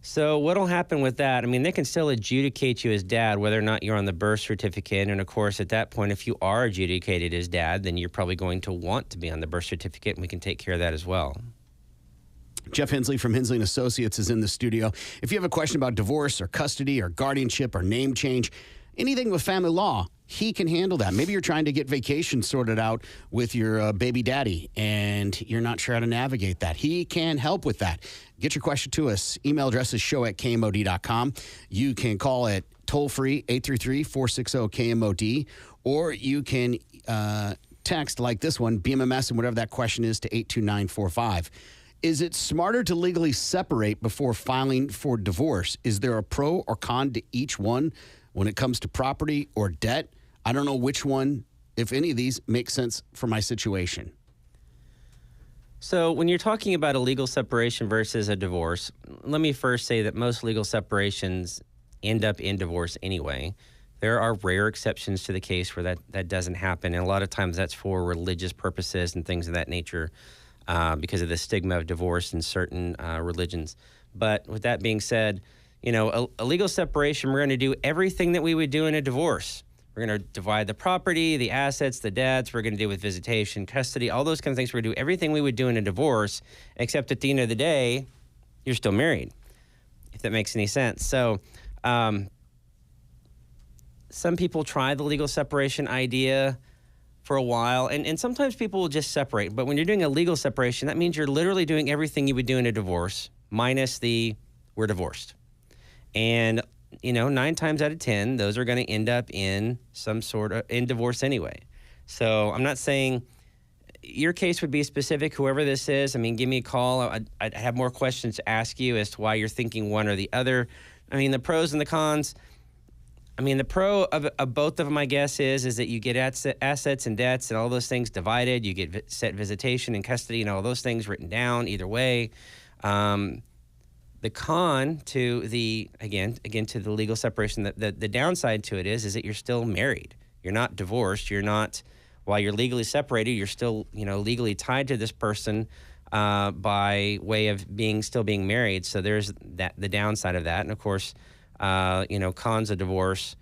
So what'll happen with that? I mean, they can still adjudicate you as dad, whether or not you're on the birth certificate. And of course, at that point, if you are adjudicated as dad, then you're probably going to want to be on the birth certificate, and we can take care of that as well. Jeff Hensley from Hensley and Associates is in the studio. If you have a question about divorce or custody or guardianship or name change, anything with family law, he can handle that. Maybe you're trying to get vacation sorted out with your baby daddy and you're not sure how to navigate that. He can help with that. Get your question to us. Email address is show@kmod.com. You can call it toll-free 833-460-KMOD, or you can text like this one, BMMS, and whatever that question is, to 82945. Is it smarter to legally separate before filing for divorce? Is there a pro or con to each one when it comes to property or debt? I don't know which one, if any of these, makes sense for my situation. So when you're talking about a legal separation versus a divorce, let me first say that most legal separations end up in divorce anyway. There are rare exceptions to the case where that doesn't happen, and a lot of times that's for religious purposes and things of that nature, because of the stigma of divorce in certain religions. But with that being said, you know, a legal separation, we're going to do everything that we would do in a divorce. We're going to divide the property, the assets, the debts. We're going to deal with visitation, custody, all those kind of things. We're going to do everything we would do in a divorce, except at the end of the day, you're still married, if that makes any sense. So some people try the legal separation idea for a while, and sometimes people will just separate. But when you're doing a legal separation, that means you're literally doing everything you would do in a divorce, minus the we're divorced. And 9 times out of 10, those are going to end up in some sort of in divorce anyway. So I'm not saying your case would be specific, whoever this is. I mean, give me a call. I'd have more questions to ask you as to why you're thinking one or the other. I mean, the pros and the cons. I mean, the pro of both of them, I guess, is that you get assets and debts and all those things divided. You get set visitation and custody and all those things written down either way. The con to the, again, to the legal separation, the downside to it is that you're still married. You're not divorced. You're not, while you're legally separated, you're still, legally tied to this person by way of still being married. So there's the downside of that. And of course, cons of divorce.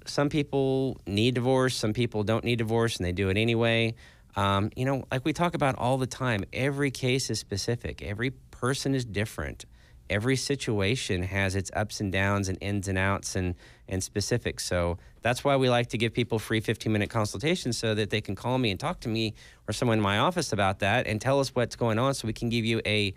Some people need divorce. Some people don't need divorce and they do it anyway. Like we talk about all the time, every case is specific. Every person is different. Every situation has its ups and downs and ins and outs and specifics. So that's why we like to give people free 15-minute consultations so that they can call me and talk to me or someone in my office about that and tell us what's going on so we can give you a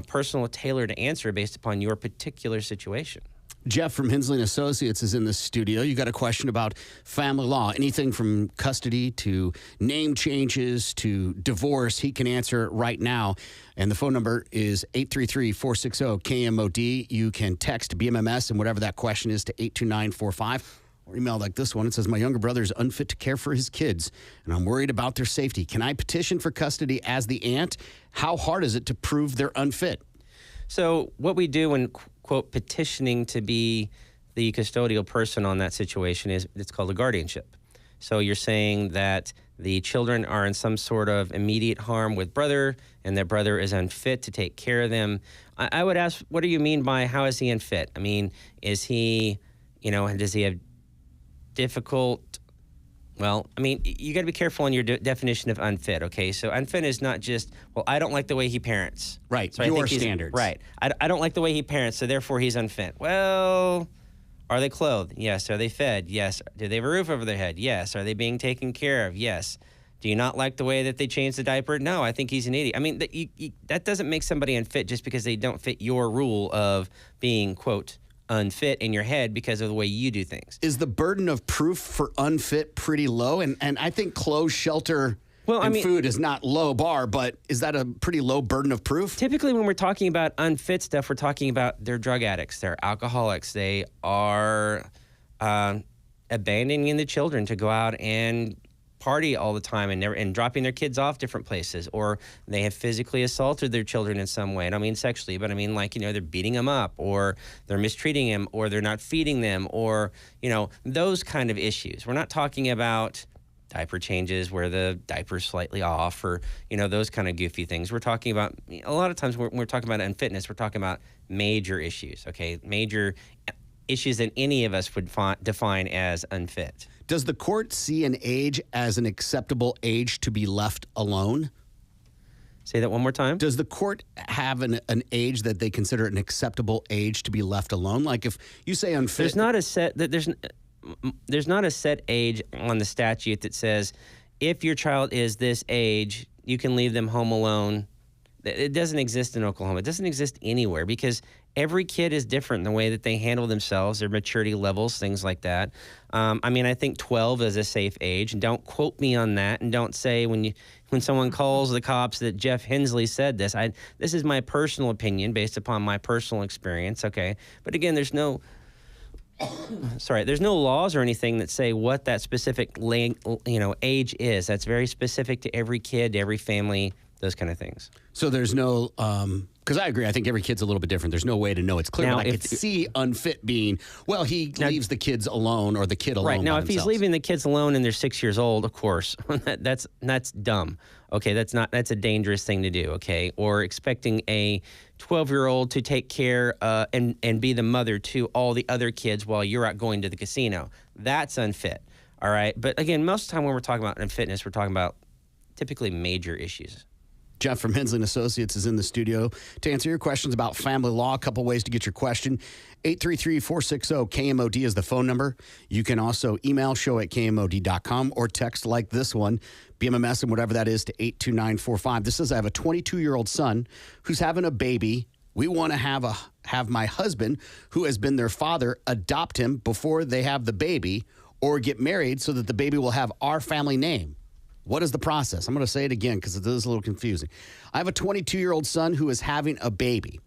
personal, tailored answer based upon your particular situation. Jeff from Hensley & Associates is in the studio. You got a question about family law, anything from custody to name changes to divorce. He can answer right now. And the phone number is 833-460-KMOD. You can text BMMS and whatever that question is to 82945 or email like this one. It says, my younger brother is unfit to care for his kids, and I'm worried about their safety. Can I petition for custody as the aunt? How hard is it to prove they're unfit? So what we do when, quote, petitioning to be the custodial person on that situation is it's called a guardianship. So you're saying that the children are in some sort of immediate harm with brother and their brother is unfit to take care of them. I would ask, what do you mean by how is he unfit? I mean, is he, does he have difficult... Well, I mean, you got to be careful on your definition of unfit, okay? So unfit is not just, well, I don't like the way he parents. Right, so your standards. Right. I don't like the way he parents, so therefore he's unfit. Well, are they clothed? Yes. Are they fed? Yes. Do they have a roof over their head? Yes. Are they being taken care of? Yes. Do you not like the way that they change the diaper? No, I think he's an idiot. I mean, that doesn't make somebody unfit just because they don't fit your rule of being, quote, unfit in your head because of the way you do things. Is the burden of proof for unfit pretty low? And I think clothes, shelter, food is not low bar, but is that a pretty low burden of proof? Typically when we're talking about unfit stuff, we're talking about they're drug addicts, they're alcoholics, they are abandoning the children to go out and party all the time and dropping their kids off different places, or they have physically assaulted their children in some way. I don't mean sexually, but I mean they're beating them up, or they're mistreating them, or they're not feeding them, or those kind of issues. We're not talking about diaper changes where the diaper's slightly off, or those kind of goofy things. We're talking about, a lot of times when we're talking about unfitness, we're talking about major issues, okay? Major issues that any of us would define as unfit. Does the court see an age as an acceptable age to be left alone? Say that one more time. Does the court have an age that they consider an acceptable age to be left alone? Like if you say unfit... There's not a set age on the statute that says if your child is this age, you can leave them home alone. It doesn't exist in Oklahoma. It doesn't exist anywhere because every kid is different in the way that they handle themselves, their maturity levels, things like that. I think 12 is a safe age. And don't quote me on that. And don't say when someone calls the cops that Jeff Hensley said this. This is my personal opinion based upon my personal experience, okay? But again, there's no laws or anything that say what that specific age is. That's very specific to every kid, to every family, those kind of things. So there's no, because I agree, I think every kid's a little bit different. There's no way to know. It's clear, now, but I could see unfit being, well, he leaves the kids alone or the kid alone. Right, now by if themselves. he's leaving the kids alone and they're 6 years old, of course, that's dumb. Okay, that's a dangerous thing to do, okay? Or expecting a 12-year-old to take care and be the mother to all the other kids while you're out going to the casino. That's unfit, all right? But again, most of the time when we're talking about unfitness, we're talking about typically major issues. Jeff from Hensley & Associates is in the studio to answer your questions about family law. A couple ways to get your question. 833-460-KMOD is the phone number. You can also email show@kmod.com or text like this one, BMMS and whatever that is, to 82945. This says, I have a 22-year-old son who's having a baby. We want to have my husband, who has been their father, adopt him before they have the baby or get married so that the baby will have our family name. What is the process? I'm going to say it again because it is a little confusing. I have a 22-year-old son who is having a baby.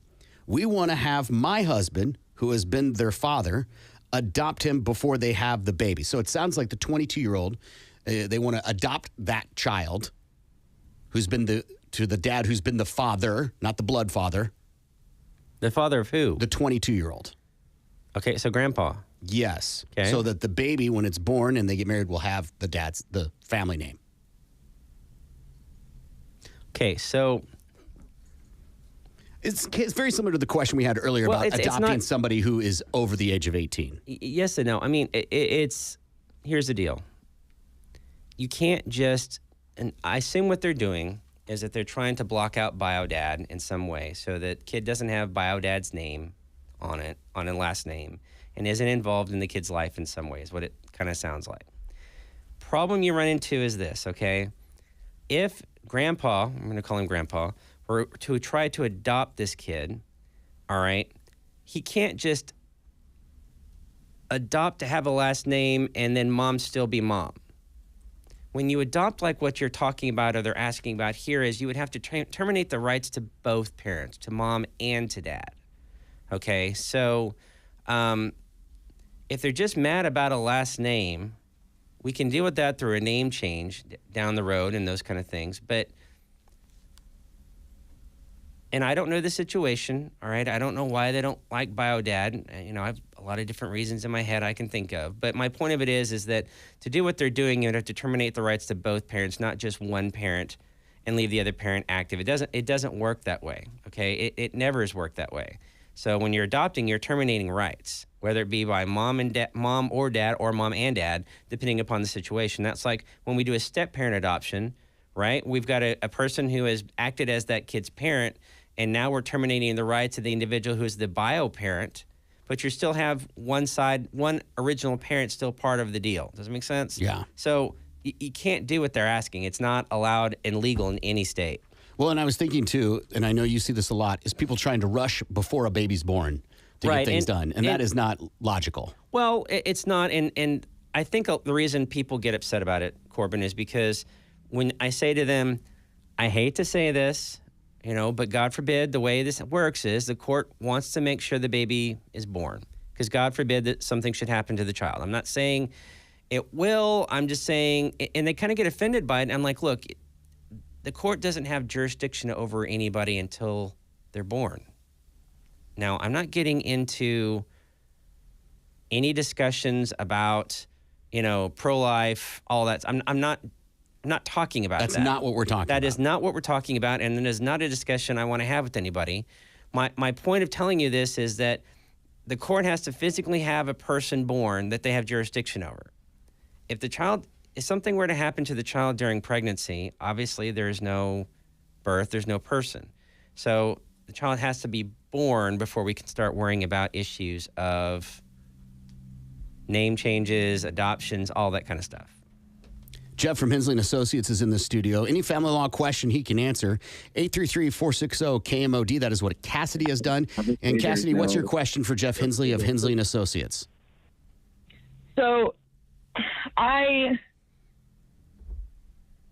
We want to have my husband, who has been their father, adopt him before they have the baby. So it sounds like the 22-year-old, they want to adopt that child who's been to the dad who's been the father, not the blood father. The father of who? The 22-year-old. Okay, so grandpa. Yes. Okay. So that the baby, when it's born and they get married, will have the family name. Okay, so It's very similar to the question we had earlier Well, about it's adopting not- somebody who is over the age of 18. yes and no. I mean, it's here's the deal. You can't just, and I assume what they're doing is that they're trying to block out biodad in some way so that kid doesn't have biodad's name on it, on a last name, and isn't involved in the kid's life in some ways, what it kind of sounds like. Problem you run into is this, okay? If grandpa, I'm going to call him grandpa, were to try to adopt this kid, all right, he can't just adopt to have a last name and then mom still be mom. When you adopt like what you're talking about or they're asking about here is you would have to terminate the rights to both parents, to mom and to dad. Okay, so if they're just mad about a last name, we can deal with that through a name change down the road and those kind of things. And I don't know the situation, all right? I don't know why they don't like biodad. You know, I have a lot of different reasons in my head I can think of. But my point of it is that to do what they're doing, you'd have to terminate the rights to both parents, not just one parent, and leave the other parent active. It doesn't work that way, okay? It never has worked that way. So when you're adopting, you're terminating rights, whether it be by mom or dad, or mom and dad, depending upon the situation. That's like when we do a step-parent adoption, right? We've got a person who has acted as that kid's parent, and now we're terminating the rights of the individual who is the bio parent, but you still have one original parent still part of the deal. Does it make sense? Yeah. So you can't do what they're asking. It's not allowed and legal in any state. Well, and I was thinking too, and I know you see this a lot, is people trying to rush before a baby's born to Right, get things and- done. And that is not logical. Well, it's not, and I think the reason people get upset about it, Corbin, is because when I say to them, I hate to say this, you know, but God forbid, the way this works is the court wants to make sure the baby is born, because God forbid that something should happen to the child. I'm not saying it will, I'm just saying, and they kind of get offended by it, and I'm like, look, the court doesn't have jurisdiction over anybody until they're born. Now, I'm not getting into any discussions about, you know, pro-life, all that. I'm not talking about that. That's not what we're talking about. That is not what we're talking about, and it is not a discussion I want to have with anybody. My point of telling you this is that the court has to physically have a person born that they have jurisdiction over. If something were to happen to the child during pregnancy, obviously there's no birth, there's no person. So the child has to be born before we can start worrying about issues of name changes, adoptions, all that kind of stuff. Jeff from Hensley & Associates is in the studio. Any family law question he can answer, 833-460-KMOD. That is what Cassidy has done. And Cassidy, what's your question for Jeff Hensley of Hensley & Associates? So I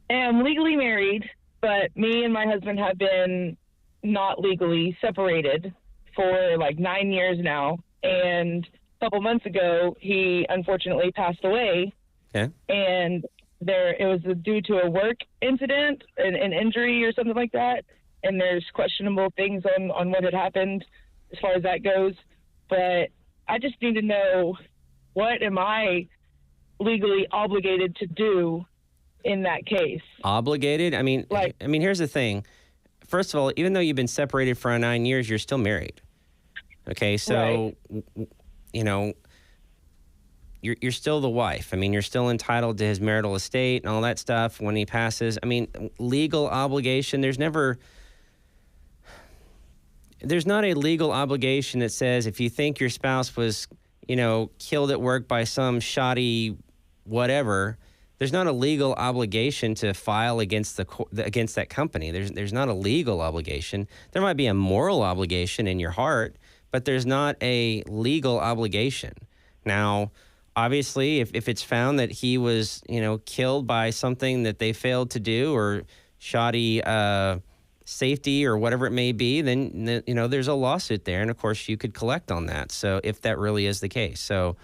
am legally married, but me and my husband have been not legally separated for like 9 years now. And a couple months ago, he unfortunately passed away. Okay. And it was due to a work incident, an injury or something like that. And there's questionable things on what had happened as far as that goes. But I just need to know, what am I legally obligated to do in that case? Obligated? I mean, here's the thing. First of all, even though you've been separated for 9 years, you're still married. Okay, so, Right. you know, you're still the wife. I mean, you're still entitled to his marital estate and all that stuff when he passes. I mean, legal obligation, there's not a legal obligation that says if you think your spouse was, killed at work by some shoddy whatever, there's not a legal obligation to file against against that company. There's not a legal obligation. There might be a moral obligation in your heart, but there's not a legal obligation. Now, obviously, if it's found that he was, killed by something that they failed to do or shoddy safety or whatever it may be, then, there's a lawsuit there. And, of course, you could collect on that. So if that really is the case. So.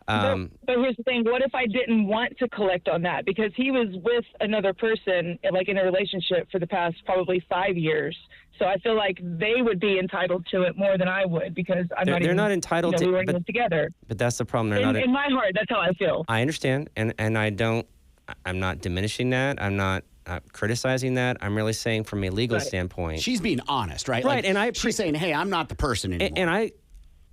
But here's the thing. What if I didn't want to collect on that? Because he was with another person, like in a relationship for the past probably 5 years. So I feel like they would be entitled to it more than I would because they're not entitled to. We weren't even together. But that's the problem. In my heart, that's how I feel. I understand, and I'm not diminishing that. I'm not criticizing that. I'm really saying from a legal standpoint. She's being honest, right? Right, and she's saying, "Hey, I'm not the person anymore." And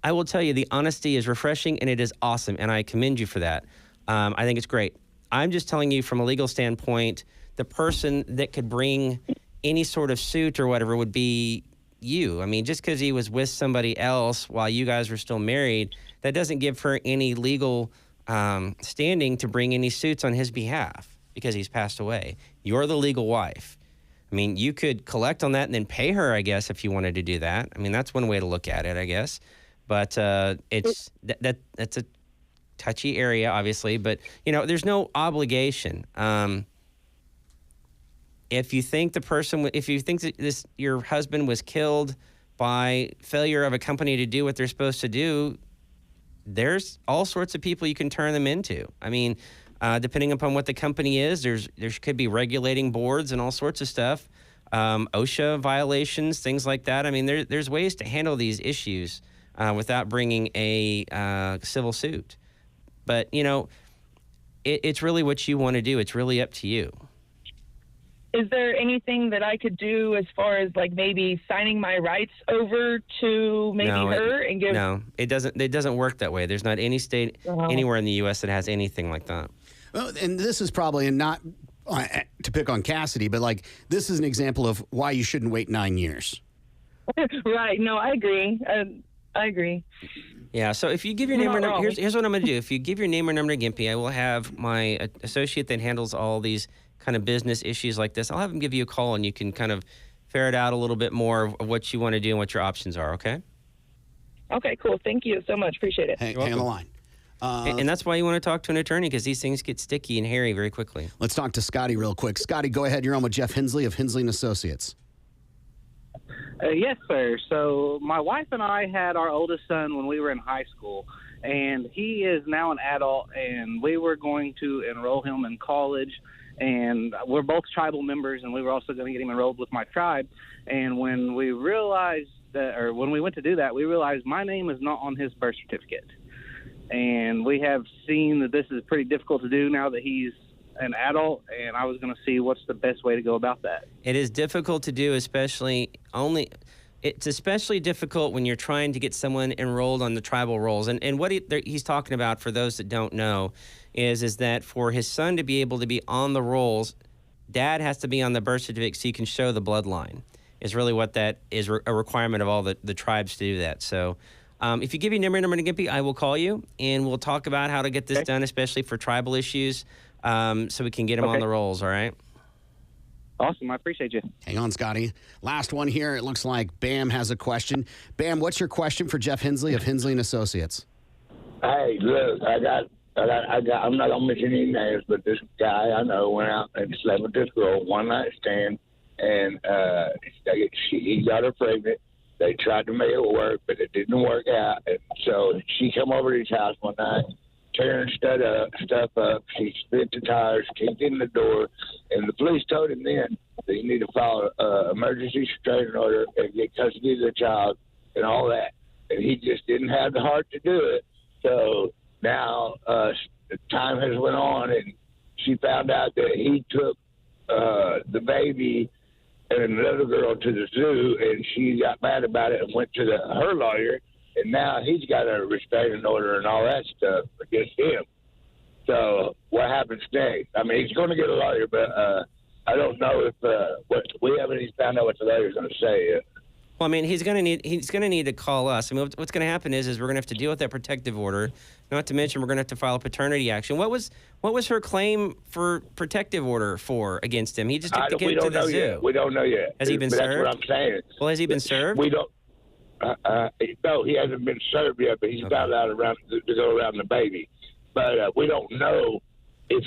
I will tell you, the honesty is refreshing and it is awesome, and I commend you for that. I think it's great. I'm just telling you from a legal standpoint, the person that could bring any sort of suit or whatever would be you. I mean, just because he was with somebody else while you guys were still married, that doesn't give her any legal standing to bring any suits on his behalf because he's passed away. You're the legal wife. I mean, you could collect on that and then pay her, I guess, if you wanted to do that. I mean, that's one way to look at it, I guess. But it's that's a touchy area, obviously. But there's no obligation. If you think that your husband was killed by failure of a company to do what they're supposed to do, there's all sorts of people you can turn them into. I mean, depending upon what the company is, there could be regulating boards and all sorts of stuff, OSHA violations, things like that. I mean, there's ways to handle these issues. Without bringing a civil suit. But, it's really what you want to do. It's really up to you. Is there anything that I could do as far as like maybe signing my rights over to her and give? No, it doesn't work that way. There's not any state anywhere in the U.S. that has anything like that. Well, and this is probably not to pick on Cassidy, but this is an example of why you shouldn't wait 9 years. Right. No, I agree. I agree. Yeah, so if you give your name or number, here's what I'm going to do. If you give your name or number to Gimpy, I will have my associate that handles all these kind of business issues like this. I'll have him give you a call, and you can kind of ferret out a little bit more of what you want to do and what your options are, okay? Okay, cool. Thank you so much. Appreciate it. Hang on the line. And that's why you want to talk to an attorney, because these things get sticky and hairy very quickly. Let's talk to Scotty real quick. Scotty, go ahead. You're on with Jeff Hensley of Hensley & Associates. Yes, sir. So my wife and I had our oldest son when we were in high school, and he is now an adult, and we were going to enroll him in college, and we're both tribal members, and we were also going to get him enrolled with my tribe. And when we realized that, or when we went to do that, we realized my name is not on his birth certificate. And we have seen that this is pretty difficult to do now that he's an adult, and I was going to see what's the best way to go about that. It is difficult to do, it's especially difficult when you're trying to get someone enrolled on the tribal rolls. And what he's talking about, for those that don't know, is that for his son to be able to be on the rolls, dad has to be on the birth certificate so you can show the bloodline, is really what that is, a requirement of all the tribes to do that. So if you give your number to Gimpy, I will call you, and we'll talk about how to get this done, especially for tribal issues. So we can get him on the rolls, all right? Awesome. I appreciate you. Hang on, Scotty. Last one here. It looks like Bam has a question. Bam, what's your question for Jeff Hensley of Hensley & Associates? Hey, look, I'm not going to mention any names, but this guy I know went out and slept with this girl, one night stand, and he got her pregnant. They tried to make it work, but it didn't work out. And so she come over to his house one night, tearing stuff up. She spit the tires, kicked in the door, and the police told him then that you need to file an emergency restraining order and get custody of the child and all that. And he just didn't have the heart to do it. So now time has went on, and she found out that he took the baby and another girl to the zoo, and she got mad about it and went to her lawyer, and now he's got a restraining order and all that stuff against him. So what happens next? I mean, he's going to get a lawyer, but I don't know if what we haven't even found out what the lawyer's going to say yet. Well, I mean, he's gonna need to call us. I mean, what's gonna happen is we're gonna have to deal with that protective order. Not to mention, we're gonna have to file a paternity action. What was her claim for protective order for against him? He just took the kid to the zoo. Yet. We don't know yet. Has he been served? That's what I'm saying. Well, has he been served? We don't. No, he hasn't been served yet, but he's not allowed around to go around the baby. But we don't know if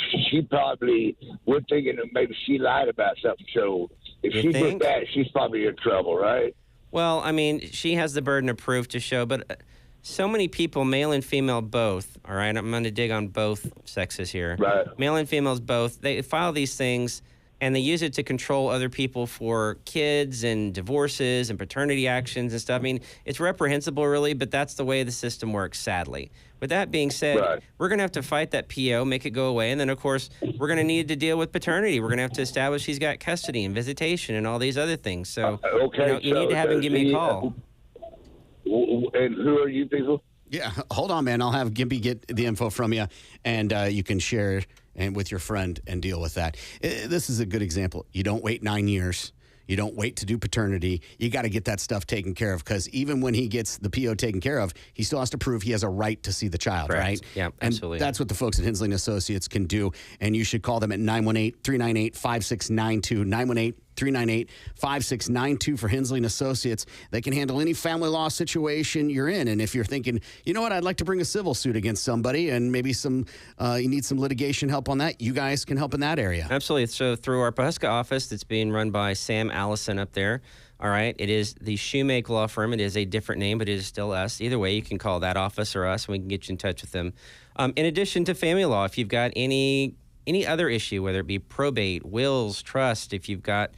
we're thinking that maybe she lied about something. So if she did that, she's probably in trouble, right? Well, I mean, she has the burden of proof to show, but so many people, male and female both, all right? I'm going to dig on both sexes here. Right. Male and females both, they file these things, and they use it to control other people for kids and divorces and paternity actions and stuff. I mean, it's reprehensible, really, but that's the way the system works, sadly. With that being said, we're going to have to fight that PO, make it go away, and then, of course, we're going to need to deal with paternity. We're going to have to establish he's got custody and visitation and all these other things. So, you need to have him give me a call. And who are you people? Yeah, hold on, man. I'll have Gimpy get the info from you, and you can share and with your friend and deal with that. This is a good example. You don't wait 9 years. You don't wait to do paternity. You got to get that stuff taken care of, because even when he gets the PO taken care of, he still has to prove he has a right to see the child, Correct. right? Yeah, absolutely. And that's what the folks at Hensley & Associates can do, and you should call them at 918-398-5692, 918-398-5692 for Hensley & Associates. They can handle any family law situation you're in, and if you're thinking, you know what, I'd like to bring a civil suit against somebody, and maybe you need some litigation help on that, you guys can help in that area. Absolutely. So through our Pawhuska office that's being run by Sam Allison up there, all right, it is the Shoemake Law Firm. It is a different name, but it is still us. Either way, you can call that office or us, and we can get you in touch with them. In addition to family law, if you've got any other issue, whether it be probate, wills, trust, if you've got,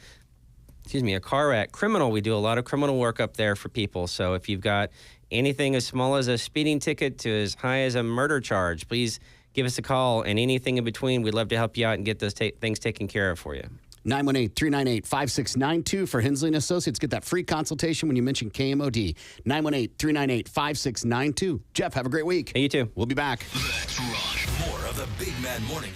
a car wreck, criminal, we do a lot of criminal work up there for people. So if you've got anything as small as a speeding ticket to as high as a murder charge, please give us a call, and anything in between, we'd love to help you out and get those things taken care of for you. 918-398-5692 for Hensley & Associates. Get that free consultation when you mention KMOD. 918-398-5692. Jeff, have a great week. Hey, you too. We'll be back. Let's rock. More of the Big Mad Morning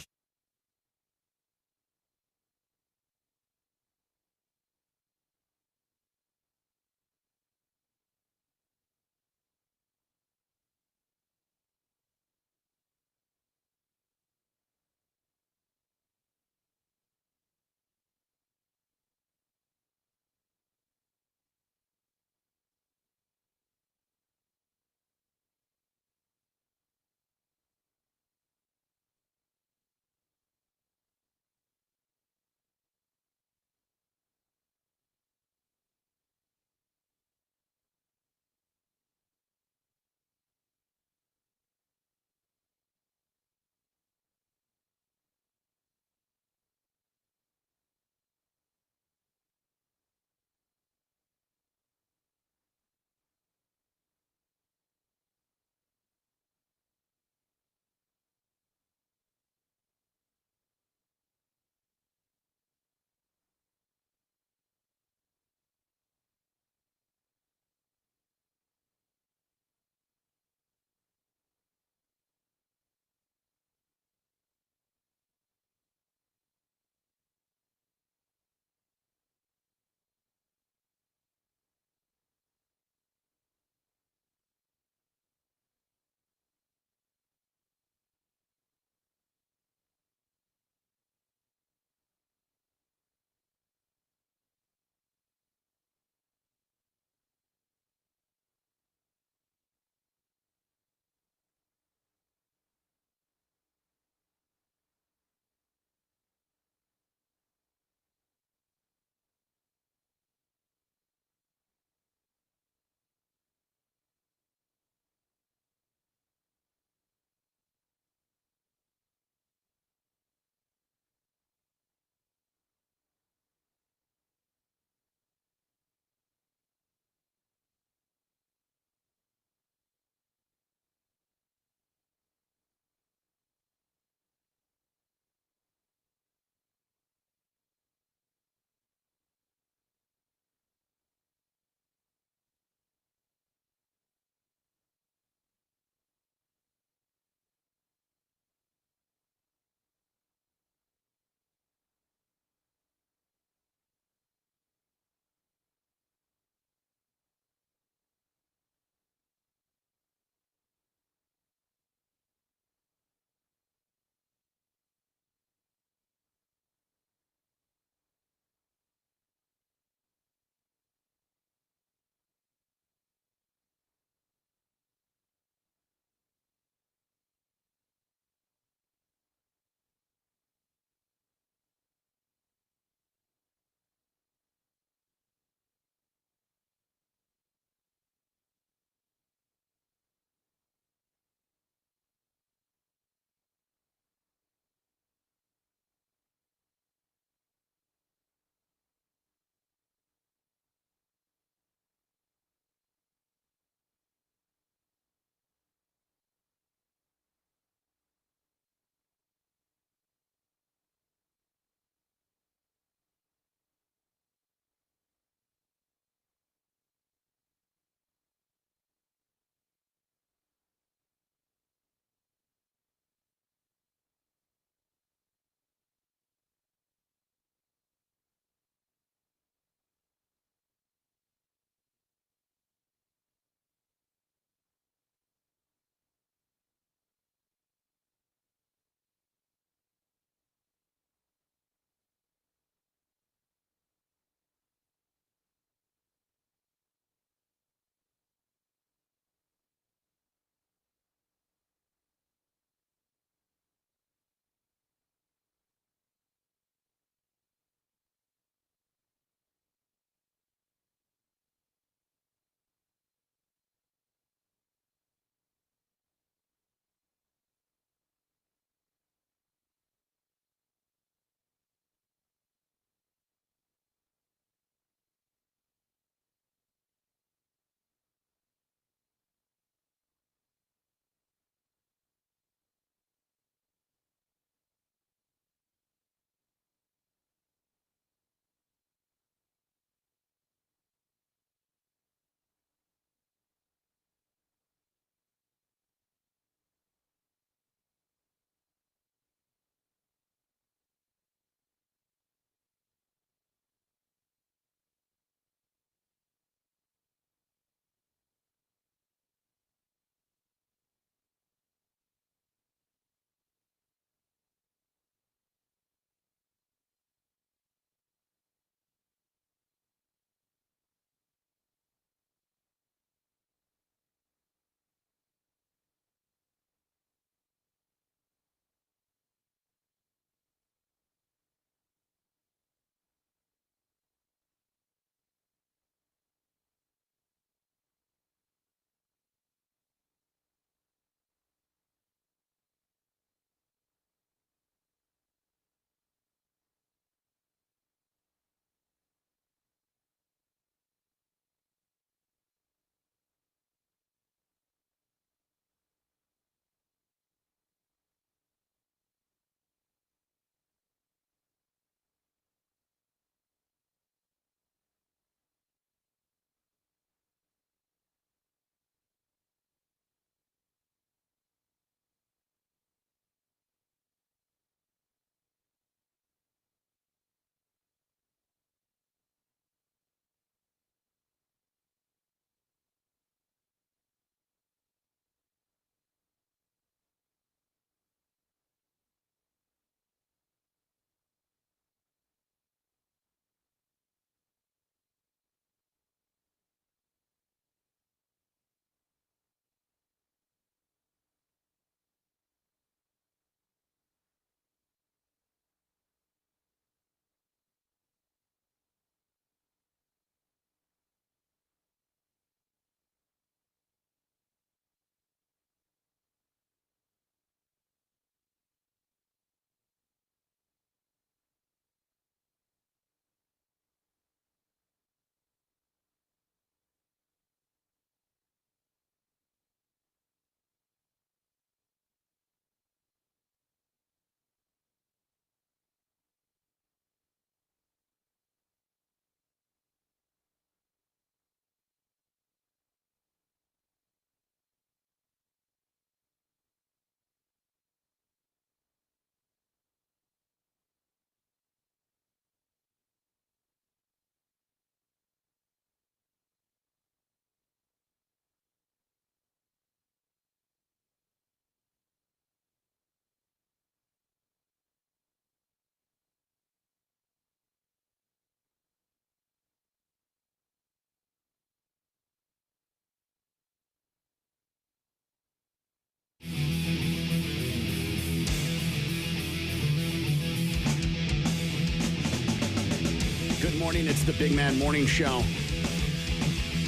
morning. It's the Big Man Morning Show.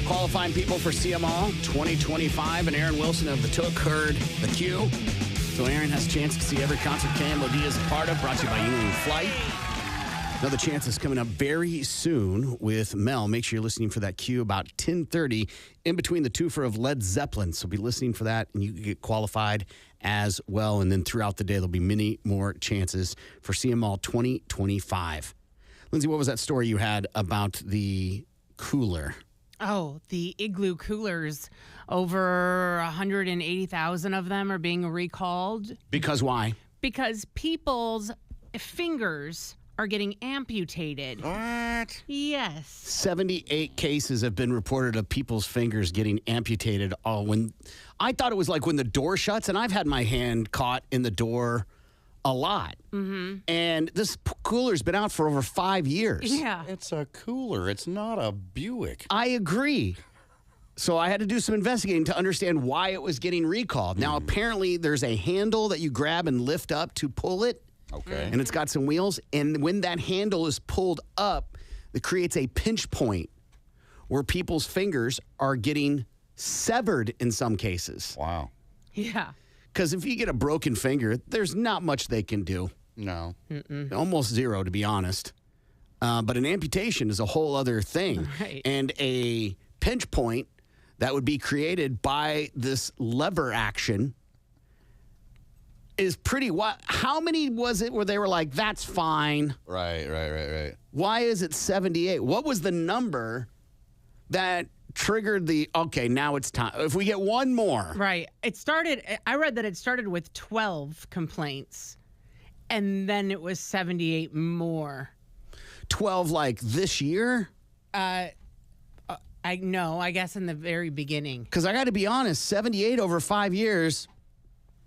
Qualifying people for CMall 2025, and Aaron Wilson of the Took heard the cue. So Aaron has a chance to see every concert KMOD is a part of, brought to you by Union Flight. Another chance is coming up very soon with Mel. Make sure you're listening for that cue about 10:30 in between the twofer of Led Zeppelin. So be listening for that, and you can get qualified as well. And then throughout the day, there'll be many more chances for CMall 2025. Lindsay, what was that story you had about the cooler? Oh, the Igloo coolers. Over 180,000 of them are being recalled. Because why? Because people's fingers are getting amputated. What? Yes. 78 cases have been reported of people's fingers getting amputated. I thought it was like when the door shuts, and I've had my hand caught in the door a lot. Mm-hmm. And this cooler's been out for over 5 years. Yeah. It's a cooler. It's not a Buick. I agree. So I had to do some investigating to understand why it was getting recalled. Now, apparently, there's a handle that you grab and lift up to pull it. Okay. And it's got some wheels. And when that handle is pulled up, it creates a pinch point where people's fingers are getting severed in some cases. Wow. Yeah. Because if you get a broken finger, there's not much they can do. No. Almost zero, to be honest. But an amputation is a whole other thing. Right. And a pinch point that would be created by this lever action is pretty wild. How many was it where they were like, that's fine? Right. Why is it 78? What was the number that triggered the, okay, now it's time? If we get one more. Right. I read that it started with 12 complaints, and then it was 78 more. 12 like this year? I guess in the very beginning. Because I got to be honest, 78 over 5 years,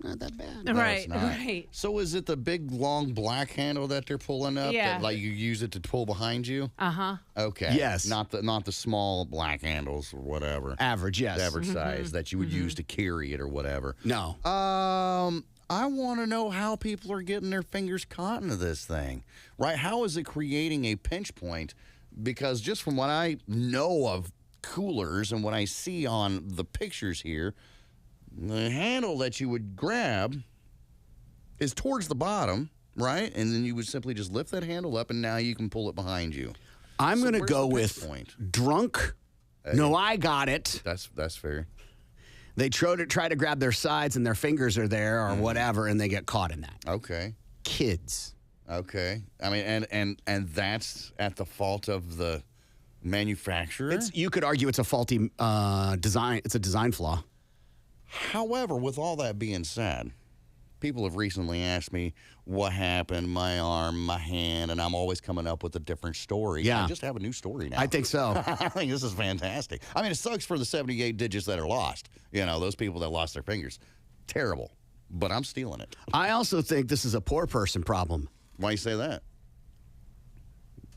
not that bad. Right, it's not. right. So is it the big, long black handle that they're pulling up? Yeah. That, like you use it to pull behind you? Uh-huh. Okay. Yes. Not the small black handles or whatever. Average, yes. The average size that you would use to carry it or whatever. No. I want to know how people are getting their fingers caught into this thing, right? How is it creating a pinch point? Because just from what I know of coolers and what I see on the pictures here, the handle that you would grab is towards the bottom, right? And then you would simply just lift that handle up, and now you can pull it behind you. I'm So going to where's go the with pinch point? drunk. No, I got it. That's fair. They try to grab their sides and their fingers are there or whatever, and they get caught in that. Okay. Kids. Okay. I mean, and that's at the fault of the manufacturer. You could argue it's a faulty design. It's a design flaw. However, with all that being said, people have recently asked me what happened, my arm, my hand, and I'm always coming up with a different story. Yeah. I just have a new story now. I think so. I think this is fantastic. I mean, it sucks for the 78 digits that are lost. You know, those people that lost their fingers. Terrible. But I'm stealing it. I also think this is a poor person problem. Why you say that?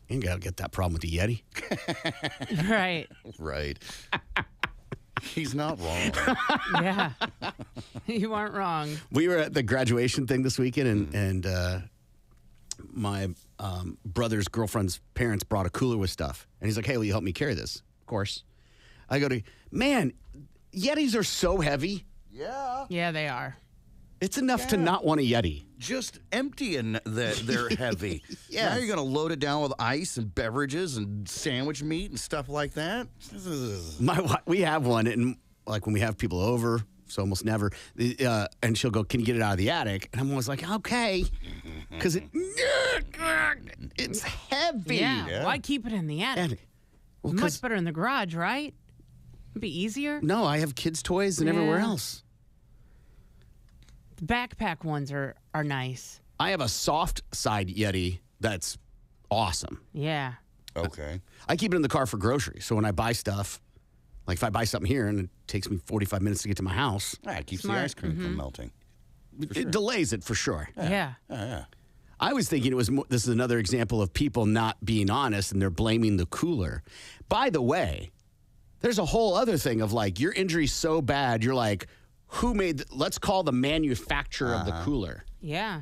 You ain't got to get that problem with the Yeti. Right. Right. He's not wrong. Yeah. You aren't wrong. We were at the graduation thing this weekend, and my brother's girlfriend's parents brought a cooler with stuff. And he's like, hey, will you help me carry this? Of course. I go to, man, Yetis are so heavy. Yeah. Yeah, they are. It's enough to not want a Yeti. Just emptying that they're heavy. Yes. Now you're going to load it down with ice and beverages and sandwich meat and stuff like that. We have one, and like when we have people over, so almost never, and she'll go, can you get it out of the attic? And I'm always like, okay, because it's heavy. Yeah. Why keep it in the attic? Well, Much better in the garage, right? It'd be easier. No, I have kids' toys and everywhere Yeah. else. The backpack ones are nice. I have a soft side Yeti that's awesome. Yeah. Okay. I keep it in the car for groceries. So when I buy stuff, like if I buy something here and it takes me 45 minutes to get to my house, It keeps Smart. the ice cream from melting. it delays it for sure. Yeah. Yeah. I was thinking this is another example of people not being honest and they're blaming the cooler. By the way, there's a whole other thing of like your injury's so bad, you're like, let's call the manufacturer of the cooler. Yeah.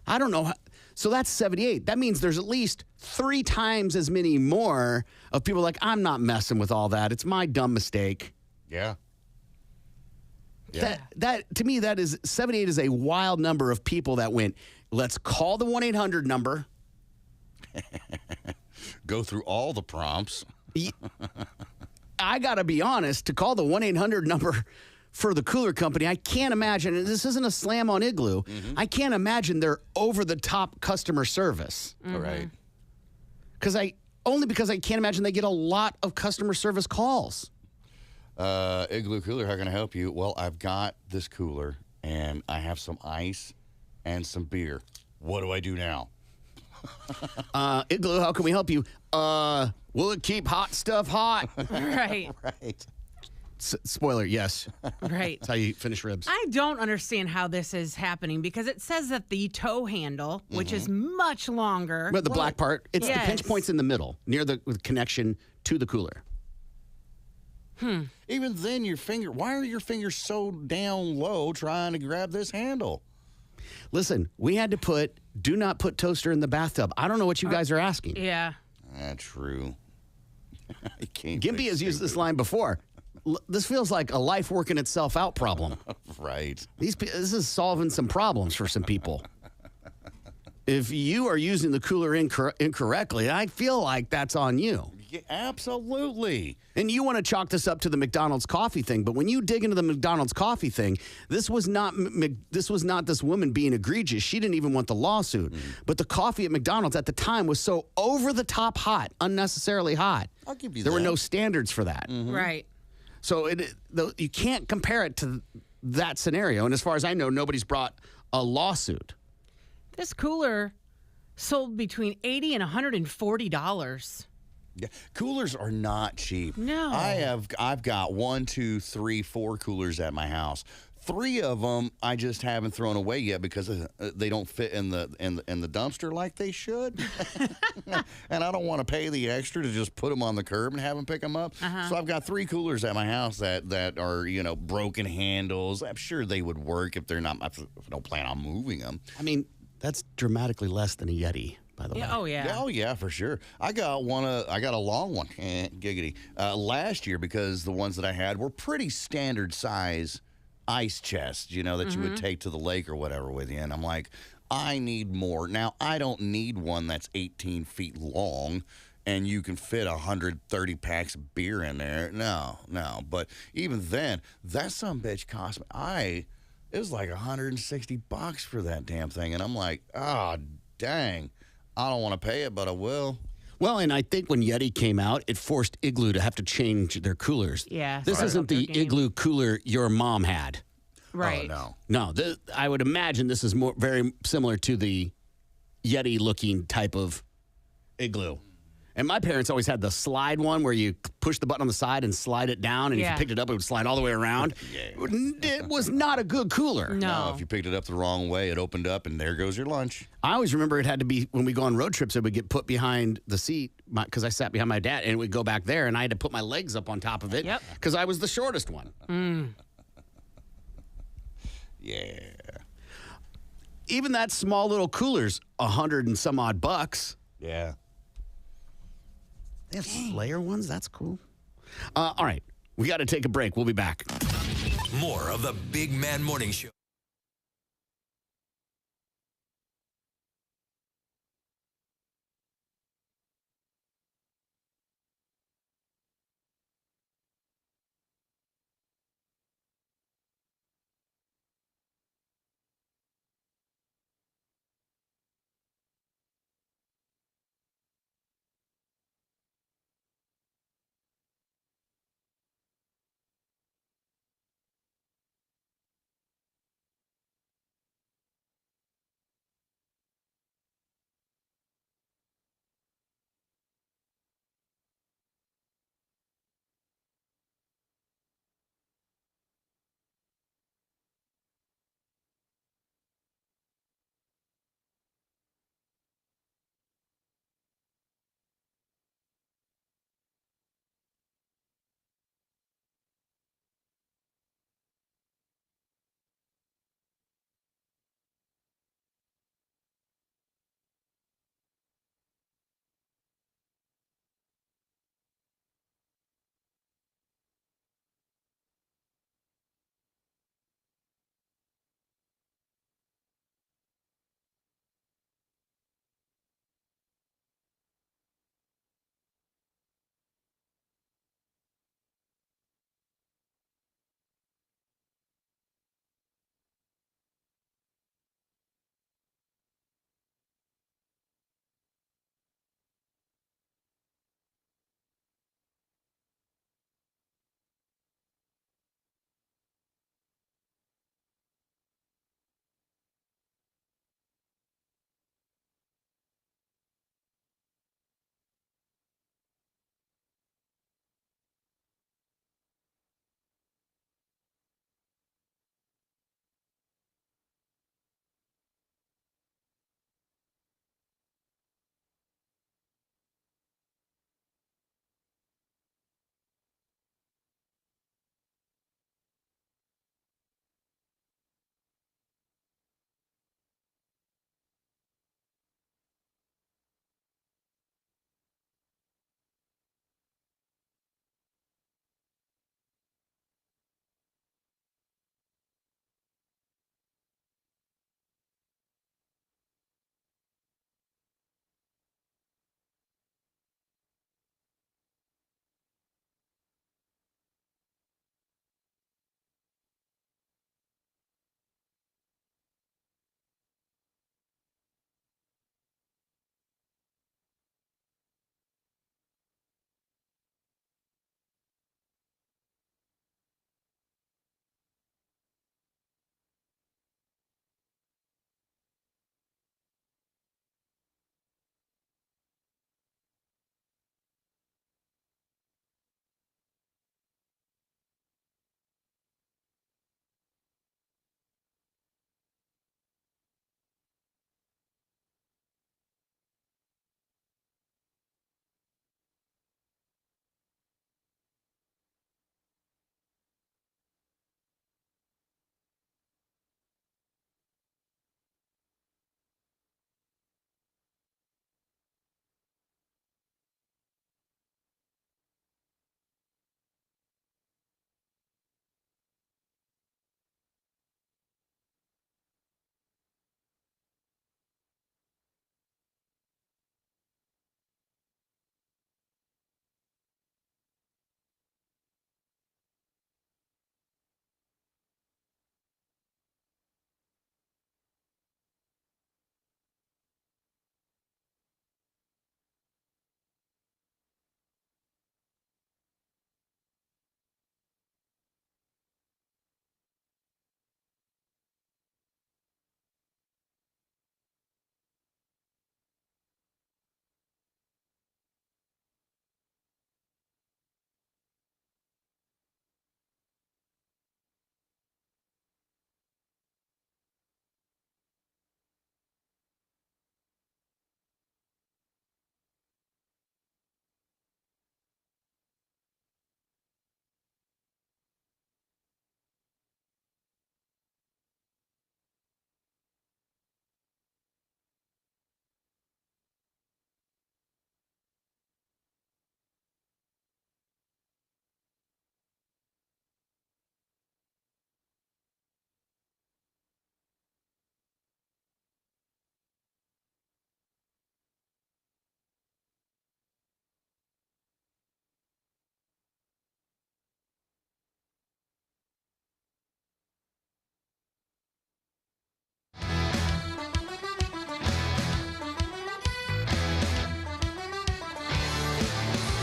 I don't know. So that's 78. That means there's at least 3 times as many more of people like, I'm not messing with all that. It's my dumb mistake. Yeah. That to me, that is 78 is a wild number of people that went, let's call the 1-800 number. Go through all the prompts. I got to be honest, to call the 1-800 number for the cooler company, I can't imagine, and this isn't a slam on Igloo, I can't imagine their over-the-top customer service. All right. Because I can't imagine they get a lot of customer service calls. Igloo Cooler, how can I help you? Well, I've got this cooler, and I have some ice and some beer. What do I do now? Igloo, how can we help you? Will it keep hot stuff hot? Right. Right. Spoiler, yes. Right. That's how you finish ribs. I don't understand how this is happening because it says that the tow handle, which is much longer. But the black part, it's the pinch Yes. point's in the middle, near the connection to the cooler. Even then, why are your fingers so down low trying to grab this handle? Listen, we had to do not put toaster in the bathtub. I don't know what you guys are asking. Yeah. That's true. I can't Gimpy has used this line before. This feels like a life working itself out problem. Right. This is solving some problems for some people. If you are using the cooler incorrectly, I feel like that's on you. Yeah, absolutely. And you want to chalk this up to the McDonald's coffee thing, but when you dig into the McDonald's coffee thing, this was not this woman being egregious. She didn't even want the lawsuit. But the coffee at McDonald's at the time was so over the top hot, unnecessarily hot. I'll give you There were that. no standards for that. Right. So you can't compare it to that scenario. And as far as I know, nobody's brought a lawsuit. This cooler sold between $80 and $140. Yeah. Coolers are not cheap. No. I've got 1, 2, 3, 4 coolers at my house. 3 of them I just haven't thrown away yet because they don't fit in the dumpster like they should, and I don't want to pay the extra to just put them on the curb and have them pick them up. So I've got 3 coolers at my house that are broken handles. I'm sure they would work if they're not. If I don't plan on moving them. I mean, that's dramatically less than a Yeti, by the way. Yeah, oh, yeah. Oh yeah, for sure. I got one. I got a long one. Giggity. Last year because the ones that I had were pretty standard size ice chests, that you would take to the lake or whatever with you. And I'm like, I need more. Now, I don't need one that's 18 feet long and you can fit 130 packs of beer in there. No. But even then, that sumbitch cost me, it was like $160 for that damn thing. And I'm like, dang, I don't want to pay it, but I will. Well, and I think when Yeti came out, it forced Igloo to have to change their coolers. Yeah. This isn't the Igloo cooler your mom had. Right. Oh, No, I would imagine this is very similar to the Yeti-looking type of Igloo. And my parents always had the slide one where you push the button on the side and slide it down, and if Yeah. you picked it up, it would slide all the way around. It was not a good cooler. No. If you picked it up the wrong way, it opened up, and there goes your lunch. I always remember it had to be, when we go on road trips, it would get put behind the seat because I sat behind my dad, and it would go back there, and I had to put my legs up on top of it Yep. because I was the shortest one. Yeah. Even that small little cooler's $100 and some odd bucks. Yeah. They have Slayer ones? That's cool. All right. We got to take a break. We'll be back. More of the Big Mad Morning Show.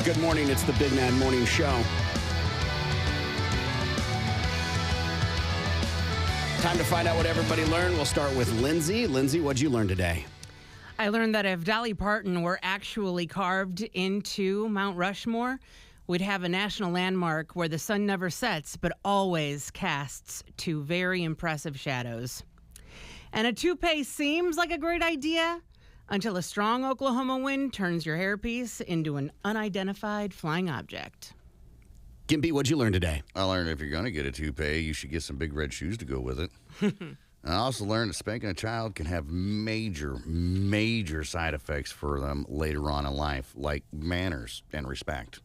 Good morning. It's the Big Mad Morning Show. Time to find out what everybody learned. We'll start with Lindsay. Lindsay, what'd you learn today? I learned that if Dolly Parton were actually carved into Mount Rushmore, we'd have a national landmark where the sun never sets, but always casts two very impressive shadows. And a toupee seems like a great idea until a strong Oklahoma wind turns your hairpiece into an unidentified flying object. Gimpy, what'd you learn today? I learned if you're going to get a toupee, you should get some big red shoes to go with it. I also learned that spanking a child can have major, major side effects for them later on in life, like manners and respect.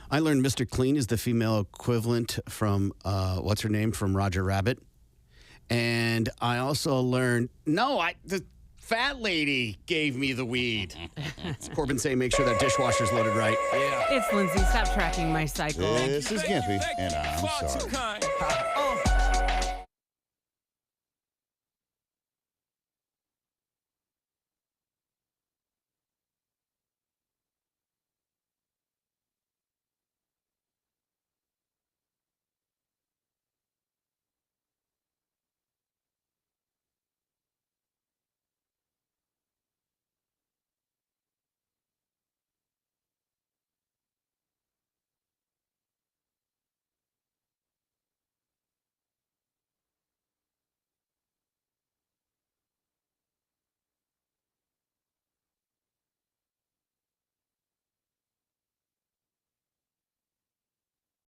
I learned Mr. Clean is the female equivalent from, what's her name, from Roger Rabbit. And I also learned, the fat lady gave me the weed. It's Corbin saying make sure that dishwasher's loaded right. It's Lindsay. Stop tracking my cycle. This is Gimpy, and I'm sorry.